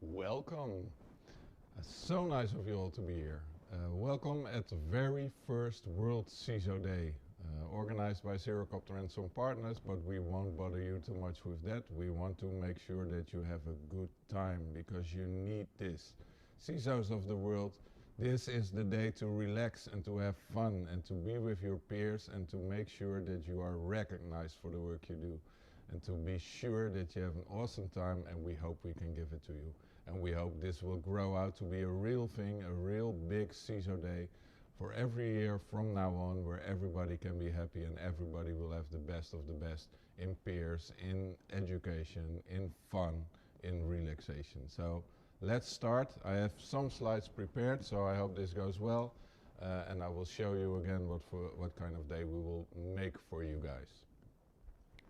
Welcome. So nice of you all to be here. Welcome at the very first World CISO Day, organized by Zerocopter and some partners, but we won't bother you too much with that. We want to make sure that you have a good time because you need this. CISOs of the world, this is the day to relax and to have fun and to be with your peers and to make sure that you are recognized for the work you do and to be sure that you have an awesome time, and we hope we can give it to you. And we hope this will grow out to be a real thing, a real big CISO day for every year from now on, where everybody can be happy and everybody will have the best of the best in peers, in education, in fun, in relaxation. So let's start. I have some slides prepared, so I hope this goes well. And I will show you again what kind of day we will make for you guys.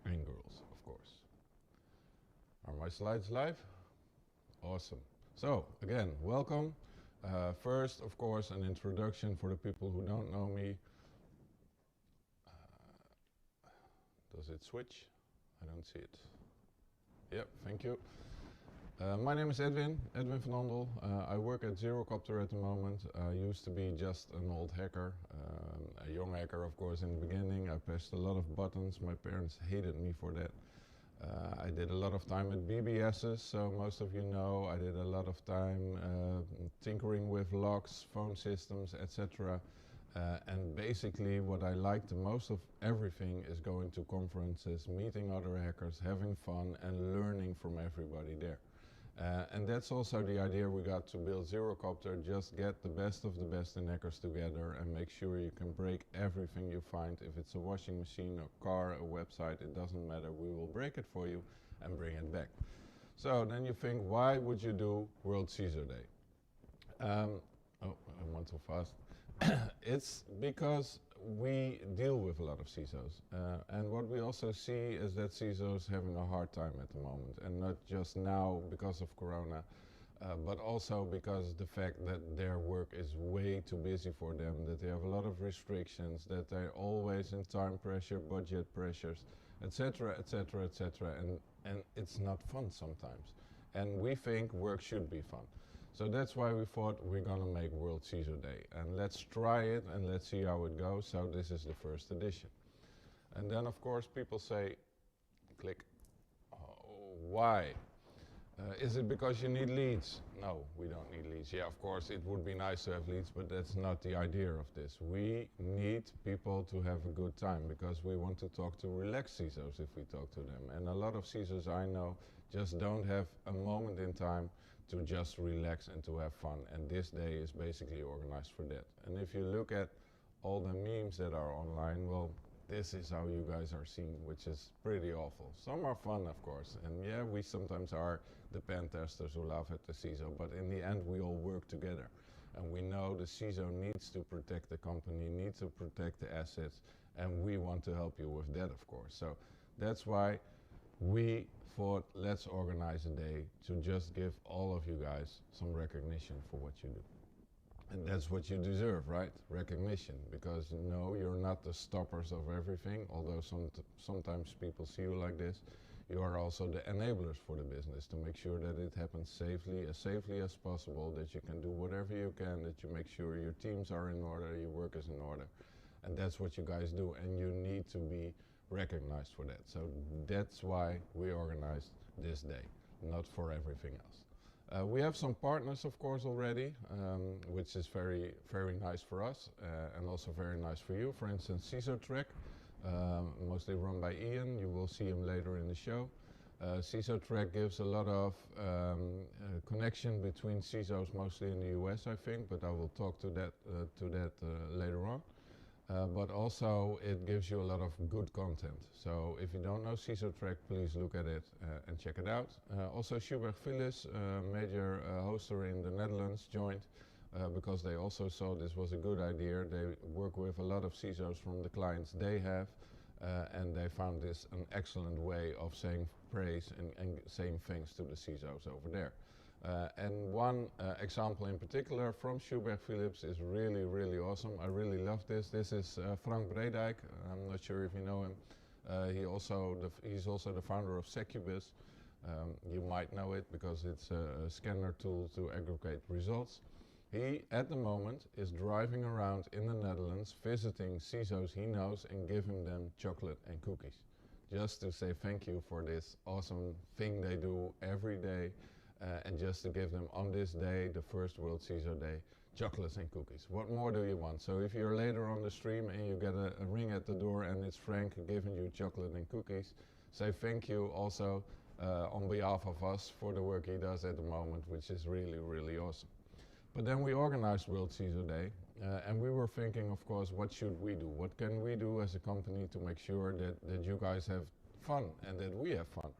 And girls, of course. Are my slides live? Awesome. So, again, welcome. First, of course, an introduction for the people who don't know me. Does it switch? I don't see it. Yep, thank you. My name is Edwin van Andel. I work at Zerocopter at the moment. I used to be just an old hacker, a young hacker of course in the beginning. I pressed a lot of buttons. My parents hated me for that. I did a lot of time at BBSs, so most of you know I did a lot of time tinkering with logs, phone systems, etc. And basically what I like the most of everything is going to conferences, meeting other hackers, having fun and learning from everybody there. And that's also the idea we got to build Zerocopter. Just get the best of the best in hackers together and make sure you can break everything you find. If it's a washing machine, a car, a website, it doesn't matter. We will break it for you and bring it back. So then you think, why would you do World CISO Day? Oh, I went too fast. It's because we deal with a lot of CISOs, and what we also see is that CISOs having a hard time at the moment, and not just now because of Corona, but also because the fact that their work is way too busy for them, that they have a lot of restrictions, that they're always in time pressure, budget pressures, etc., etc., etc., and it's not fun sometimes. And we think work should be fun. So that's why we thought we're gonna make World CISO Day, and let's try it and let's see how it goes. So this is the first edition. And then of course people say, click, oh, why? Is it because you need leads? No, we don't need leads. Yeah, of course it would be nice to have leads, but that's not the idea of this. We need people to have a good time because we want to talk to relaxed CISOs if we talk to them. And a lot of CISOs I know just don't have a moment in time to just relax and to have fun, and this day is basically organized for that. And if you look at all the memes that are online, well, this is how you guys are seen, which is pretty awful. Some are fun, of course, and yeah, we sometimes are the pen testers who laugh at the CISO, but in the end we all work together. And we know the CISO needs to protect the company, needs to protect the assets, and we want to help you with that, of course. So that's why we thought, let's organize a day to just give all of you guys some recognition for what you do. And that's what you deserve, right? Recognition, because no, you're not the stoppers of everything, although sometimes people see you like this. You are also the enablers for the business to make sure that it happens safely as possible, that you can do whatever you can, that you make sure your teams are in order, your work is in order. And that's what you guys do, and you need to be recognized for that. So that's why we organized this day, not for everything else. We have some partners, of course, already, which is very, very nice for us and also very nice for you. For instance, Ciso Track, mostly run by Ian. You will see him later in the show. Ciso Track gives a lot of connection between CISOs, mostly in the US, I think, but I will talk to that later on. But also it gives you a lot of good content. So if you don't know Ciso Track, please look at it and check it out. Also Schubert Philips, major hoster in the Netherlands, joined because they also saw this was a good idea. They work with a lot of CISOs from the clients they have, and they found this an excellent way of saying praise and saying thanks to the CISOs over there. And one example in particular from Schubert Philips is really, really awesome. I really love this. This is Frank Bredijk. I'm not sure if you know him. He's also the founder of Secubus. You might know it because it's a scanner tool to aggregate results. He, at the moment, is driving around in the Netherlands, visiting CISOs he knows and giving them chocolate and cookies. Just to say thank you for this awesome thing they do every day, and just to give them on this day, the first World CISO Day, chocolates and cookies. What more do you want? So if you're later on the stream and you get a ring at the door and it's Frank giving you chocolate and cookies, say thank you also on behalf of us for the work he does at the moment, which is really, really awesome. But then we organized World CISO Day, and we were thinking, of course, what should we do? What can we do as a company to make sure that you guys have fun and that we have fun?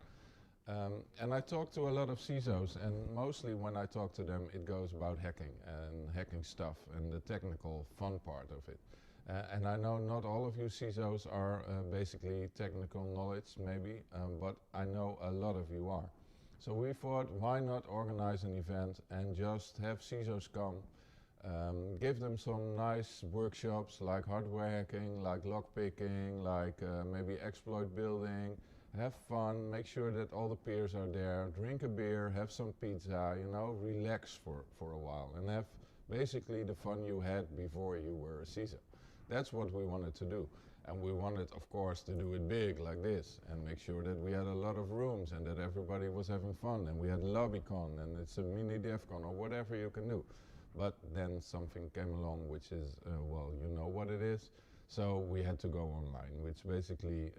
And I talked to a lot of CISOs, and mostly when I talk to them, it goes about hacking and hacking stuff and the technical fun part of it. And I know not all of you CISOs are basically technical knowledge, maybe, but I know a lot of you are. So we thought, why not organize an event and just have CISOs come, give them some nice workshops like hardware hacking, like lockpicking, like maybe exploit building, have fun, make sure that all the peers are there, drink a beer, have some pizza, you know, relax for a while and have basically the fun you had before you were a CISO. That's what we wanted to do. And we wanted, of course, to do it big like this and make sure that we had a lot of rooms and that everybody was having fun and we had LobbyCon and it's a mini DevCon or whatever you can do. But then something came along which is, well, you know what it is. So we had to go online, which basically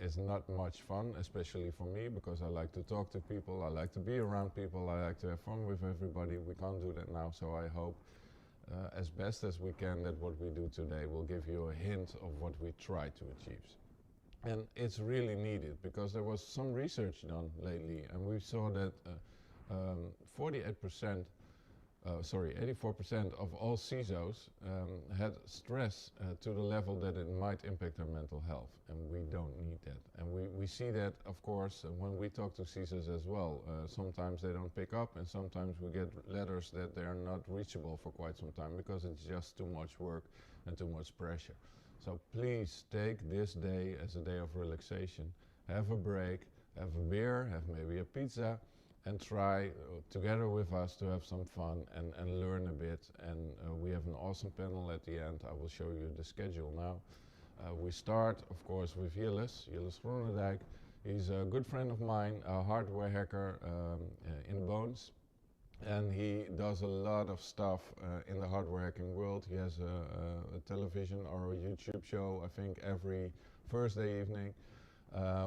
is not much fun, especially for me, because I like to talk to people, I like to be around people, I like to have fun with everybody. We can't do that now, so I hope as best as we can that what we do today will give you a hint of what we try to achieve. And it's really needed because there was some research done lately and we saw that 84% of all CISOs had stress to the level that it might impact their mental health, and we don't need that. And we see that, of course, when we talk to CISOs as well. Sometimes they don't pick up, and sometimes we get letters that they are not reachable for quite some time because it's just too much work and too much pressure. So please take this day as a day of relaxation. Have a break, have a beer, have maybe a pizza, and try together with us to have some fun and learn a bit. And we have an awesome panel at the end. I will show you the schedule now. We start, of course, with Jillis Groenendijk. He's a good friend of mine, a hardware hacker in Bones. And he does a lot of stuff in the hardware hacking world. He has a television or a YouTube show, I think, every Thursday evening.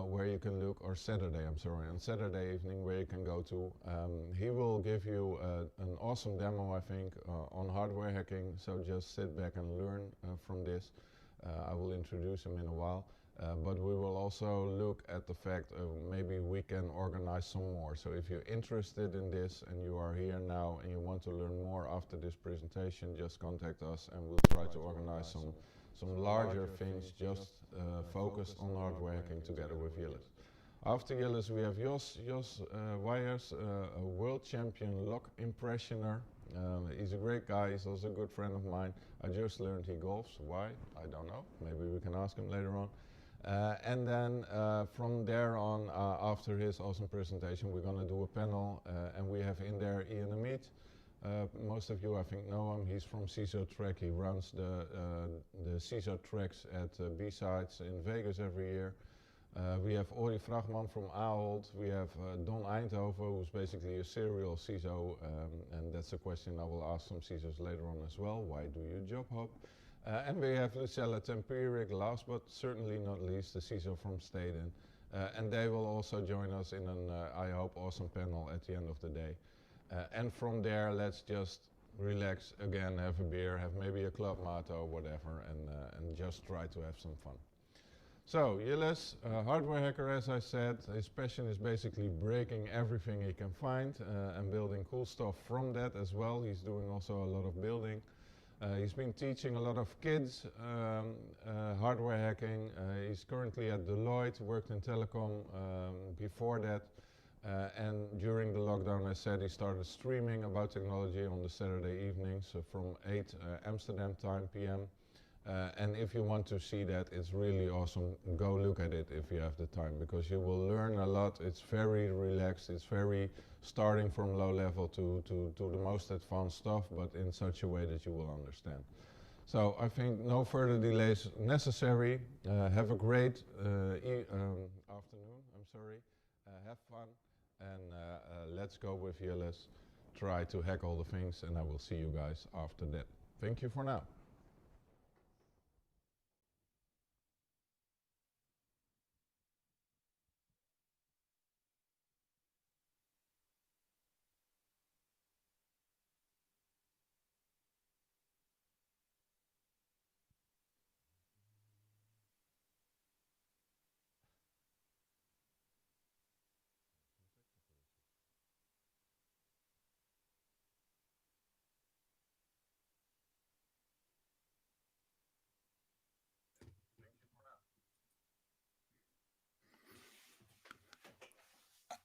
Where you can look, or Saturday, on Saturday evening where you can go to. He will give you an awesome demo, I think, on hardware hacking, so just sit back and learn from this. I will introduce him in a while, but we will also look at the fact of maybe we can organize some more. So if you're interested in this and you are here now and you want to learn more after this presentation, just contact us and we'll try to organize some larger things just focused on hardware hacking together with Jillis. After Jillis we have Jos Wijers, a world champion lock impressioner. He's a great guy, he's also a good friend of mine. I just learned he golfs. Why? I don't know. Maybe we can ask him later on. And then from there on, after his awesome presentation, we're going to do a panel and we have in there Ian Amit. Most of you, I think, know him. He's from CISO Track. He runs the CISO tracks at B-Sides in Vegas every year. We have Ori Fragman from Ahold. We have Don Eindhoven, who's basically a serial CISO, and that's a question I will ask some CISOs later on as well. Why do you job hop? And we have Lucella Tempierik, last but certainly not least, the CISO from Steden. And they will also join us in an, I hope, awesome panel at the end of the day. And from there, let's just relax again, have a beer, have maybe a club mate or whatever, and just try to have some fun. So, Jillis, hardware hacker, as I said, his passion is basically breaking everything he can find and building cool stuff from that as well. He's doing also a lot of building. He's been teaching a lot of kids hardware hacking. He's currently at Deloitte, worked in telecom before that. And during the lockdown, I said, he started streaming about technology on the Saturday evenings from 8 Amsterdam time p.m. And if you want to see that, it's really awesome. Go look at it if you have the time, because you will learn a lot. It's very relaxed. It's very starting from low level to the most advanced stuff, but in such a way that you will understand. So I think no further delays necessary. Have a great afternoon. I'm sorry. Have fun, and let's go with here. Let's try to hack all the things, and I will see you guys after that. Thank you for now.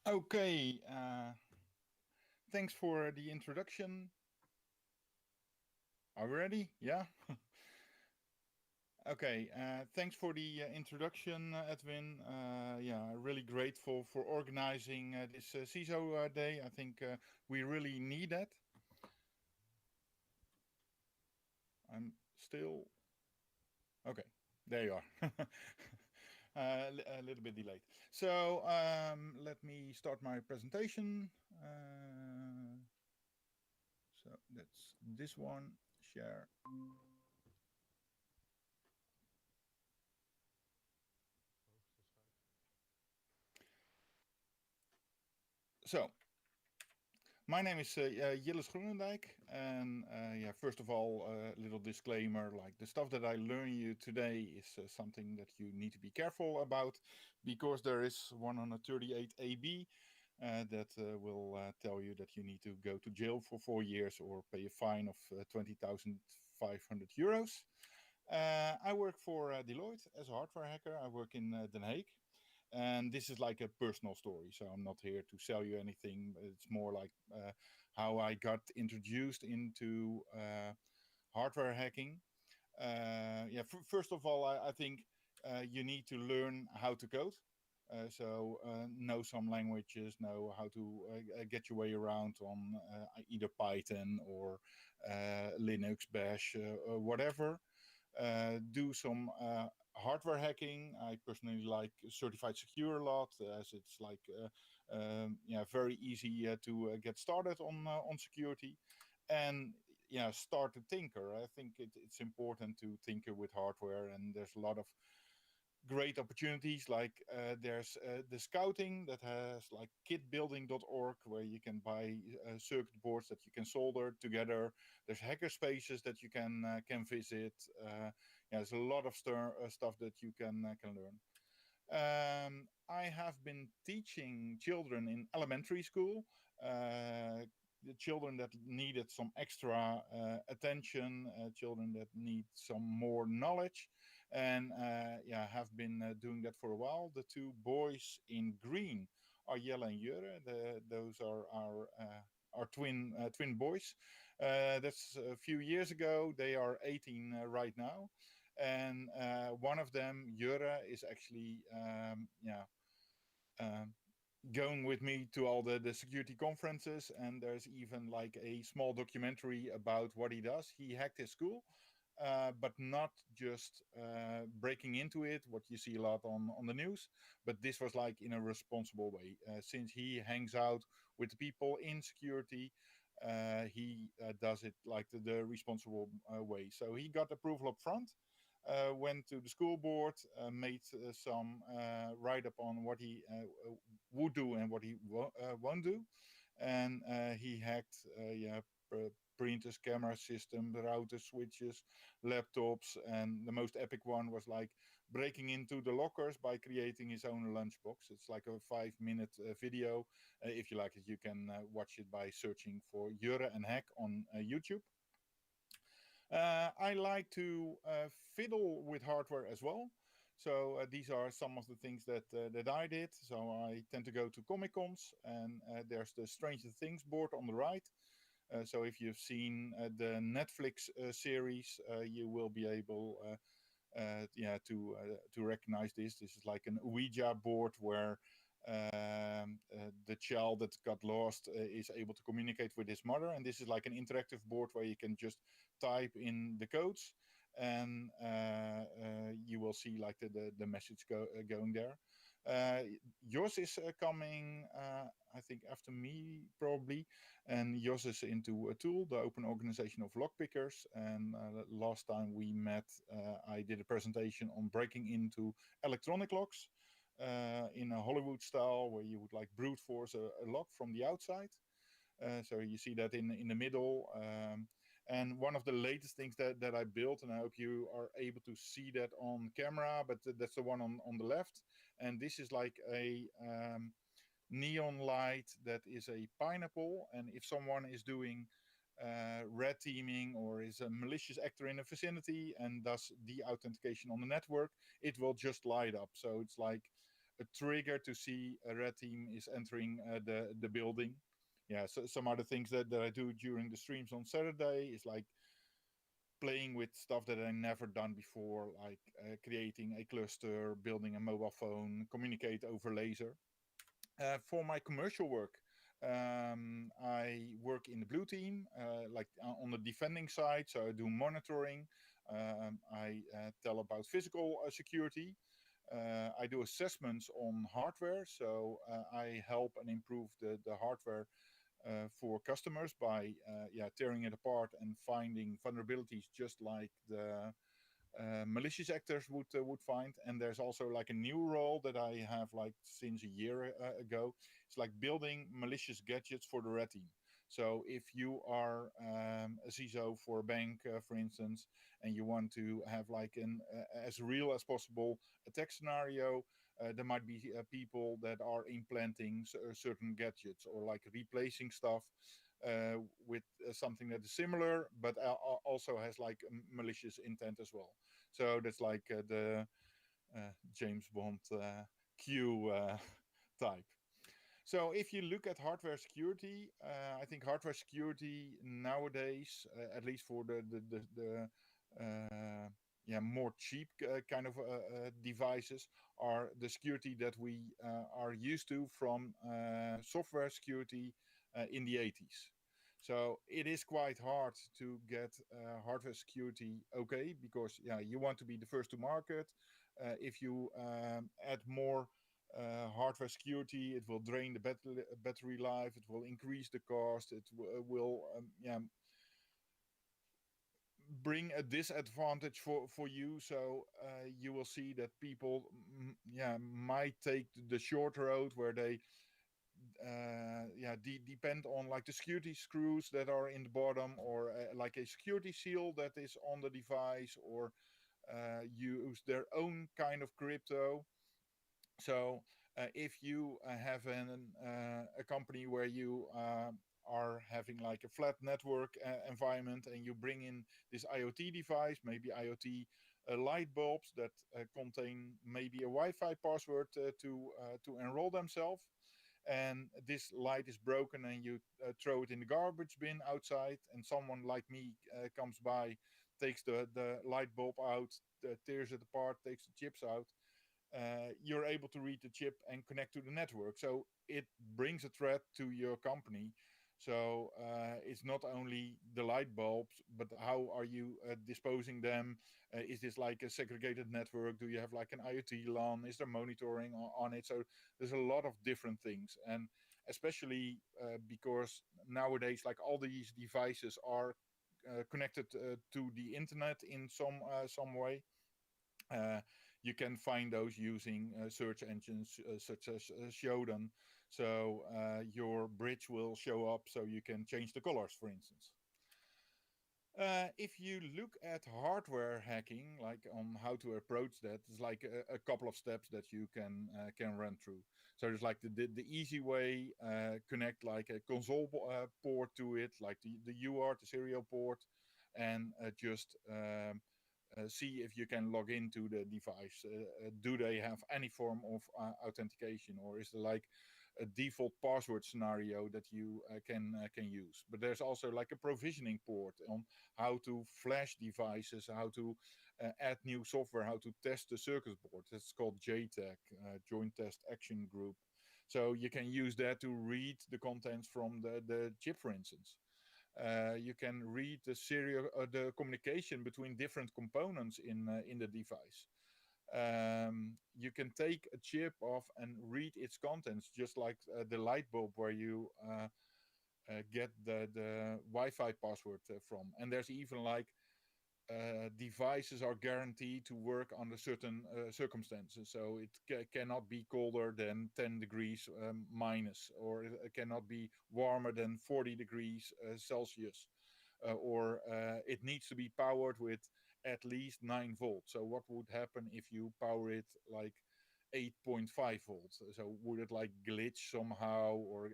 Okay, thanks for the introduction. Are we ready? Yeah? Okay, thanks for the introduction, Edwin. Yeah, really grateful for organizing this CISO day. I think we really need that. I'm still. Okay, there you are. A little bit delayed. So let me start my presentation. So that's this one. Share. So my name is Jilles Groenendijk, and yeah, first of all, a little disclaimer: like the stuff that I learn you today is something that you need to be careful about, because there is 138 AB that will tell you that you need to go to jail for 4 years or pay a fine of 20,500 euros. I work for Deloitte as a hardware hacker. I work in Den Haag, and this is like a personal story, so I'm not here to sell you anything. It's more like how I got introduced into hardware hacking. Yeah, first of all, I think you need to learn how to code. Know some languages, know how to get your way around on either Python or Linux, Bash, or whatever. Do some hardware hacking. I personally like certified secure a lot, as it's like yeah, very easy to get started on security, and yeah, start to tinker. I think it's important to tinker with hardware, and there's a lot of great opportunities. Like there's the scouting that has like kitbuilding.org, where you can buy circuit boards that you can solder together. There's hacker spaces that you can visit. Yeah, there's a lot of stuff that you can learn. I have been teaching children in elementary school, the children that needed some extra attention, children that need some more knowledge, and yeah, have been doing that for a while. The two boys in green are Jelle and Jure. Those are our twin boys. That's a few years ago. They are 18 right now, and one of them, Jure, is actually yeah. Um, Going with me to all the security conferences, and there's even like a small documentary about what he does. He hacked his school, but not just breaking into it, what you see a lot on the news, but this was like in a responsible way. Since he hangs out with the people in security, he does it like the responsible way. So he got approval up front, went to the school board, made some write up on what he would do and what he won't do, and he hacked yeah, printers, camera system, routers, switches, laptops, and the most epic one was like breaking into the lockers by creating his own lunchbox. It's like a 5 minute video. If you like it, you can watch it by searching for Jure and Hack on YouTube. I like to fiddle with hardware as well. So these are some of the things that I did. So I tend to go to Comic Cons, and there's the Stranger Things board on the right. So if you've seen the Netflix series, you will be able to recognize this. This is like an Ouija board where the child that got lost is able to communicate with his mother, and this is like an interactive board where you can just type in the codes, and you will see like the message going there. uh, Yours is coming, I think, after me probably, and yours is into a tool, the Open Organization of Lockpickers. And last time we met, I did a presentation on breaking into electronic locks in a Hollywood style, where you would like brute force a lock from the outside. So you see that in the middle. And one of the latest things that I built, and I hope you are able to see that on camera, but that's the one on the left. And this is like a neon light that is a pineapple. And if someone is doing red teaming or is a malicious actor in the vicinity and does the authentication on the network, it will just light up. So it's like a trigger to see a red team is entering the building. Yeah, so some other things that I do during the streams on Saturday is like playing with stuff that I never done before, like creating a cluster, building a mobile phone, communicate over laser. For my commercial work, I work in the blue team, like on the defending side. So I do monitoring. I tell about physical security. I do assessments on hardware. So I help and improve the hardware for customers by tearing it apart and finding vulnerabilities, just like the malicious actors would find. And there's also like a new role that I have like since a year ago. It's like building malicious gadgets for the red team. So if you are a CISO for a bank, for instance, and you want to have like an as real as possible attack scenario, there might be people that are implanting certain gadgets or like replacing stuff with something that is similar, but also has like a malicious intent as well. So that's like the James Bond Q type. So if you look at hardware security, I think hardware security nowadays, at least for the more cheap kind of devices, are the security that we are used to from software security in the 80s. So it is quite hard to get hardware security okay, because you want to be the first to market. If you add more hardware security, it will drain the battery life, it will increase the cost, it will bring a disadvantage for you. So you will see that people might take the short road, where they depend on like the security screws that are in the bottom, or like a security seal that is on the device, or use their own kind of crypto. So if you have a company where you are having like a flat network environment, and you bring in this IoT device, maybe IoT light bulbs that contain maybe a Wi-Fi password to enroll themselves, and this light is broken, and you throw it in the garbage bin outside, and someone like me comes by, takes the light bulb out, tears it apart, takes the chips out, you're able to read the chip and connect to the network. So it brings a threat to your company. So it's not only the light bulbs, but how are you disposing them? Is this like a segregated network? Do you have like an IoT LAN? Is there monitoring on it? So there's a lot of different things. And especially because nowadays, like all these devices are connected to the internet in some way. Uh, you can find those using search engines such as Shodan. So your bridge will show up, so you can change the colors, for instance. If you look at hardware hacking, like on how to approach that, there's like a couple of steps that you can run through. So there's like the easy way, connect like a console port to it, like the UART, the serial port, and just see if you can log into the device. Do they have any form of authentication, or is there like a default password scenario that you can use. But there's also like a provisioning port on how to flash devices, how to add new software, how to test the circuit board. It's called JTAG, Joint Test Action Group. So you can use that to read the contents from the chip, for instance. You can read the serial, the communication between different components in the device. You can take a chip off and read its contents, just like the light bulb where you get the Wi-Fi password from. And there's even like devices are guaranteed to work under certain circumstances. So it cannot be colder than 10 degrees minus, or it cannot be warmer than 40 degrees Celsius, or it needs to be powered with at least 9 volts. So what would happen if you power it like 8.5 volts? So would it like glitch somehow, or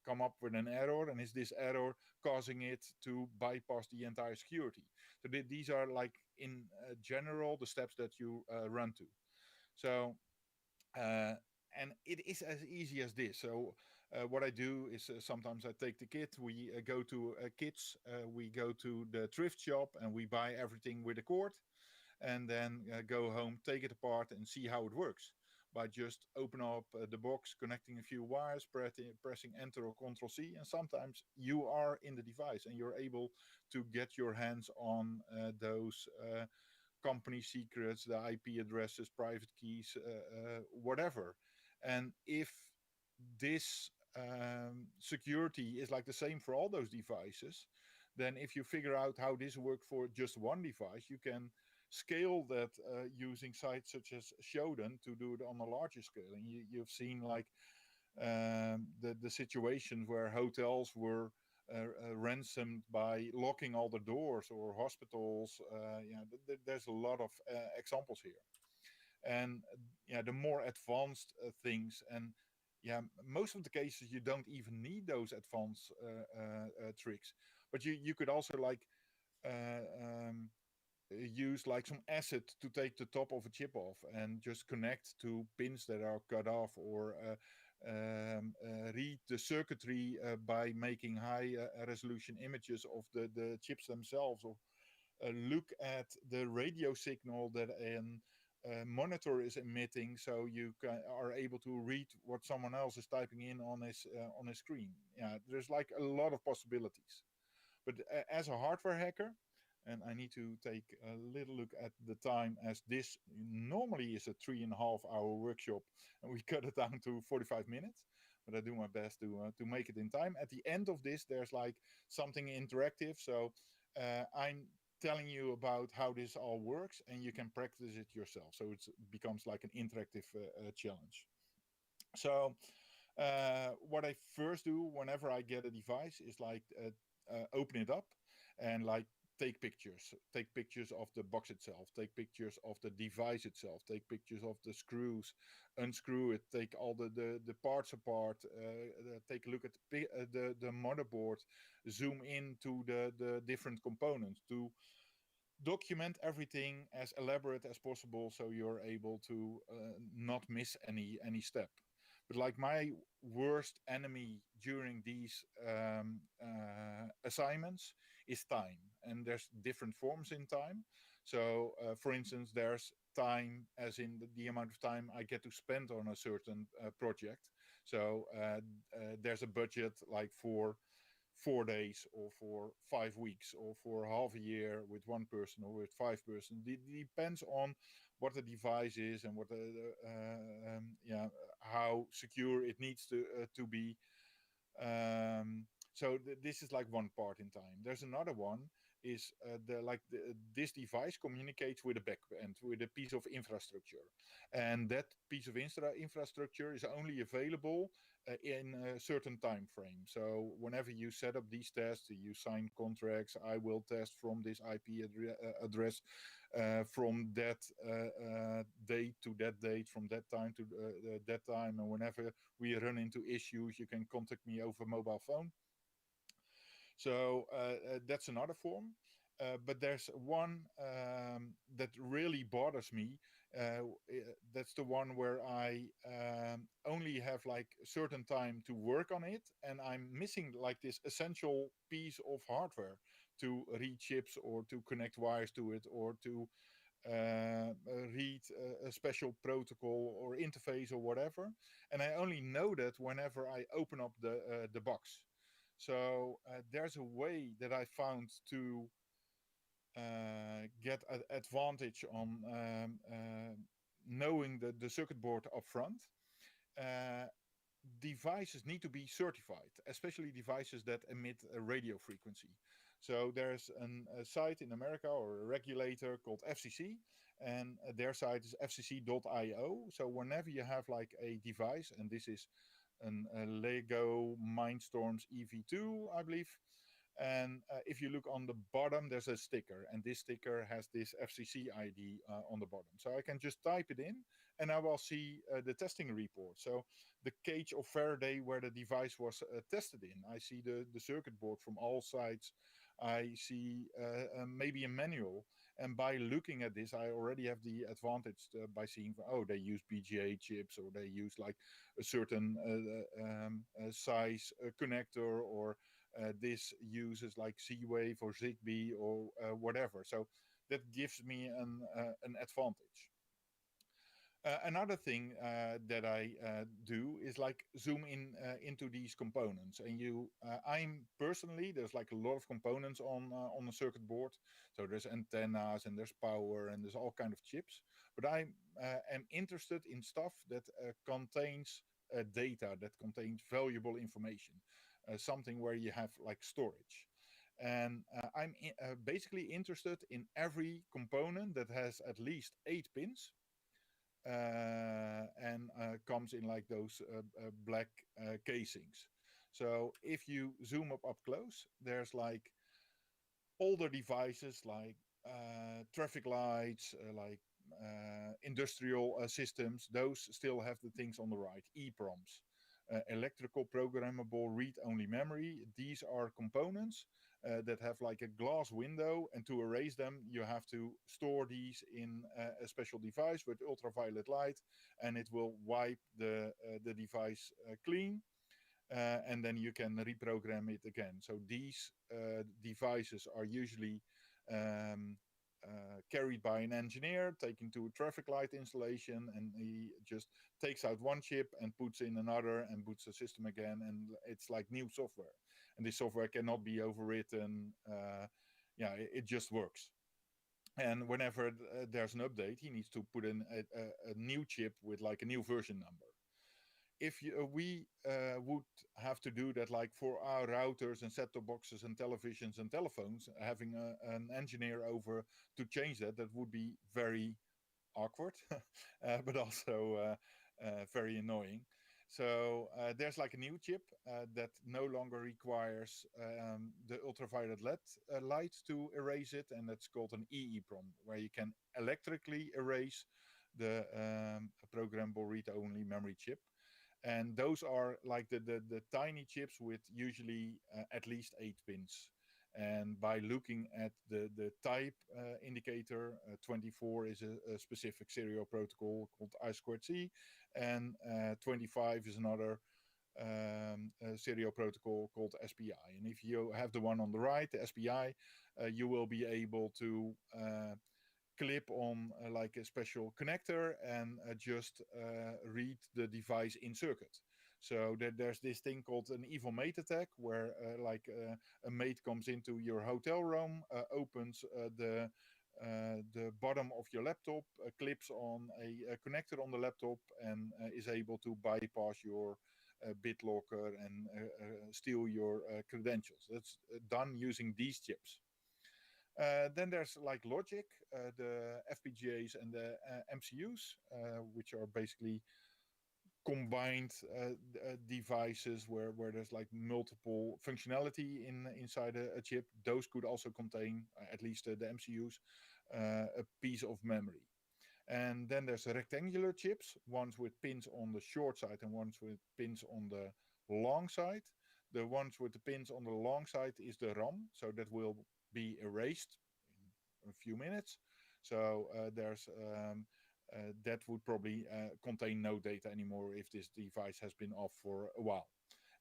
come up with an error? And is this error causing it to bypass the entire security? So these are like in general the steps that you run to. So uh, and it is as easy as this. So what I do is sometimes I take the kit. We go to kits. We go to the thrift shop and we buy everything with a cord, and then go home, take it apart, and see how it works by just open up the box, connecting a few wires, pressing enter or control C, and sometimes you are in the device and you're able to get your hands on those company secrets, the IP addresses, private keys, whatever. And if this security is like the same for all those devices, then if you figure out how this works for just one device, you can scale that using sites such as Shodan to do it on a larger scale. And you've seen like the situations where hotels were ransomed by locking all the doors, or hospitals. There's a lot of examples here. And yeah, the more advanced things, and yeah, most of the cases you don't even need those advanced tricks, but you could also like uh, um, use like some acid to take the top of a chip off and just connect to pins that are cut off, or read the circuitry by making high resolution images of the chips themselves, or look at the radio signal that an monitor is emitting, so you are able to read what someone else is typing in on his screen. Yeah, there's like a lot of possibilities. But as a hardware hacker, and I need to take a little look at the time, as this normally is a 3.5 hour workshop, and we cut it down to 45 minutes. But I do my best to make it in time. At the end of this, there's like something interactive. So I'm telling you about how this all works, and you can practice it yourself. So it becomes like an interactive challenge. So what I first do whenever I get a device is like open it up and like take pictures of the box itself, take pictures of the device itself, take pictures of the screws, unscrew it, take all the parts apart, take a look at the motherboard, zoom into the different components to document everything as elaborate as possible, so you're able to not miss any step. But like my worst enemy during these assignments is time, and there's different forms in time. So for instance, there's time as in the amount of time I get to spend on a certain project. So there's a budget like for 4 days, or for 5 weeks, or for half a year with one person, or with 5 person. It depends on what the device is, and what how secure it needs to be. So this is like one part in time. There's another one, is this device communicates with a backend, with a piece of infrastructure, and that piece of infrastructure is only available in a certain time frame. So whenever you set up these tests, you sign contracts. I will test from this IP address, from that date to that date, from that time to that time, and whenever we run into issues, you can contact me over mobile phone. So that's another form. But there's one that really bothers me, That's the one where I only have like a certain time to work on it, and I'm missing like this essential piece of hardware to read chips or to connect wires to it or to read a special protocol or interface or whatever. And I only know that whenever I open up the box. So there's a way that I found to get an advantage on knowing the circuit board up front. Uh, Devices need to be certified, especially devices that emit a radio frequency. So there's a site in America or a regulator called FCC, and their site is fcc.io. So whenever you have like a device, and this is a Lego Mindstorms EV2, I believe, and if you look on the bottom, there's a sticker, and this sticker has this FCC ID on the bottom. So I can just type it in, and I will see the testing report. So the cage of Faraday where the device was tested in. I see the circuit board from all sides. I see maybe a manual. And by looking at this, I already have the advantage by seeing, oh, they use BGA chips, or they use like a certain size connector, or this uses like Z-Wave or Zigbee or whatever. So that gives me an advantage. Another thing that I do is like zoom in into these components, and I'm personally, there's like a lot of components on a circuit board. So there's antennas and there's power and there's all kind of chips. But I am interested in stuff that contains data, that contains valuable information, something where you have like storage. And I'm basically interested in every component that has at least 8 pins and comes in like those black casings. So if you zoom up close, there's like older devices like traffic lights, like industrial systems. Those still have the things on the right, EPROMs. Electrical programmable read-only memory. These are components that have like a glass window, and to erase them, you have to store these in a special device with ultraviolet light, and it will wipe the device clean. And then you can reprogram it again. So these devices are usually um, carried by an engineer, taken to a traffic light installation, and he just takes out one chip and puts in another and boots the system again, and it's like new software. And this software cannot be overwritten. Yeah, it just works. And whenever there's an update, he needs to put in a new chip with like a new version number. If we would have to do that, like for our routers and set-top boxes and televisions and telephones, having an engineer over to change that, that would be very awkward, but also very annoying. So there's like a new chip that no longer requires the ultraviolet light to erase it, and that's called an EEPROM, where you can electrically erase the programmable read-only memory chip. And those are like the tiny chips with usually at least 8 pins. And by looking at the type indicator, 24 is a specific serial protocol called I2C, and 25 is another serial protocol called SPI. And if you have the one on the right, the SPI, you will be able to clip on like a special connector and just read the device in circuit. So there's this thing called an evil mate attack, where a mate comes into your hotel room, opens the bottom of your laptop, clips on a connector on the laptop, and is able to bypass your BitLocker and steal your credentials. That's done using these chips. Then there's like logic, the FPGAs and the MCUs, which are basically combined devices where there's like multiple functionality inside a chip. Those could also contain, at least the MCUs, a piece of memory. And then there's rectangular chips, ones with pins on the short side and ones with pins on the long side. The ones with the pins on the long side is the RAM, so that will be erased in a few minutes. So there's that would probably contain no data anymore if this device has been off for a while.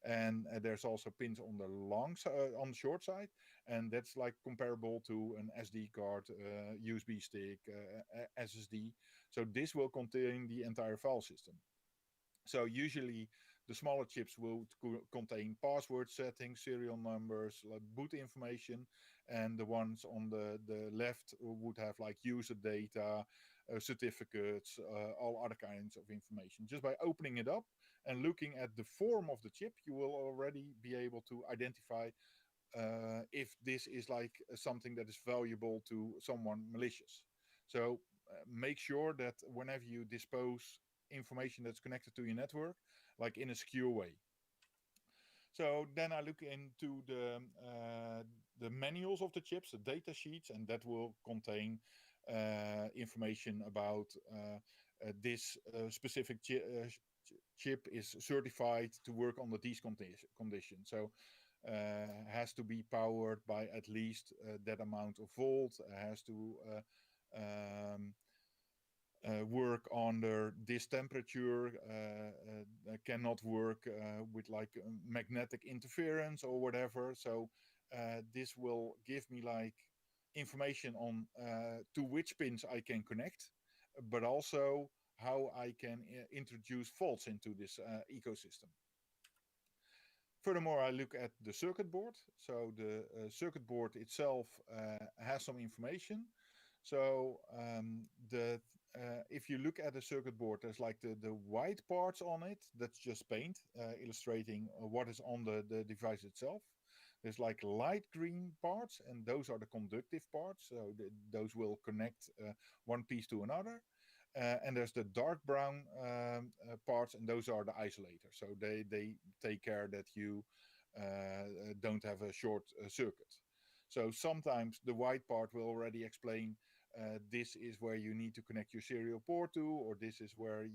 And there's also pins on the on the short side, and that's like comparable to an SD card, USB stick, SSD. So this will contain the entire file system. So usually the smaller chips will contain password settings, serial numbers, like boot information, and the ones on the left would have like user data, certificates, all other kinds of information. Just by opening it up and looking at the form of the chip, you will already be able to identify if this is like something that is valuable to someone malicious. So make sure that whenever you dispose information that's connected to your network, like in a secure way. So then I look into the manuals of the chips, the data sheets, and that will contain information about this specific chip is certified to work under these conditions. So has to be powered by at least that amount of volt, has to work under this temperature, cannot work with like magnetic interference or whatever. So this will give me like information on to which pins I can connect, but also how I can introduce faults into this ecosystem. Furthermore, I look at the circuit board. So the circuit board itself has some information. So if you look at the circuit board, there's like the white parts on it. That's just paint, illustrating what is on the device itself. There's like light green parts, and those are the conductive parts. So those will connect one piece to another. And there's the dark brown parts, and those are the isolators. So they take care that you don't have a short circuit. So sometimes the white part will already explain this is where you need to connect your serial port to, or this is where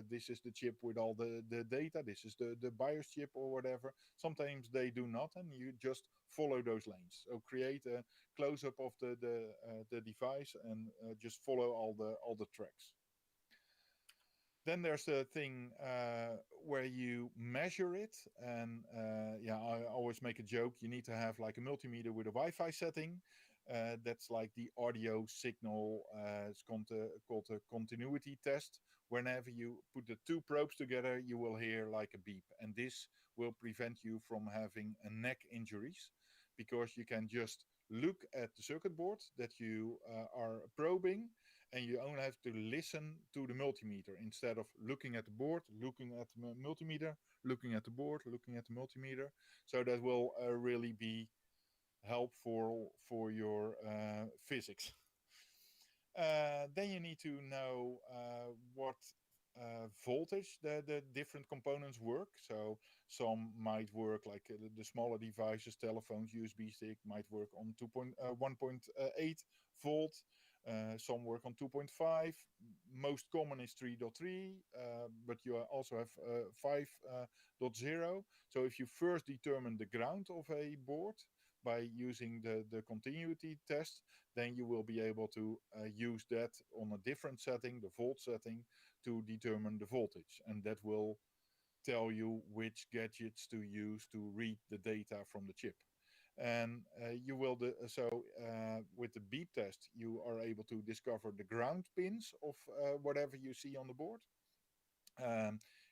this is the chip with all the data, this is the BIOS chip or whatever. Sometimes they do not, and you just follow those lanes. So create a close-up of the device and just follow all the tracks. Then there's the thing where you measure it, and I always make a joke. You need to have like a multimeter with a Wi-Fi setting. That's like the audio signal. It's called a continuity test. Whenever you put the two probes together, you will hear like a beep, and this will prevent you from having a neck injuries, because you can just look at the circuit board that you are probing, and you only have to listen to the multimeter instead of looking at the board, looking at the multimeter, looking at the board, looking at the multimeter. So that will really be helpful for your physics. Then you need to know what voltage the different components work. So some might work like the smaller devices, telephones, USB stick might work on 1.8 volt. Some work on 2.5. Most common is 3.3, but you also have 5.0. So if you first determine the ground of a board by using the continuity test, then you will be able to use that on a different setting, the volt setting, to determine the voltage. And that will tell you which gadgets to use to read the data from the chip. And you will with the beep test, you are able to discover the ground pins of whatever you see on the board.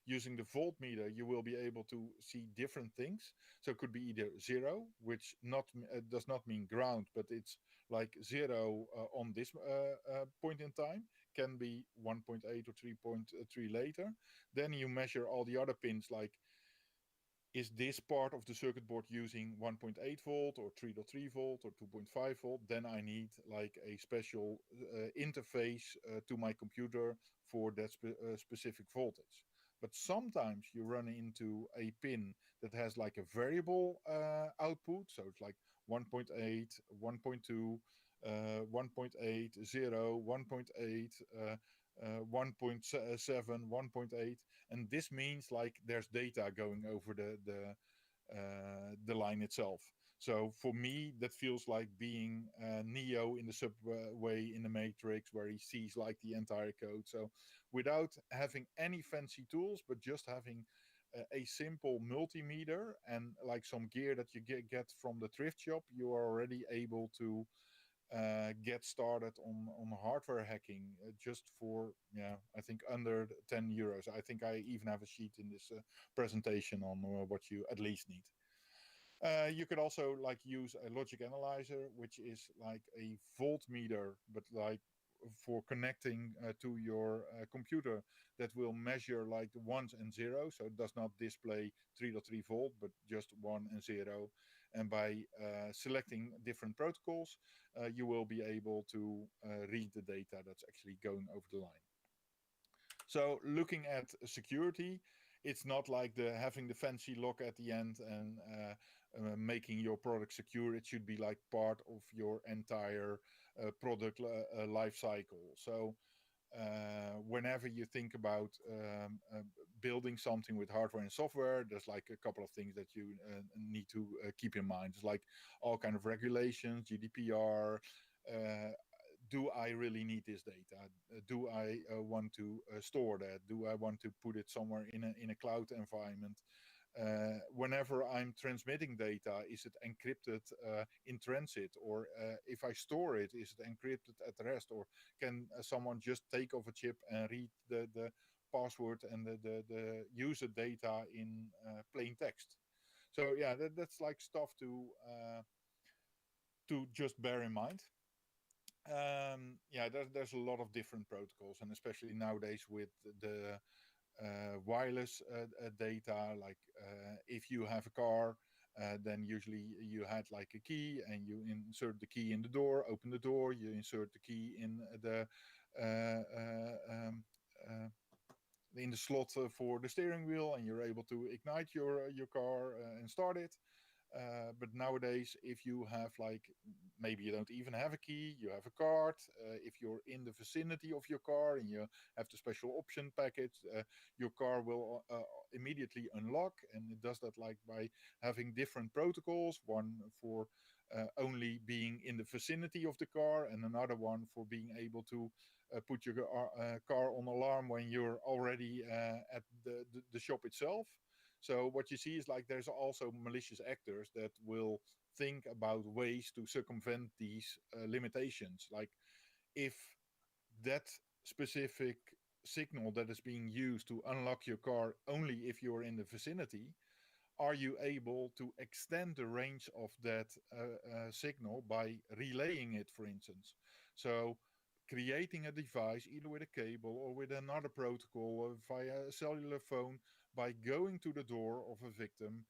Using the voltmeter, you will be able to see different things. So it could be either zero, which does not mean ground, but it's like zero on this point in time. Can be 1.8 or 3.3 later. Then you measure all the other pins, like is this part of the circuit board using 1.8 volt or 3.3 volt or 2.5 volt? Then I need like a special interface to my computer for that specific voltage. But sometimes you run into a pin that has like a variable output. So it's like 1.8, 1.2, 1.8, 0, 1.8, 1.7, 1.8, and this means like there's data going over the line itself. So for me, that feels like being Neo in the subway in the Matrix, where he sees like the entire code. So without having any fancy tools, but just having a simple multimeter and like some gear that you get from the thrift shop, you are already able to get started on hardware hacking just for, yeah, I think under €10. I think I even have a sheet in this presentation on what you at least need. You could also like use a logic analyzer, which is like a voltmeter, but like for connecting to your computer, that will measure like the ones and zeros. So it does not display 3.3 volt, but just 1 and 0. And by selecting different protocols, you will be able to read the data that's actually going over the line. So looking at security, it's not like the having the fancy lock at the end and making your product secure. It should be like part of your entire product life cycle. So whenever you think about building something with hardware and software, there's like a couple of things that you need to keep in mind. It's like all kind of regulations, GDPR. Do I really need this data? Do I want to store that? Do I want to put it somewhere in a cloud environment? Whenever I'm transmitting data, is it encrypted in transit? Or if I store it, is it encrypted at rest? Or can someone just take off a chip and read the password and the user data in plain text? So yeah, that's like stuff to just bear in mind. Yeah, there's a lot of different protocols, and especially nowadays with the wireless data. Like if you have a car, then usually you had like a key, and you insert the key in the door, open the door, you insert the key uh, in the slot for the steering wheel, and you're able to ignite your car and start it. But nowadays, if you have like, maybe you don't even have a key, you have a card. If you're in the vicinity of your car and you have the special option package, your car will immediately unlock. And it does that like by having different protocols, one for only being in the vicinity of the car, and another one for being able to put your car on alarm when you're already at the shop itself. So what you see is like there's also malicious actors that will think about ways to circumvent these limitations. Like if that specific signal that is being used to unlock your car only if you're in the vicinity, are you able to extend the range of that signal by relaying it, for instance? So creating a device either with a cable or with another protocol via a cellular phone, by going to the door of a victim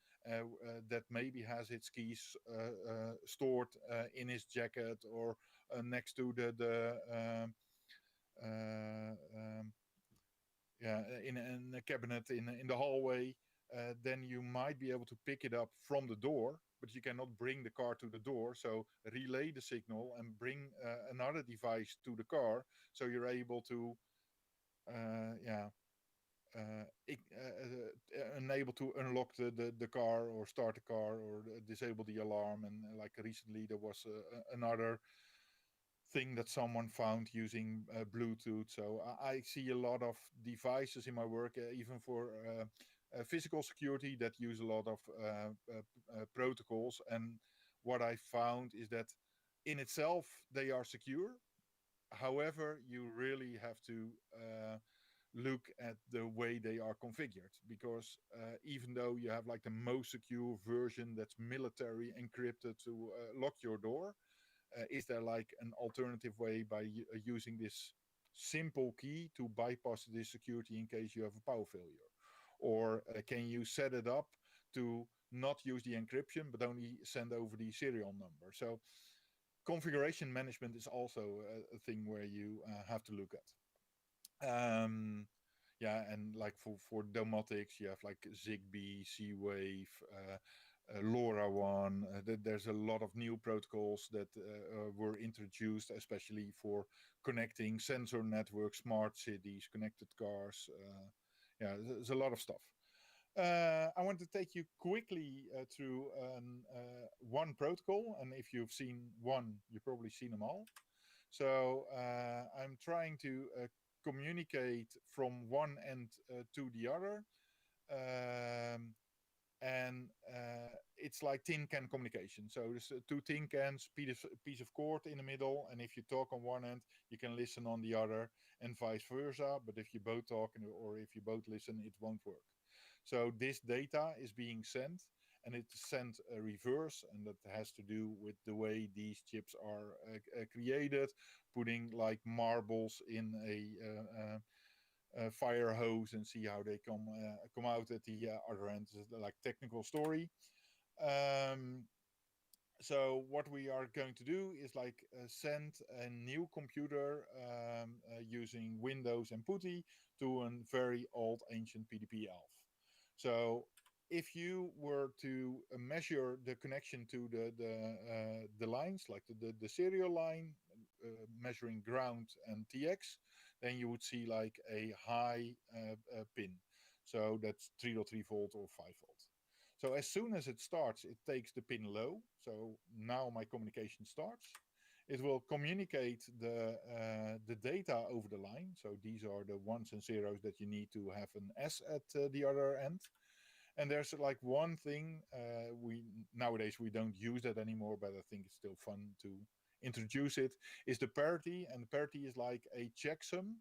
that maybe has its keys stored in his jacket or next to the yeah, in a cabinet in the hallway, then you might be able to pick it up from the door, but you cannot bring the car to the door. So relay the signal and bring another device to the car, so you're able to, yeah, unable to unlock the car or start the car or disable the alarm. And like recently, there was another thing that someone found using Bluetooth. So I see a lot of devices in my work, even for physical security, that use a lot of protocols. And what I found is that in itself they are secure. However, you really have to look at the way they are configured, because even though you have like the most secure version that's military encrypted to lock your door, is there like an alternative way by using this simple key to bypass this security in case you have a power failure? Or can you set it up to not use the encryption but only send over the serial number? So configuration management is also a thing where you have to look at. Yeah, and like for domotics, you have like Zigbee, Z-Wave, LoRaWAN. There's a lot of new protocols that were introduced, especially for connecting sensor networks, smart cities, connected cars. Yeah, there's a lot of stuff. I want to take you quickly through one protocol, and if you've seen one, you've probably seen them all. So I'm trying to communicate from one end to the other, um, and it's like tin can communication. So there's two tin cans, piece of cord in the middle, and if you talk on one end, you can listen on the other, and vice versa. But if you both talk or if you both listen, it won't work. So this data is being sent, and it's sent a reverse, and that has to do with the way these chips are created, putting like marbles in a fire hose and see how they come out at the other end. It's like technical story. Um, so what we are going to do is like send a new computer using Windows and PuTTY to a very old ancient PDP elf. So if you were to measure the connection to the lines, like the serial line, measuring ground and TX, then you would see like a high pin. So that's 3.3 volt or 5 volt. So as soon as it starts, it takes the pin low. So now my communication starts. It will communicate the data over the line. So these are the ones and zeros that you need to have an S at the other end. And there's like one thing we nowadays we don't use that anymore, but I think it's still fun to introduce it. Is the parity, and the parity is like a checksum,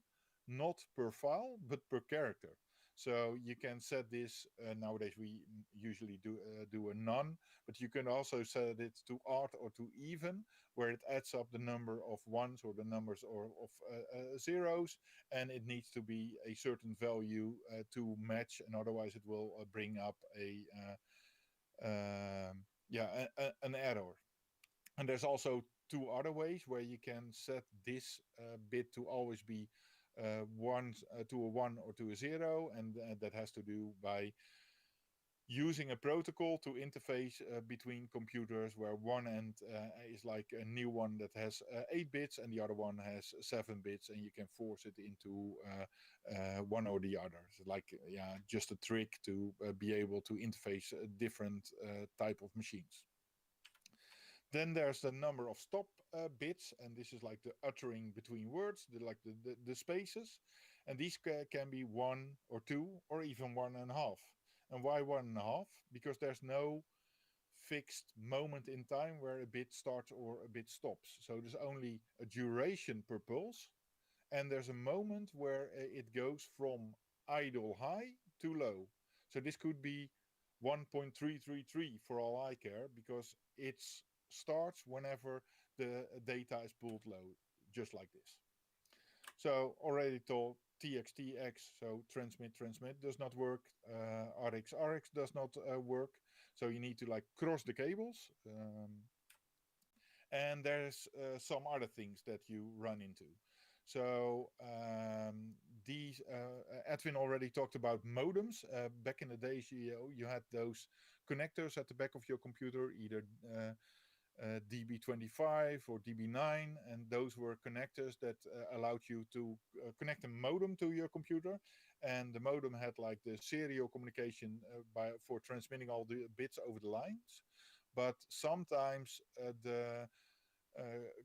not per file but per character. So you can set this. Nowadays we usually do a none, but you can also set it to odd or to even, where it adds up the number of ones or the numbers or of zeros, and it needs to be a certain value to match, and otherwise it will bring up an error. And there's also two other ways where you can set this bit to always be one to a one or to a zero, and that has to do by using a protocol to interface between computers, where one end is like a new one that has 8 bits and the other one has 7 bits, and you can force it into one or the other. So like just a trick to be able to interface different type of machines. Then there's the number of stop bits, and this is like the uttering between words, the spaces. And these can be 1 or 2 or even 1.5. And why 1.5? Because there's no fixed moment in time where a bit starts or a bit stops. So there's only a duration per pulse, and there's a moment where it goes from idle high to low. So this could be 1.333 for all I care, because it starts whenever the data is pulled low, just like this. So already told TX, so transmit does not work. RX does not work. So you need to like cross the cables. And there's some other things that you run into. So these Edwin already talked about modems. Back in the days, you had those connectors at the back of your computer, either DB25 or DB9, and those were connectors that allowed you to connect a modem to your computer, and the modem had like the serial communication for transmitting all the bits over the lines. But sometimes the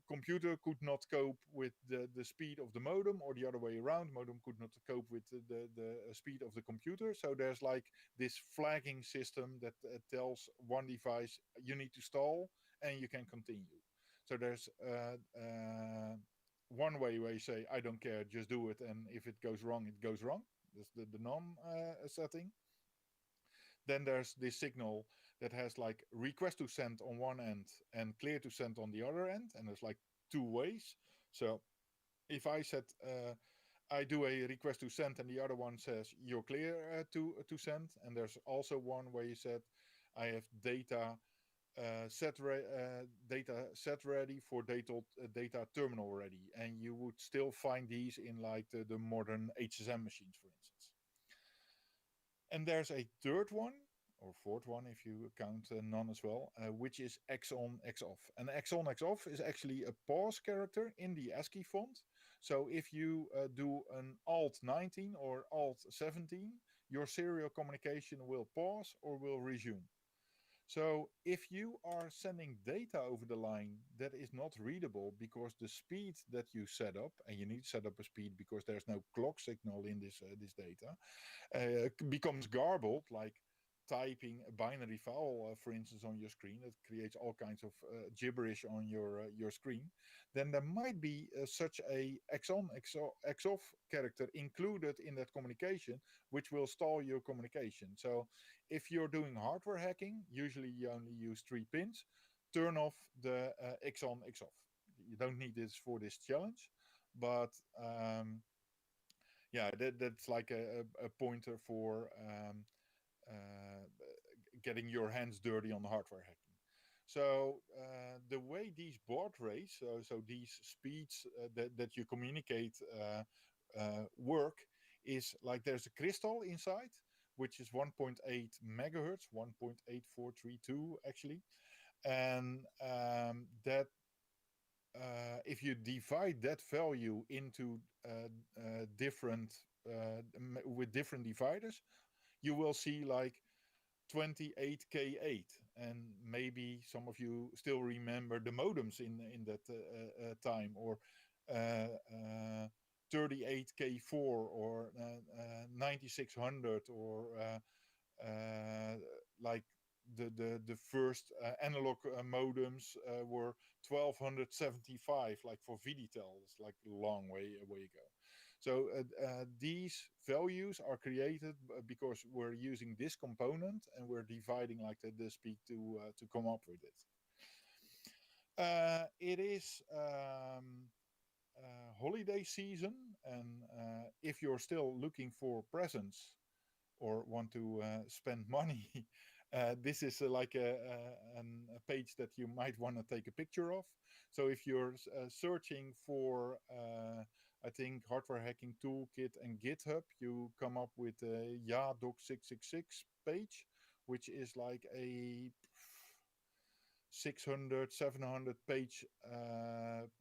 computer could not cope with the speed of the modem, or the other way around, modem could not cope with the speed of the computer. So there's like this flagging system that tells one device you need to stall and you can continue. So there's one way where you say, I don't care, just do it, and if it goes wrong, it goes wrong. That's the non setting. Then there's this signal that has like request to send on one end and clear to send on the other end, and there's like two ways. So if I said I do a request to send, and the other one says you're clear to send, and there's also one where you said I have data set ready for data terminal ready, and you would still find these in like the modern HSM machines, for instance. And there's a third one, or fourth one if you count none as well, which is X on, X off. And X on, X off is actually a pause character in the ASCII font. So if you do an Alt 19 or Alt 17, your serial communication will pause or will resume. So if you are sending data over the line that is not readable because the speed that you set up, and you need to set up a speed because there's no clock signal in this data, becomes garbled, like typing a binary file, for instance, on your screen that creates all kinds of gibberish on your screen, then there might be such a x off character included in that communication, which will stall your communication. So if you're doing hardware hacking, usually you only use 3 pins. Turn off the x on, x off. You don't need this for this challenge, but yeah, that's like a pointer for uh, getting your hands dirty on the hardware hacking. So the way these baud rates, so these speeds that you communicate work, is like there's a crystal inside, which is 1.8 megahertz, 1.8432 actually, and that if you divide that value into different with different dividers, you will see like 28K8. And maybe some of you still remember the modems in that time, or 38K4, or 9600, or like the first analog modems were 1275, like for Viditel. It's like a long way ago. So these values are created because we're using this component and we're dividing like the speed to come up with it. It is holiday season, and if you're still looking for presents or want to spend money, this is like a page that you might want to take a picture of. So if you're searching for, I think, hardware hacking toolkit and GitHub, you come up with a YaDoc666 page, which is like a 600, 700 page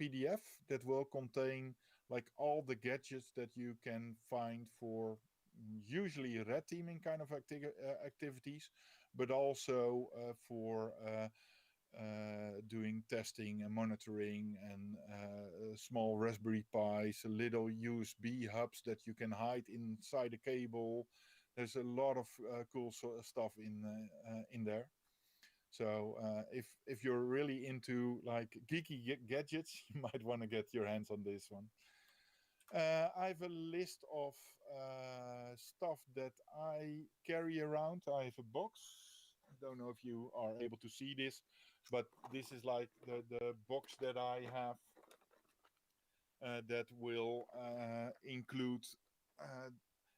PDF that will contain like all the gadgets that you can find for usually red teaming kind of activities, but also for doing testing and monitoring, and small Raspberry Pis, little USB hubs that you can hide inside a cable. There's a lot of cool stuff in there. So if you're really into like geeky gadgets, you might want to get your hands on this one. I have a list of stuff that I carry around. I have a box. I don't know if you are able to see this, but this is like the box that I have that will include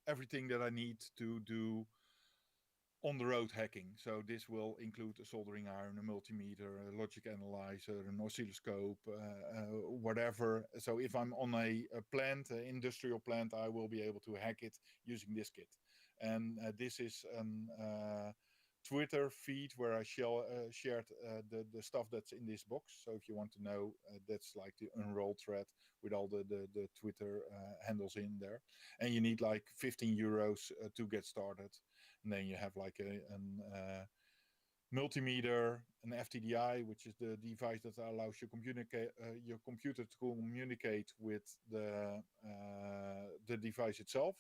everything that I need to do on the road hacking. So this will include a soldering iron, a multimeter, a logic analyzer, an oscilloscope, whatever. So if I'm on a plant, an industrial plant, I will be able to hack it using this kit. And this is a Twitter feed where I shared the stuff that's in this box. So if you want to know, that's like the unrolled thread with all the Twitter handles in there. And you need like 15 euros to get started. And then you have like a multimeter, an FTDI, which is the device that allows your computer to communicate with the device itself.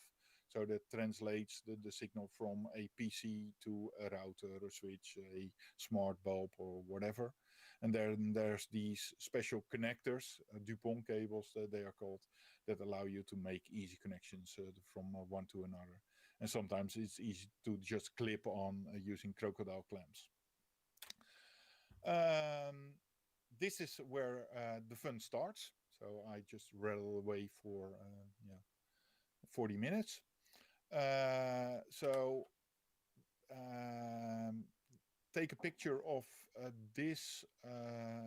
So that translates the signal from a PC to a router, a switch, a smart bulb, or whatever. And then there's these special connectors, DuPont cables they are called, that allow you to make easy connections from one to another. And sometimes it's easy to just clip on using crocodile clamps. This is where the fun starts. So I just rattle away for 40 minutes. So take a picture of this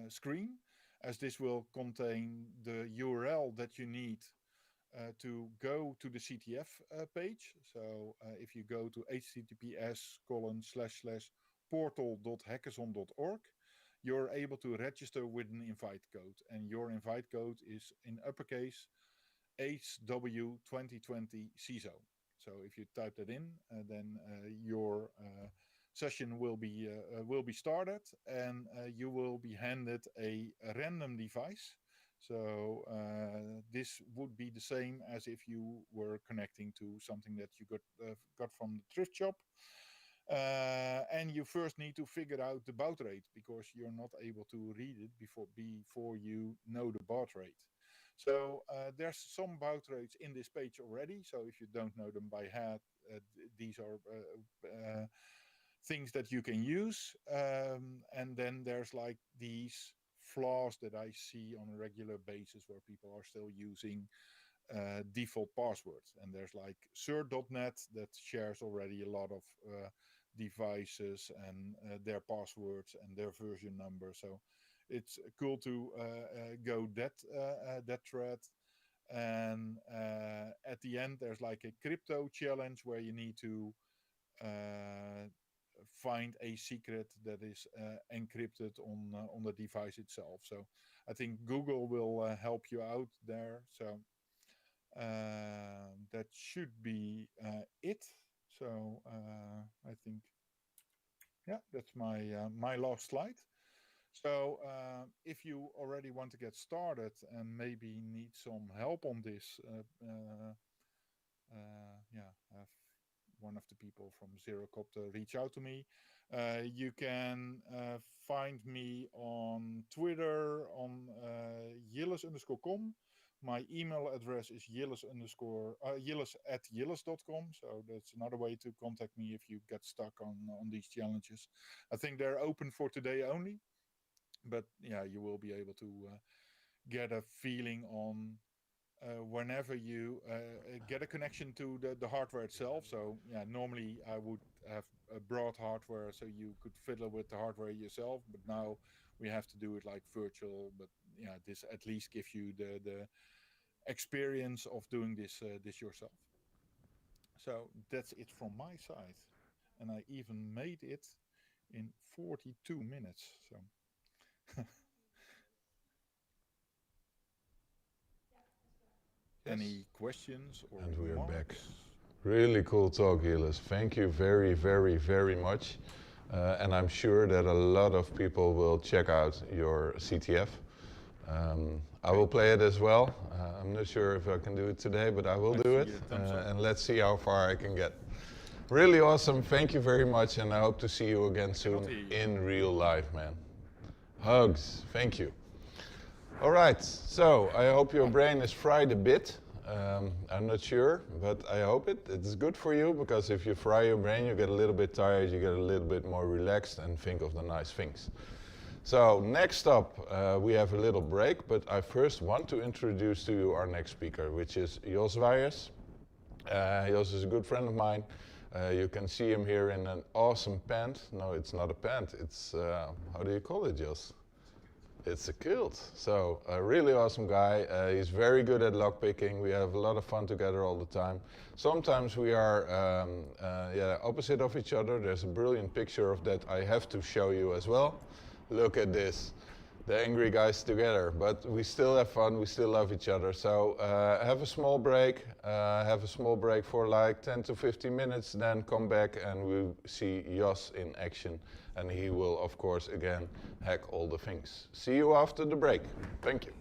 screen, as this will contain the URL that you need to go to the CTF page. So if you go to https://portal.hackathon.org, you're able to register with an invite code. And your invite code is in uppercase HW2020 CISO. So if you type that in, then your session will be started, and you will be handed a random device. So this would be the same as if you were connecting to something that you got from the thrift shop. And you first need to figure out the baud rate, because you're not able to read it before you know the baud rate. So there's some baud rates in this page already. So if you don't know them by head, these are things that you can use. And then there's like these flaws that I see on a regular basis where people are still using default passwords. And there's like cert.net that shares already a lot of devices and their passwords and their version number. So it's cool to go that thread. And at the end, there's like a crypto challenge where you need to find a secret that is encrypted on the device itself. So I think Google will help you out there. So that should be it. So I think, yeah, that's my last slide. So if you already want to get started and maybe need some help on this, have one of the people from Zerocopter reach out to me. You can find me on Twitter on Jilles_com. My email address is jilles@jilles.com. So that's another way to contact me if you get stuck on these challenges. I think they're open for today only. But yeah, you will be able to get a feeling on whenever you get a connection to the hardware itself. So yeah, normally I would have brought hardware so you could fiddle with the hardware yourself. But now we have to do it like virtual. But yeah, this at least gives you the experience of doing this yourself. So that's it from my side, and I even made it in 42 minutes. So. Any questions or and remarks? we're back. Really cool talk, Jilles. Thank you very, very, very much. And I'm sure that a lot of people will check out your CTF. I will play it as well. I'm not sure if I can do it today, but I will do it. And let's see how far I can get. Really awesome. Thank you very much. And I hope to see you again soon in real life, man. Hugs. Thank you. All right. So I hope your brain is fried a bit. I'm not sure, but I hope it's good for you, because if you fry your brain, you get a little bit tired, you get a little bit more relaxed and think of the nice things. So next up, we have a little break, but I first want to introduce to you our next speaker, which is Jos Wijers. Jos is a good friend of mine. You can see him here in an awesome pant. No, it's not a pant. It's, how do you call it, Jos? It's a kilt. So a really awesome guy. He's very good at lockpicking. We have a lot of fun together all the time. Sometimes we are opposite of each other. There's a brilliant picture of that I have to show you as well. Look at this. The angry guys together, but we still have fun, we still love each other. So have a small break for like 10 to 15 minutes, then come back and we'll see Jos in action. And he will, of course, again, hack all the things. See you after the break. Thank you.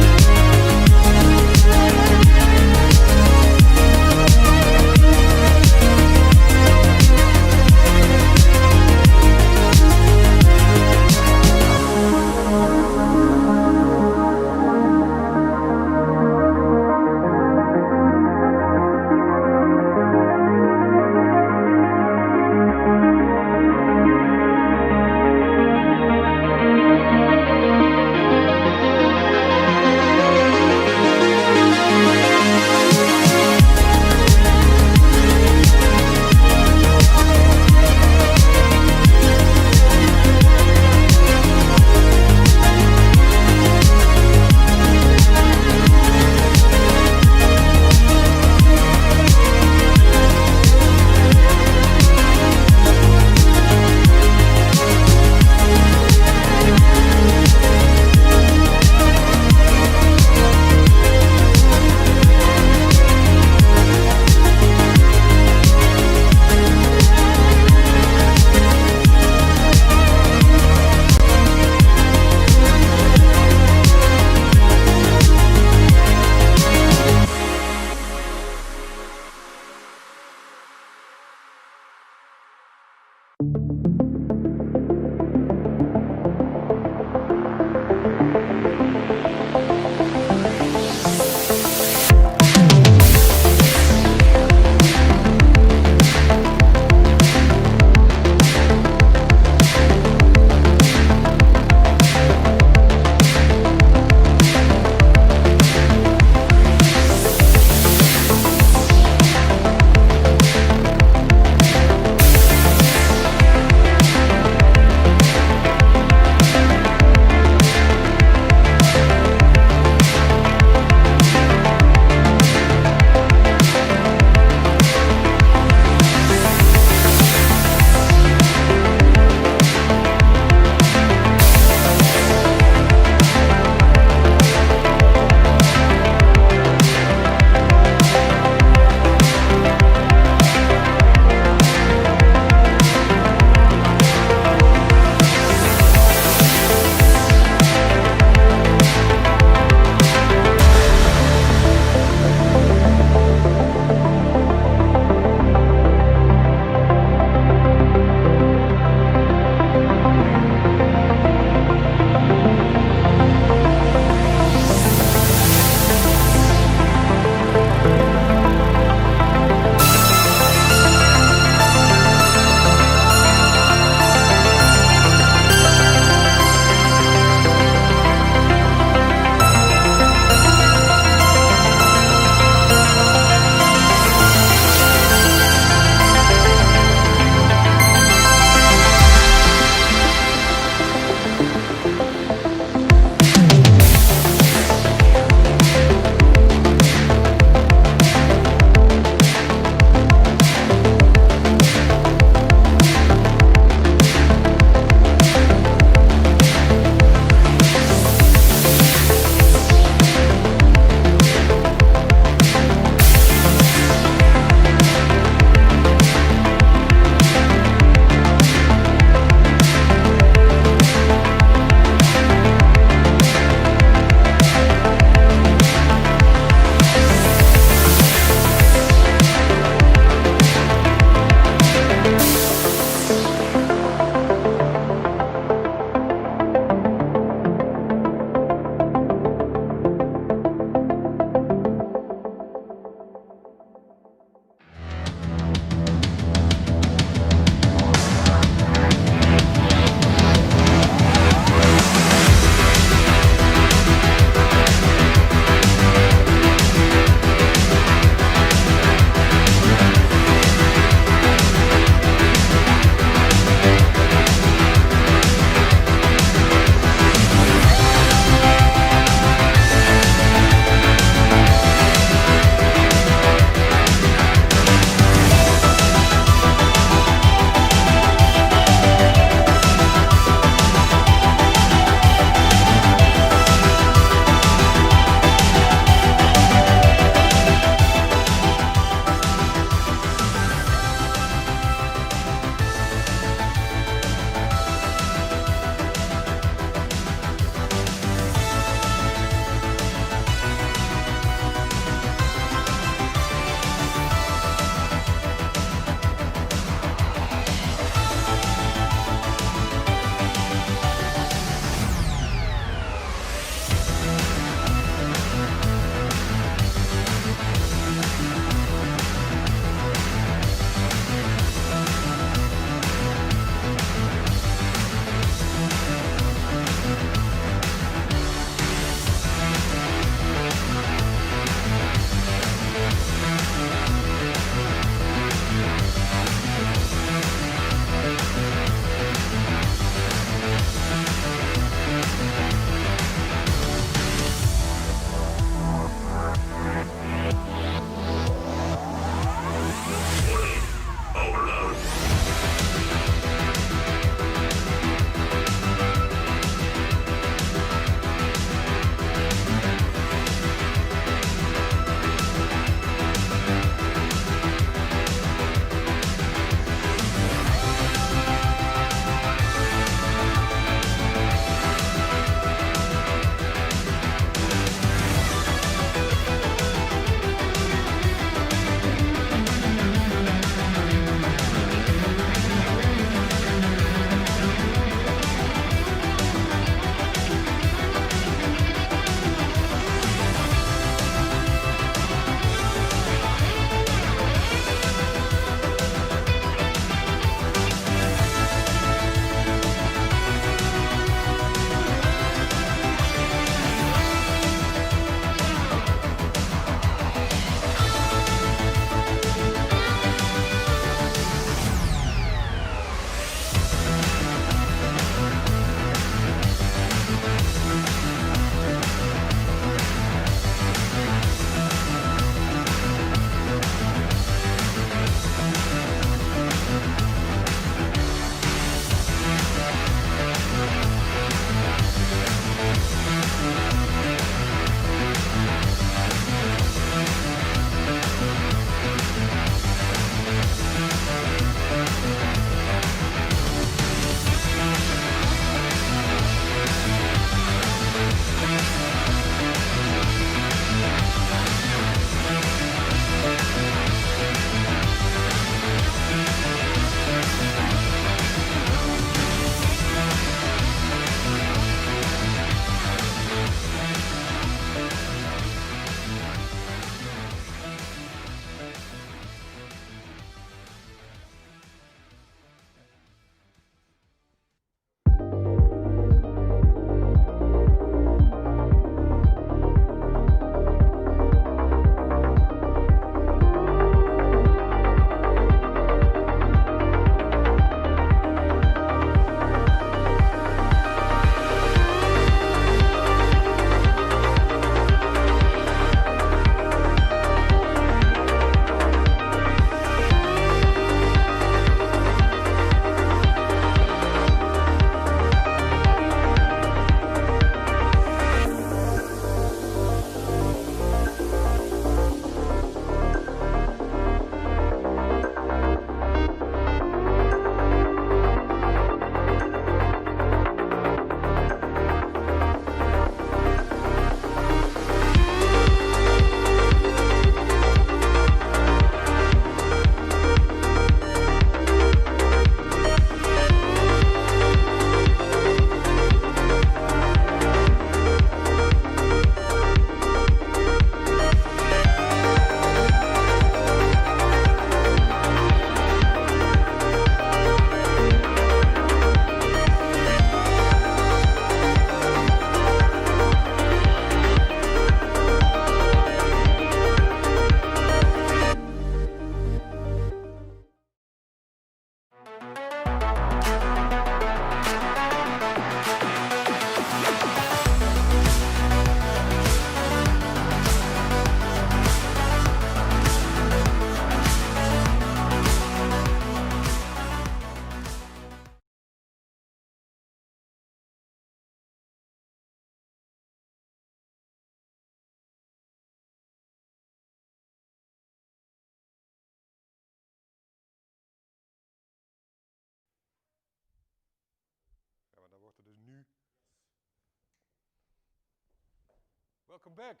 Welcome back.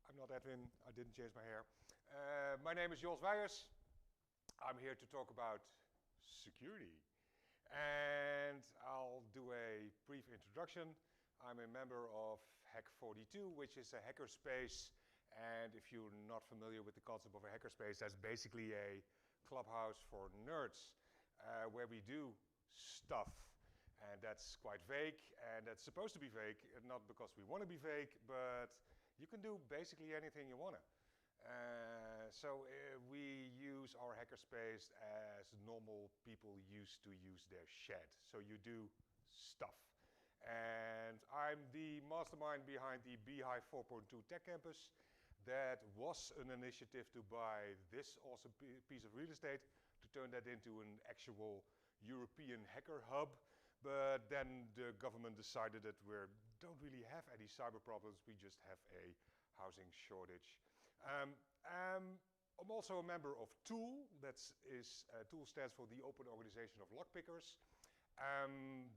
I'm not Edwin, I didn't change my hair. My name is Jos Weijers. I'm here to talk about security. And I'll do a brief introduction. I'm a member of Hack42, which is a hackerspace. And if you're not familiar with the concept of a hackerspace, that's basically a clubhouse for nerds, where we do stuff. And that's quite vague, and that's supposed to be vague, not because we want to be vague, but you can do basically anything you want to. So we use our hackerspace as normal people used to use their shed. So you do stuff. And I'm the mastermind behind the Beehive 4.2 Tech Campus. That was an initiative to buy this awesome piece of real estate, to turn that into an actual European hacker hub. But then the government decided that we don't really have any cyber problems, we just have a housing shortage. I'm also a member of TOOL. TOOL stands for the Open Organization of Lockpickers.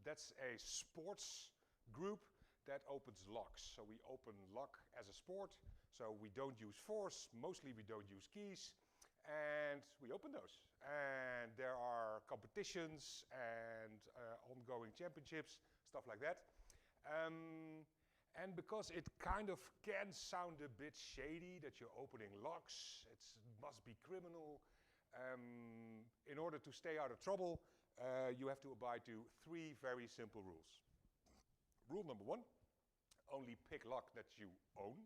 That's a sports group that opens locks. So we open lock as a sport. So we don't use force, mostly we don't use keys. And we open those, and there are competitions and ongoing championships, stuff like that. And because it kind of can sound a bit shady that you're opening locks, it must be criminal. In order to stay out of trouble, you have to abide to 3 very simple rules. Rule number 1, only pick lock that you own.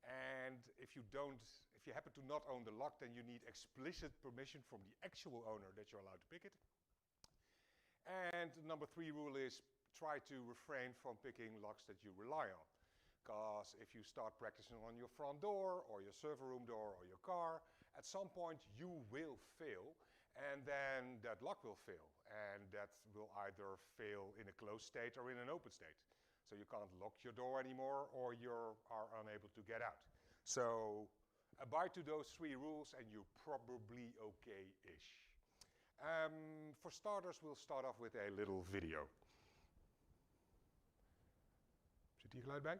And if you happen to not own the lock, then you need explicit permission from the actual owner that you're allowed to pick it. And number 3 rule is try to refrain from picking locks that you rely on. Because if you start practicing on your front door or your server room door or your car, at some point you will fail, and then that lock will fail. And that will either fail in a closed state or in an open state. So you can't lock your door anymore, or you are unable to get out. So abide to those 3 rules and you're probably okay-ish. For starters, we'll start off with a little video. Zit hier geluid bij?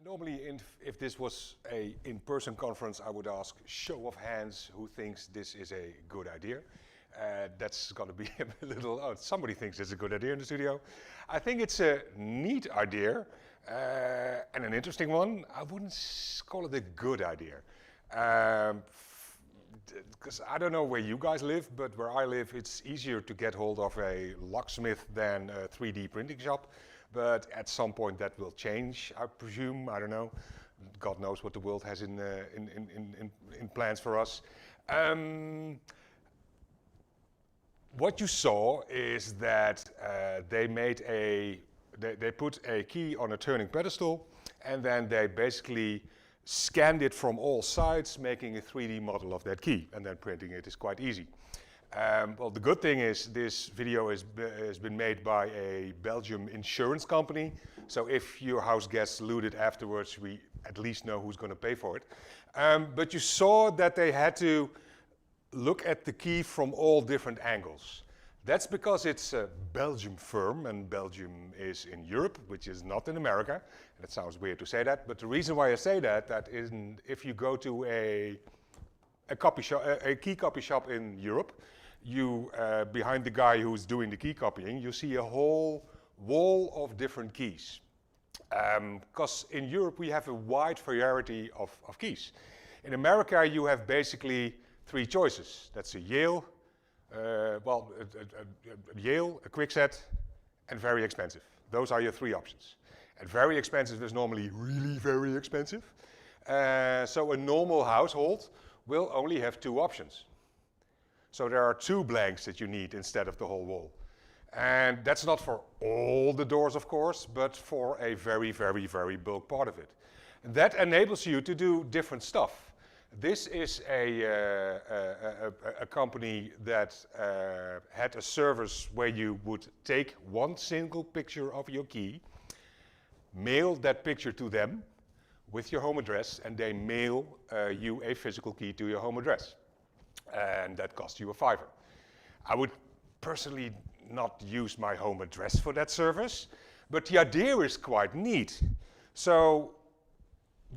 Normally, if this was an in-person conference, I would ask show of hands who thinks this is a good idea. That's going to be a little, somebody thinks it's a good idea in the studio. I think it's a neat idea and an interesting one. I wouldn't call it a good idea. Because I don't know where you guys live, but where I live, it's easier to get hold of a locksmith than a 3D printing shop. But at some point that will change, I presume. I don't know. God knows what the world has in plans for us. What you saw is that they put a key on a turning pedestal, and then they basically scanned it from all sides, making a 3D model of that key, and then printing it is quite easy. Well, the good thing is this video has been made by a Belgian insurance company. So if your house gets looted afterwards, we at least know who's going to pay for it. But you saw that they had to look at the key from all different angles. That's because it's a Belgian firm, and Belgium is in Europe, which is not in America. And it sounds weird to say that, but the reason why I say that is if you go to a a key copy shop in Europe, you behind the guy who's doing the key copying, you see a whole wall of different keys. Because in Europe we have a wide variety of keys. In America you have basically 3 choices. That's a Yale, Yale, a Quickset, and very expensive. Those are your 3 options. And very expensive is normally really very expensive. So a normal household will only have 2 options. So there are 2 blanks that you need instead of the whole wall. And that's not for all the doors, of course, but for a very, very, very bulk part of it. And that enables you to do different stuff. This is a company that had a service where you would take one single picture of your key, mail that picture to them with your home address, and they mail you a physical key to your home address. And that costs you a $5. I would personally not use my home address for that service, but the idea is quite neat. So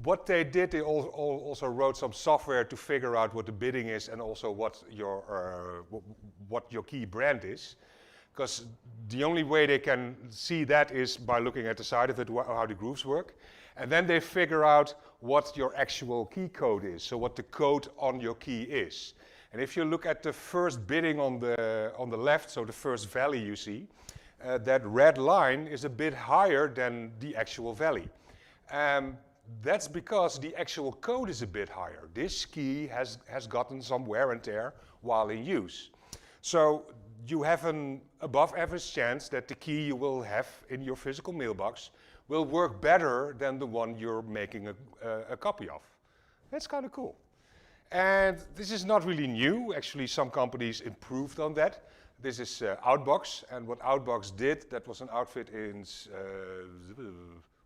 what they did, they also wrote some software to figure out what the bidding is and also what your key brand is. Because the only way they can see that is by looking at the side of it, how the grooves work. And then they figure out what your actual key code is, so what the code on your key is. And if you look at the first bidding on the left, so the first valley you see, that red line is a bit higher than the actual valley. That's because the actual code is a bit higher. This key has gotten some wear and tear while in use. So you have an above average chance that the key you will have in your physical mailbox will work better than the one you're making a copy of. That's kind of cool. And this is not really new. Actually, some companies improved on that. This is Outbox, and what Outbox did, that was an outfit in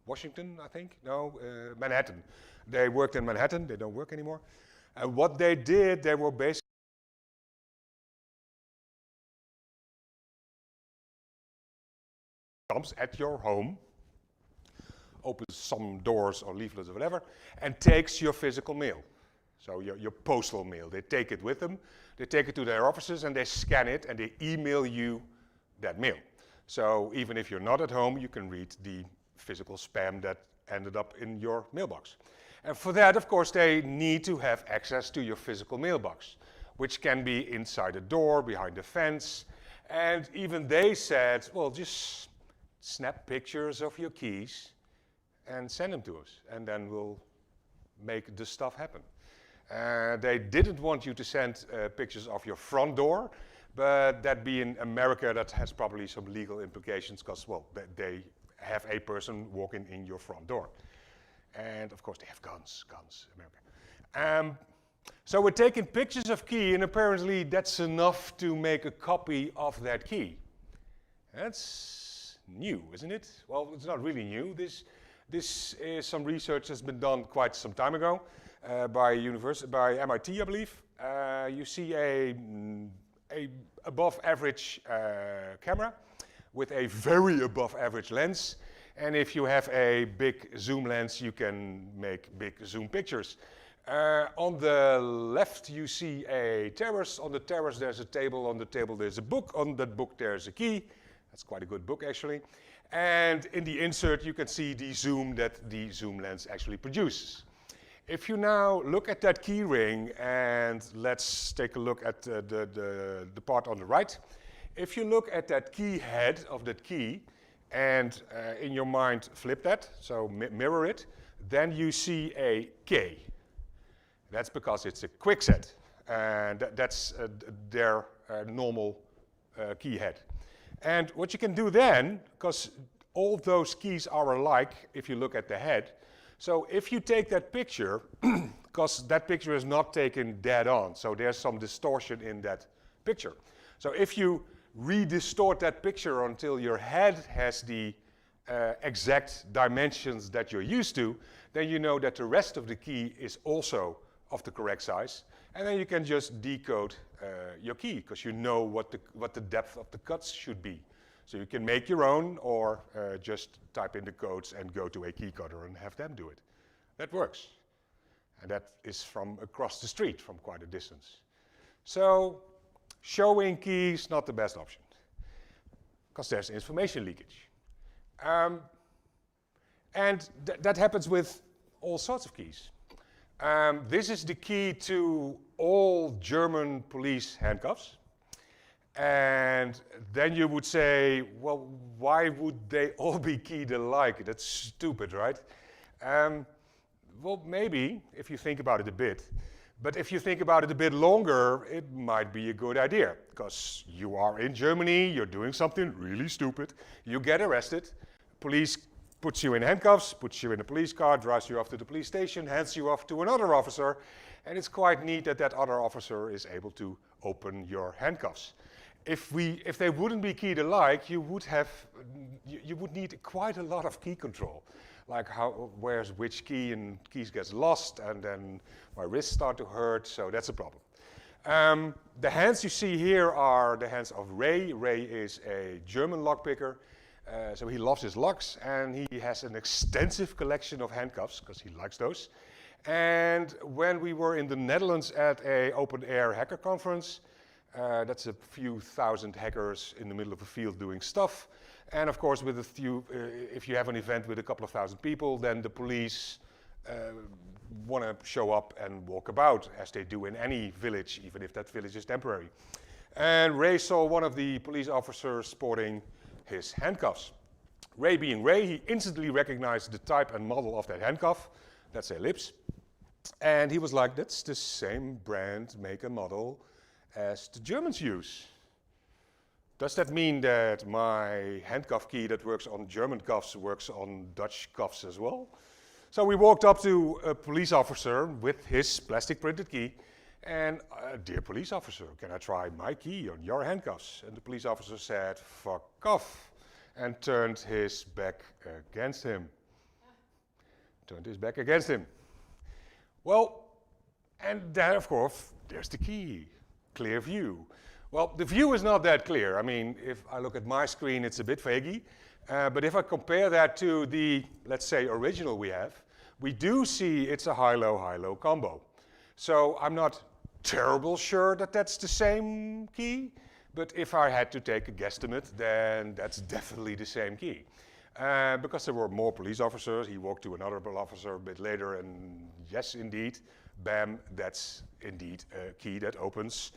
Washington, I think? No, Manhattan. They worked in Manhattan, they don't work anymore. And what they did, they were basically comes at your home, opens some doors or leaflets or whatever, and takes your physical mail. So your postal mail. They take it with them, they take it to their offices and they scan it and they email you that mail. So even if you're not at home, you can read the physical spam that ended up in your mailbox. And for that, of course, they need to have access to your physical mailbox, which can be inside a door, behind a fence. And even they said, well, just snap pictures of your keys and send them to us, and then we'll make the stuff happen. They didn't want you to send pictures of your front door, but that being America, that has probably some legal implications because, well, they have a person walking in your front door. And of course they have guns, America. So we're taking pictures of key, and apparently that's enough to make a copy of that key. That's new, isn't it? Well, it's not really new. This is some research that's been done quite some time ago by MIT, I believe. You see a above average camera with a very above average lens. And if you have a big zoom lens, you can make big zoom pictures. On the left, you see a terrace. On the terrace, there's a table. On the table, there's a book. On that book, there's a key. That's quite a good book, actually. And in the insert, you can see the zoom that the zoom lens actually produces. If you now look at that key ring, and let's take a look at the part on the right. If you look at that key head of that key, and in your mind flip that, so mirror it, then you see a K. That's because it's a Quickset, and that's their normal key head. And what you can do then, because all those keys are alike if you look at the head, so if you take that picture, because that picture is not taken dead on, so there's some distortion in that picture. So if you re-distort that picture until your head has the exact dimensions that you're used to, then you know that the rest of the key is also of the correct size. And then you can just decode your key, because you know what the depth of the cuts should be. So you can make your own, or just type in the codes and go to a key cutter and have them do it. That works. And that is from across the street, from quite a distance. So showing keys, not the best option, because there's information leakage. And that happens with all sorts of keys. This is the key to all German police handcuffs. And then you would say, well, why would they all be keyed alike? That's stupid, right? Well, maybe, if you think about it a bit. But if you think about it a bit longer, it might be a good idea. Because you are in Germany, you're doing something really stupid, you get arrested, police puts you in handcuffs, puts you in a police car, drives you off to the police station, hands you off to another officer, and it's quite neat that that other officer is able to open your handcuffs. If they wouldn't be keyed alike, you would need quite a lot of key control. Like where's which key, and keys gets lost, and then my wrists start to hurt, so that's a problem. The hands you see here are the hands of Ray. Ray is a German lockpicker, so he loves his locks, and he has an extensive collection of handcuffs, because he likes those. And when we were in the Netherlands at an open-air hacker conference, that's a few thousand hackers in the middle of a field doing stuff. And of course, with a few, if you have an event with a couple of thousand people, then the police want to show up and walk about, as they do in any village, even if that village is temporary. And Ray saw one of the police officers sporting his handcuffs. Ray being Ray, he instantly recognized the type and model of that handcuff. That's a Lips. And he was like, that's the same brand, make and model as the Germans use. Does that mean that my handcuff key that works on German cuffs works on Dutch cuffs as well? So we walked up to a police officer with his plastic printed key and, dear police officer, can I try my key on your handcuffs? And the police officer said, fuck off, and turned his back against him. Well, and then of course, there's the key, clear view. Well, the view is not that clear. I mean, if I look at my screen, it's a bit faggy. But if I compare that to the, let's say, original we have, we do see it's a high-low combo. So I'm not terrible sure that that's the same key, but if I had to take a guesstimate, then that's definitely the same key. Because there were more police officers, he walked to another officer a bit later, and yes, indeed, bam, that's indeed a key that opens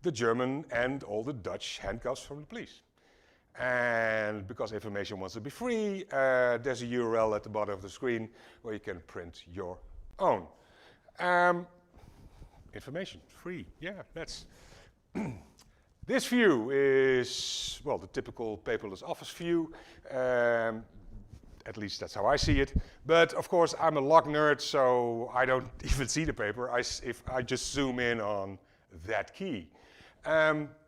the German and all the Dutch handcuffs from the police. And because information wants to be free, there's a URL at the bottom of the screen where you can print your own. Information, free, yeah, that's... This view is, well, the typical paperless office view. At least that's how I see it. But of course, I'm a lock nerd, so I don't even see the paper. If I just zoom in on that key.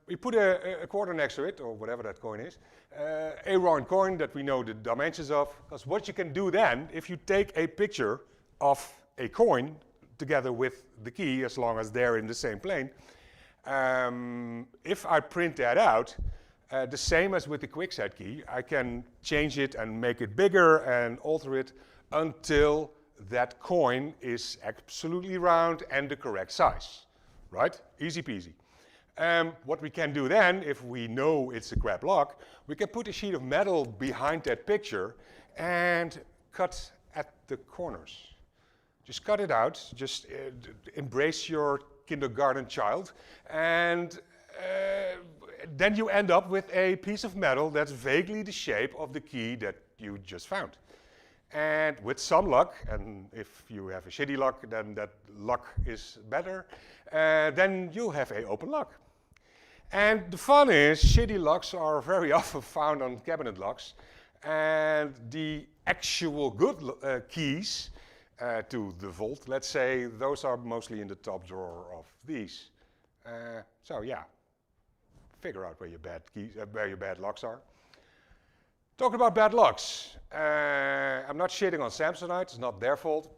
We put a quarter next to it, or whatever that coin is. A round coin that we know the dimensions of. Because what you can do then, if you take a picture of a coin together with the key, as long as they're in the same plane, if I print that out, the same as with the QuickSet key, I can change it and make it bigger and alter it until that coin is absolutely round and the correct size, right? Easy peasy. What we can do then, if we know it's a crap lock, we can put a sheet of metal behind that picture and cut at the corners. Just cut it out, just embrace your kindergarten child, and then you end up with a piece of metal that's vaguely the shape of the key that you just found. And with some luck, and if you have a shitty luck, then that luck is better, then you'll have an open lock. And the fun is, shitty locks are very often found on cabinet locks, and the actual good keys to the vault, let's say, those are mostly in the top drawer of these. So yeah, figure out where your bad locks are. Talking about bad locks, I'm not shitting on Samsonite, it's not their fault.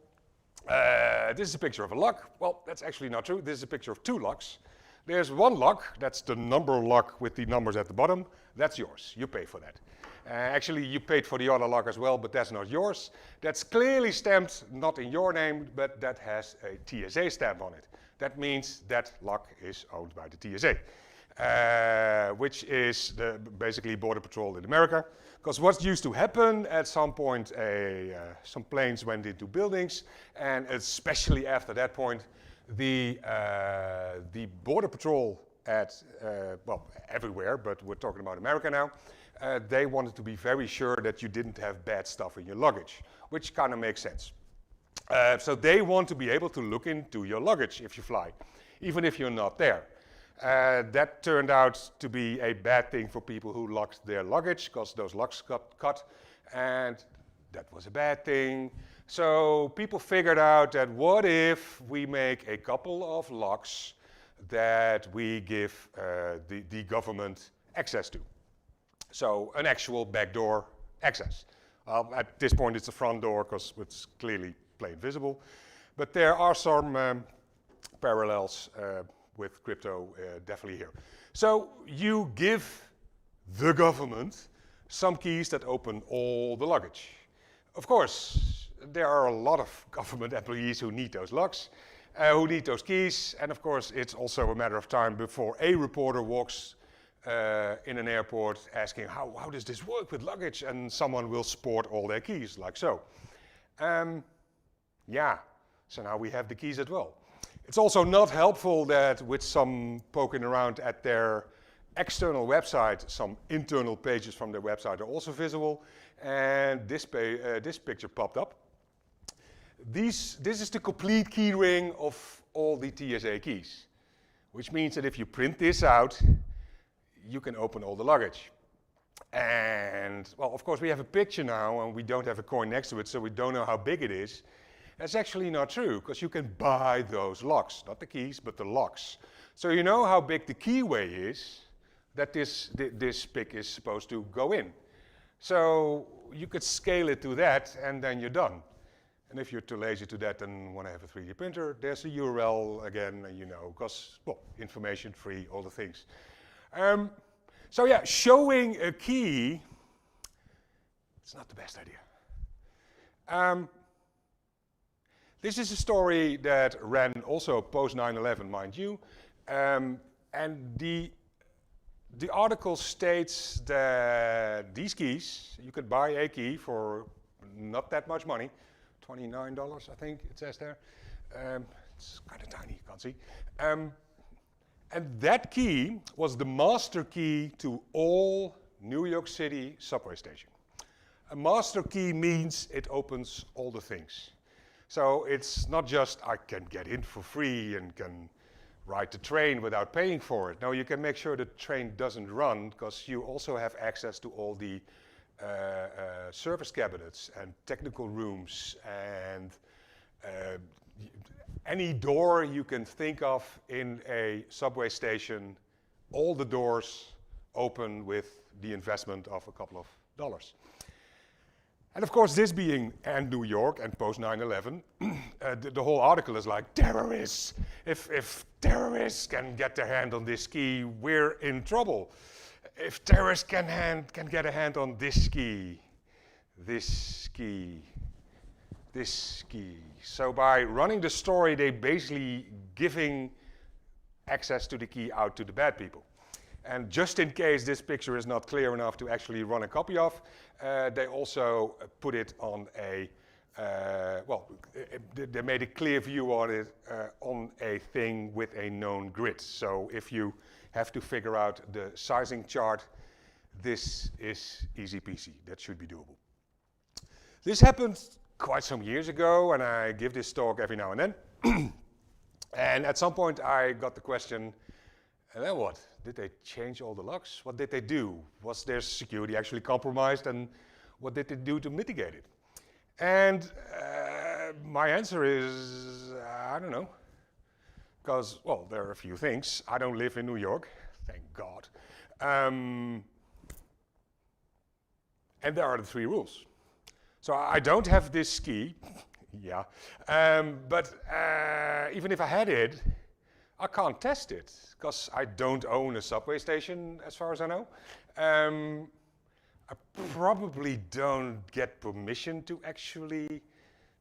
This is a picture of a lock. Well, that's actually not true. This is a picture of two locks. There's one lock, that's the number lock with the numbers at the bottom. That's yours, you pay for that. Actually, you paid for the other lock as well, but that's not yours. That's clearly stamped, not in your name, but that has a TSA stamp on it. That means that lock is owned by the TSA, which is basically Border Patrol in America. Because what used to happen at some point, some planes went into buildings, and especially after that point, the Border Patrol at, well, everywhere, but we're talking about America now, they wanted to be very sure that you didn't have bad stuff in your luggage, which kind of makes sense. So they want to be able to look into your luggage if you fly, even if you're not there. That turned out to be a bad thing for people who locked their luggage, because those locks got cut, and that was a bad thing. So people figured out that what if we make a couple of locks that we give the government access to. So an actual backdoor access. At this point it's the front door because it's clearly plain visible. But there are some parallels with crypto definitely here. So you give the government some keys that open all the luggage. Of course, there are a lot of government employees who need those locks, who need those keys, and of course it's also a matter of time before a reporter walks in an airport asking how does this work with luggage, and someone will sport all their keys like so. Yeah, so now we have the keys as well. It's also not helpful that with some poking around at their external website, some internal pages from their website are also visible, and this picture popped up. This is the complete key ring of all the TSA keys, which means that if you print this out, you can open all the luggage. And, well, of course, we have a picture now, and we don't have a coin next to it, so we don't know how big it is. That's actually not true, because you can buy those locks, not the keys, but the locks. So you know how big the keyway is that this pic is supposed to go in. So you could scale it to that, and then you're done. And if you're too lazy to that and want to have a 3D printer, there's a URL again, you know, because, well, information, free, all the things. So yeah, showing a key, it's not the best idea. This is a story that ran also post 9/11, mind you, and the article states that these keys, you could buy a key for not that much money, $29, I think it says there. It's kind of tiny, you can't see. And that key was the master key to all New York City subway station. A master key means it opens all the things. So it's not just I can get in for free and can ride the train without paying for it. No, you can make sure the train doesn't run, because you also have access to all the service cabinets and technical rooms and any door you can think of in a subway station. All the doors open with the investment of a couple of dollars. And of course, this being and New York and post 9/11, the whole article is like, terrorists. If terrorists can get their hand on this key, we're in trouble. If terrorists can get a hand on this key, this key, this key. So by running the story, they basically giving access to the key out to the bad people. And just in case this picture is not clear enough to actually run a copy of, they also put it on a, they made a clear view on it on a thing with a known grid. So if you have to figure out the sizing chart, this is easy peasy. That should be doable. This happened quite some years ago, and I give this talk every now and then. And at some point I got the question, and then what? Did they change all the locks? What did they do? Was their security actually compromised, and what did they do to mitigate it? And my answer is, I don't know. Because, well, there are a few things. I don't live in New York, thank God. And there are the 3 rules. So I don't have this key, yeah. But even if I had it, I can't test it, because I don't own a subway station, as far as I know. I probably don't get permission to actually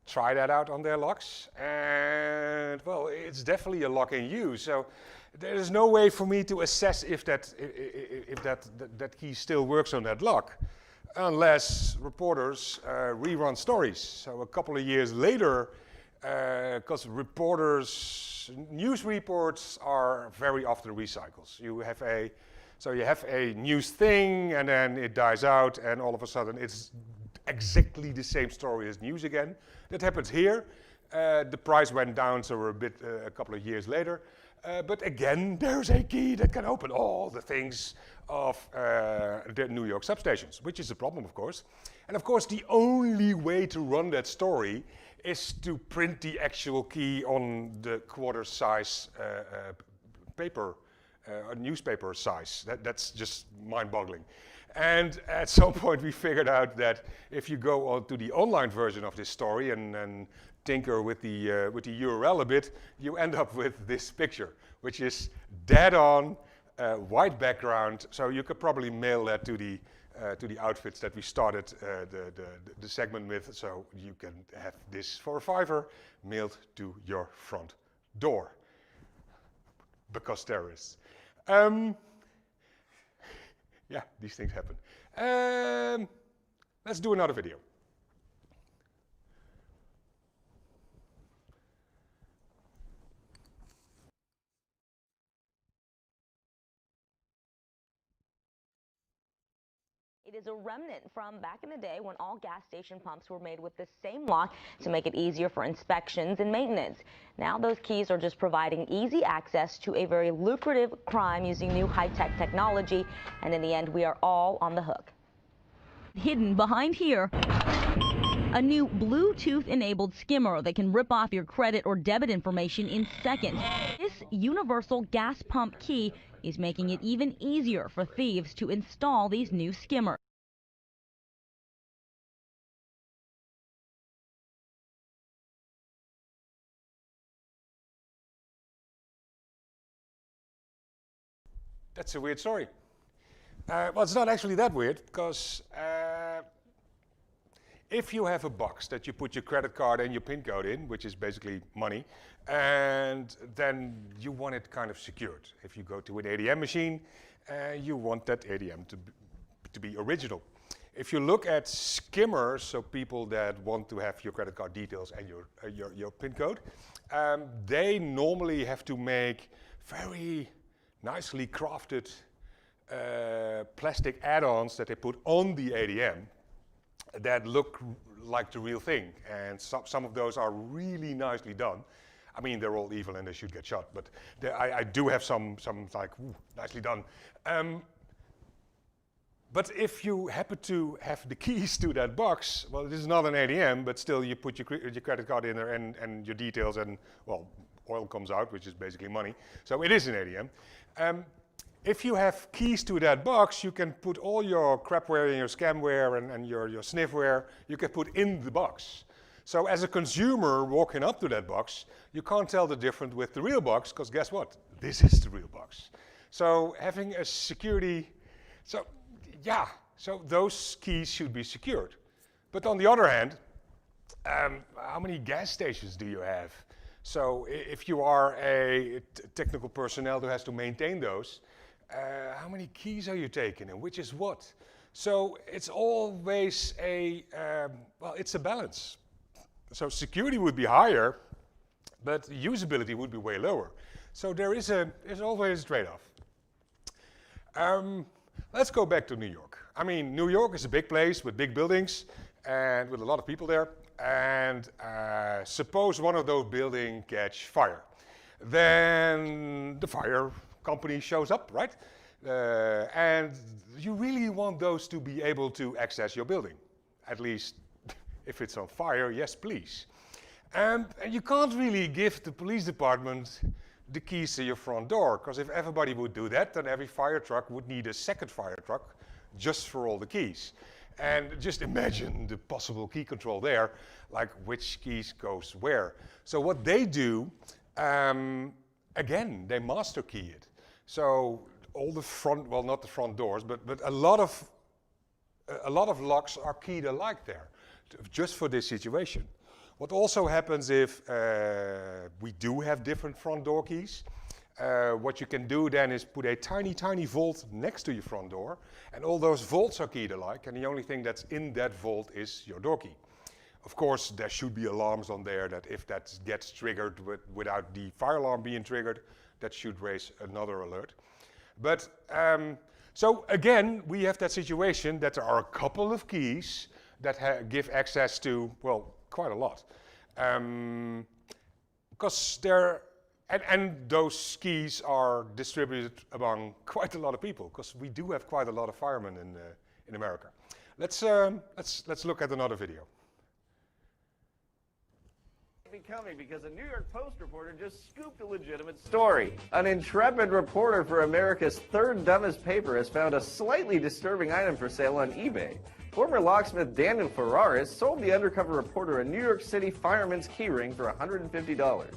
try that out on their locks. And well, it's definitely a lock in use. So there's no way for me to assess if that key still works on that lock, unless reporters rerun stories. So a couple of years later, because news reports are very often recycles. You have a news thing, and then it dies out, and all of a sudden it's exactly the same story as news again. That happens here. The price went down, so we're a couple of years later. But again, there's a key that can open all the things of the New York substations, which is a problem, of course. And of course, the only way to run that story is to print the actual key on the quarter size paper, newspaper size. That's just mind-boggling. And at some point we figured out that if you go on to the online version of this story and tinker with the URL a bit, you end up with this picture, which is dead on, white background. So you could probably mail that to the outfits that we started the segment with. So you can have this for a $5 mailed to your front door, because terrorists. Yeah, these things happen. Let's do another video. It is a remnant from back in the day when all gas station pumps were made with the same lock to make it easier for inspections and maintenance. Now those keys are just providing easy access to a very lucrative crime using new high-tech technology, and in the end we are all on the hook. Hidden behind here, a new Bluetooth-enabled skimmer that can rip off your credit or debit information in seconds. This universal gas pump key is making it even easier for thieves to install these new skimmers. That's a weird story. Well, it's not actually that weird, because if you have a box that you put your credit card and your PIN code in, which is basically money, and then you want it kind of secured. If you go to an ATM machine, you want that ATM to be original. If you look at skimmers, so people that want to have your credit card details and your PIN code, they normally have to make very nicely crafted plastic add-ons that they put on the ATM that look like the real thing. And some of those are really nicely done. I mean, they're all evil and they should get shot, but I do have some like, ooh, nicely done. But if you happen to have the keys to that box, well, this is not an ATM, but still you put your credit card in there and your details, and well, oil comes out, which is basically money. So it is an ATM. If you have keys to that box, you can put all your crapware and your scamware and your sniffware, you can put in the box. So as a consumer walking up to that box, you can't tell the difference with the real box, because guess what? This is the real box. So having a security, so yeah, so those keys should be secured. But on the other hand, how many gas stations do you have? So if you are a technical personnel who has to maintain those, how many keys are you taking and which is what? So it's always well, it's a balance. So security would be higher, but usability would be way lower. So there's always a trade-off. Let's go back to New York. I mean, New York is a big place with big buildings and with a lot of people there. And suppose one of those buildings catch fire. Then the fire company shows up, right? And you really want those to be able to access your building. At least if it's on fire, yes, please. And you can't really give the police department the keys to your front door, because if everybody would do that, then every fire truck would need a second fire truck just for all the keys. And just imagine the possible key control there, like which keys goes where. So what they do, again, they master key it. So all the front, well, not the front doors, but a lot of a lot of locks are keyed alike there, just for this situation. What also happens if we do have different front door keys, what you can do then is put a tiny, tiny vault next to your front door, and all those vaults are keyed alike, and the only thing that's in that vault is your door key. Of course, there should be alarms on there that if that gets triggered without the fire alarm being triggered, that should raise another alert. But so again, we have that situation that there are a couple of keys that give access to, well, quite a lot. Because and those keys are distributed among quite a lot of people, because we do have quite a lot of firemen in America. Let's look at another video. Coming because a New York Post reporter just scooped a legitimate story. An intrepid reporter for America's third dumbest paper has found a slightly disturbing item for sale on eBay. Former locksmith Daniel Ferraris sold the undercover reporter a New York City fireman's keyring for $150.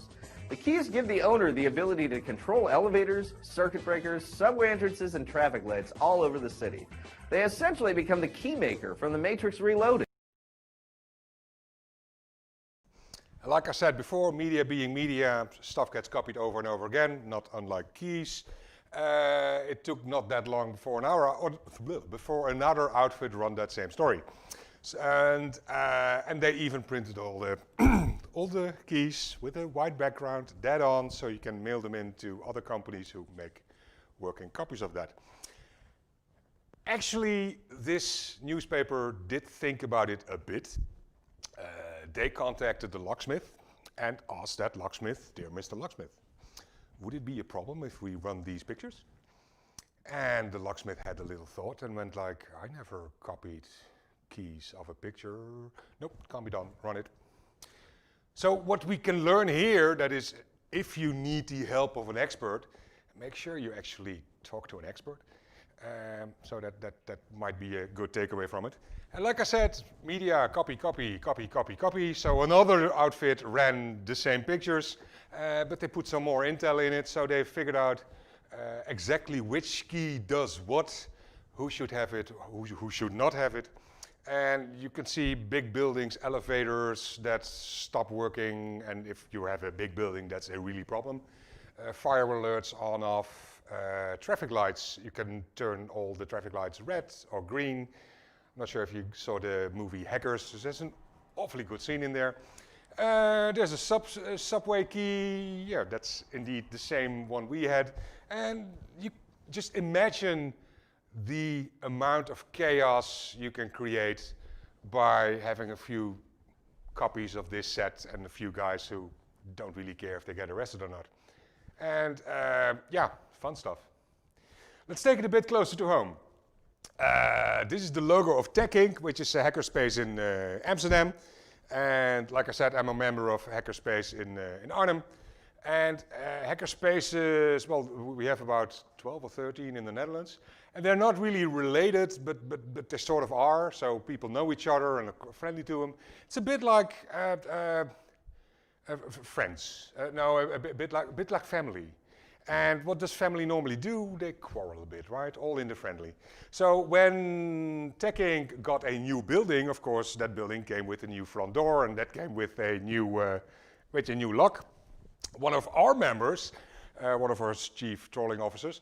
The keys give the owner the ability to control elevators, circuit breakers, subway entrances, and traffic lights all over the city. They essentially become the key maker from The Matrix Reloaded. Like I said before, media being media, stuff gets copied over and over again, not unlike keys. It took not that long before another outfit run that same story. And they even printed all the, all the keys with a white background, dead on, so you can mail them in to other companies who make working copies of that. Actually, this newspaper did think about it a bit. They contacted the locksmith and asked that locksmith, "Dear Mr. Locksmith, would it be a problem if we run these pictures?" And the locksmith had a little thought and went like, "I never copied keys of a picture. Nope, can't be done, run it." So what we can learn here, that is, if you need the help of an expert, make sure you actually talk to an expert. So that might be a good takeaway from it. And like I said, media copy, copy, copy, copy, copy. So another outfit ran the same pictures, but they put some more intel in it. So they figured out exactly which key does what, who should have it, who should not have it. And you can see big buildings, elevators that stop working. And if you have a big building, that's a really problem. Fire alerts on, off. Traffic lights, you can turn all the traffic lights red or green. I'm not sure if you saw the movie Hackers. There's an awfully good scene in there. There's a subway key. Yeah, that's indeed the same one we had. And you just imagine the amount of chaos you can create by having a few copies of this set and a few guys who don't really care if they get arrested or not. And yeah, fun stuff. Let's take it a bit closer to home. This is the logo of Tech Inc., which is a hackerspace in Amsterdam. And like I said, I'm a member of hackerspace in Arnhem. And hackerspaces, well, we have about 12 or 13 in the Netherlands. And they're not really related, but they sort of are. So people know each other and are friendly to them. It's a bit like friends. No, a bit like family. And what does family normally do? They quarrel a bit, right? All in the friendly. So when Tech Inc. got a new building, of course, that building came with a new front door, and that came with a new lock. One of our members, one of our chief trolling officers,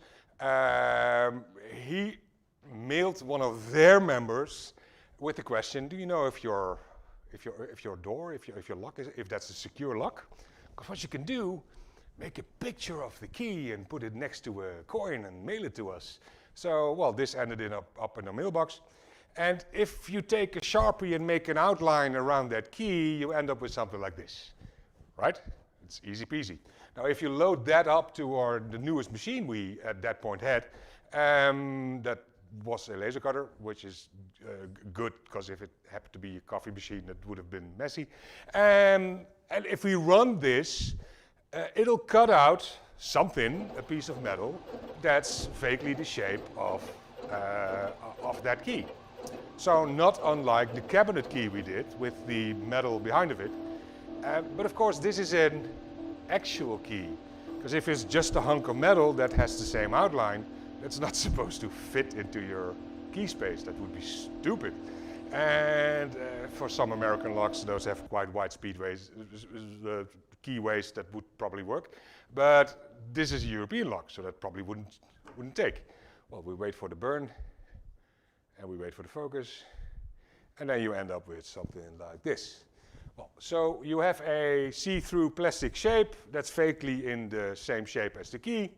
he mailed one of their members with the question: "Do you know if your lock if that's a secure lock? Because what you can do, make a picture of the key and put it next to a coin and mail it to us." So, well, this ended up in a mailbox. And if you take a Sharpie and make an outline around that key, you end up with something like this, right? It's easy peasy. Now, if you load that up to the newest machine we at that point had, that was a laser cutter, which is good, because if it happened to be a coffee machine, that would have been messy. And if we run this, it'll cut out something, a piece of metal, that's vaguely the shape of that key. So not unlike the cabinet key we did with the metal behind of it. But of course, this is an actual key, because if it's just a hunk of metal that has the same outline, that's not supposed to fit into your key space. That would be stupid. And for some American locks, those have quite wide speedways, keyways that would probably work. But this is a European lock, so that probably wouldn't take. Well, we wait for the burn, and we wait for the focus, and then you end up with something like this. Well, so you have a see-through plastic shape that's fakely in the same shape as the key.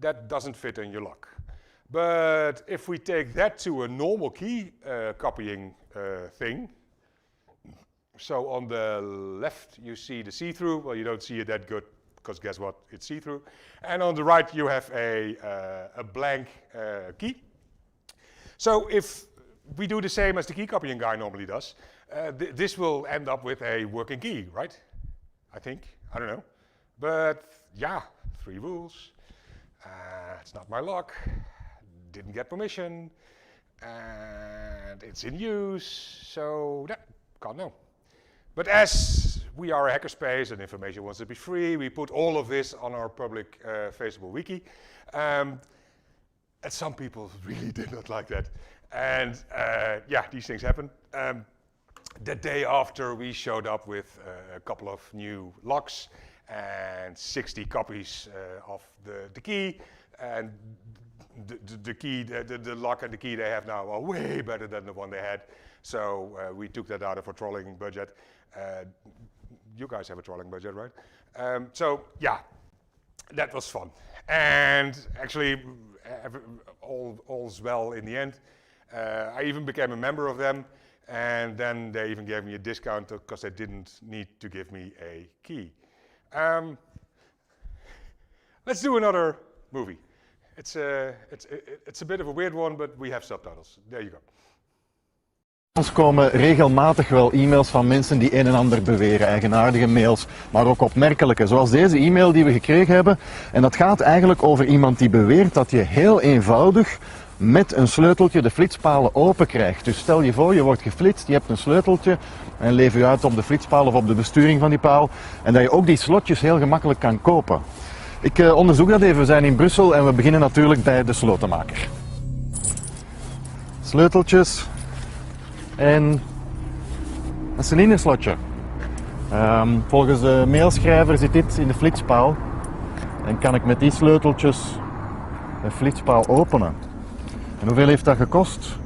That doesn't fit in your lock. But if we take that to a normal key copying thing, so on the left you see the see-through. Well, you don't see it that good because guess what? It's see-through. And on the right you have a blank key. So if we do the same as the key copying guy normally does, this will end up with a working key, right? I think. I don't know. But yeah, 3 rules. It's not my lock. Didn't get permission. And it's in use. So, yeah, can't know. But as we are a hackerspace and information wants to be free, we put all of this on our public Facebook wiki. And some people really did not like that. And yeah, these things happen. The day after, we showed up with a couple of new locks and 60 copies of the key. And the key, the lock and the key they have now are way better than the one they had. So we took that out of our trolling budget. You guys have a trolling budget, right? So yeah, that was fun. And actually, all's well in the end. I even became a member of them. And then they even gave me a discount because they didn't need to give me a key. Let's do another movie. It's a bit of a weird one, but we have subtitles. There you go. Ons komen regelmatig wel e-mails van mensen die een en ander beweren, eigenaardige mails, maar ook opmerkelijke, zoals deze e-mail die we gekregen hebben. En dat gaat eigenlijk over iemand die beweert dat je heel eenvoudig met een sleuteltje de flitspalen open krijgt. Dus stel je voor, je wordt geflitst, je hebt een sleuteltje en leef je uit op de flitspaal of op de besturing van die paal. En dat je ook die slotjes heel gemakkelijk kan kopen. Ik onderzoek dat even, we zijn in Brussel en we beginnen natuurlijk bij de slotenmaker. Sleuteltjes en een cilinderslotje. Volgens de mailschrijver zit dit in de flitspaal en kan ik met die sleuteltjes de flitspaal openen. En hoeveel heeft dat gekost?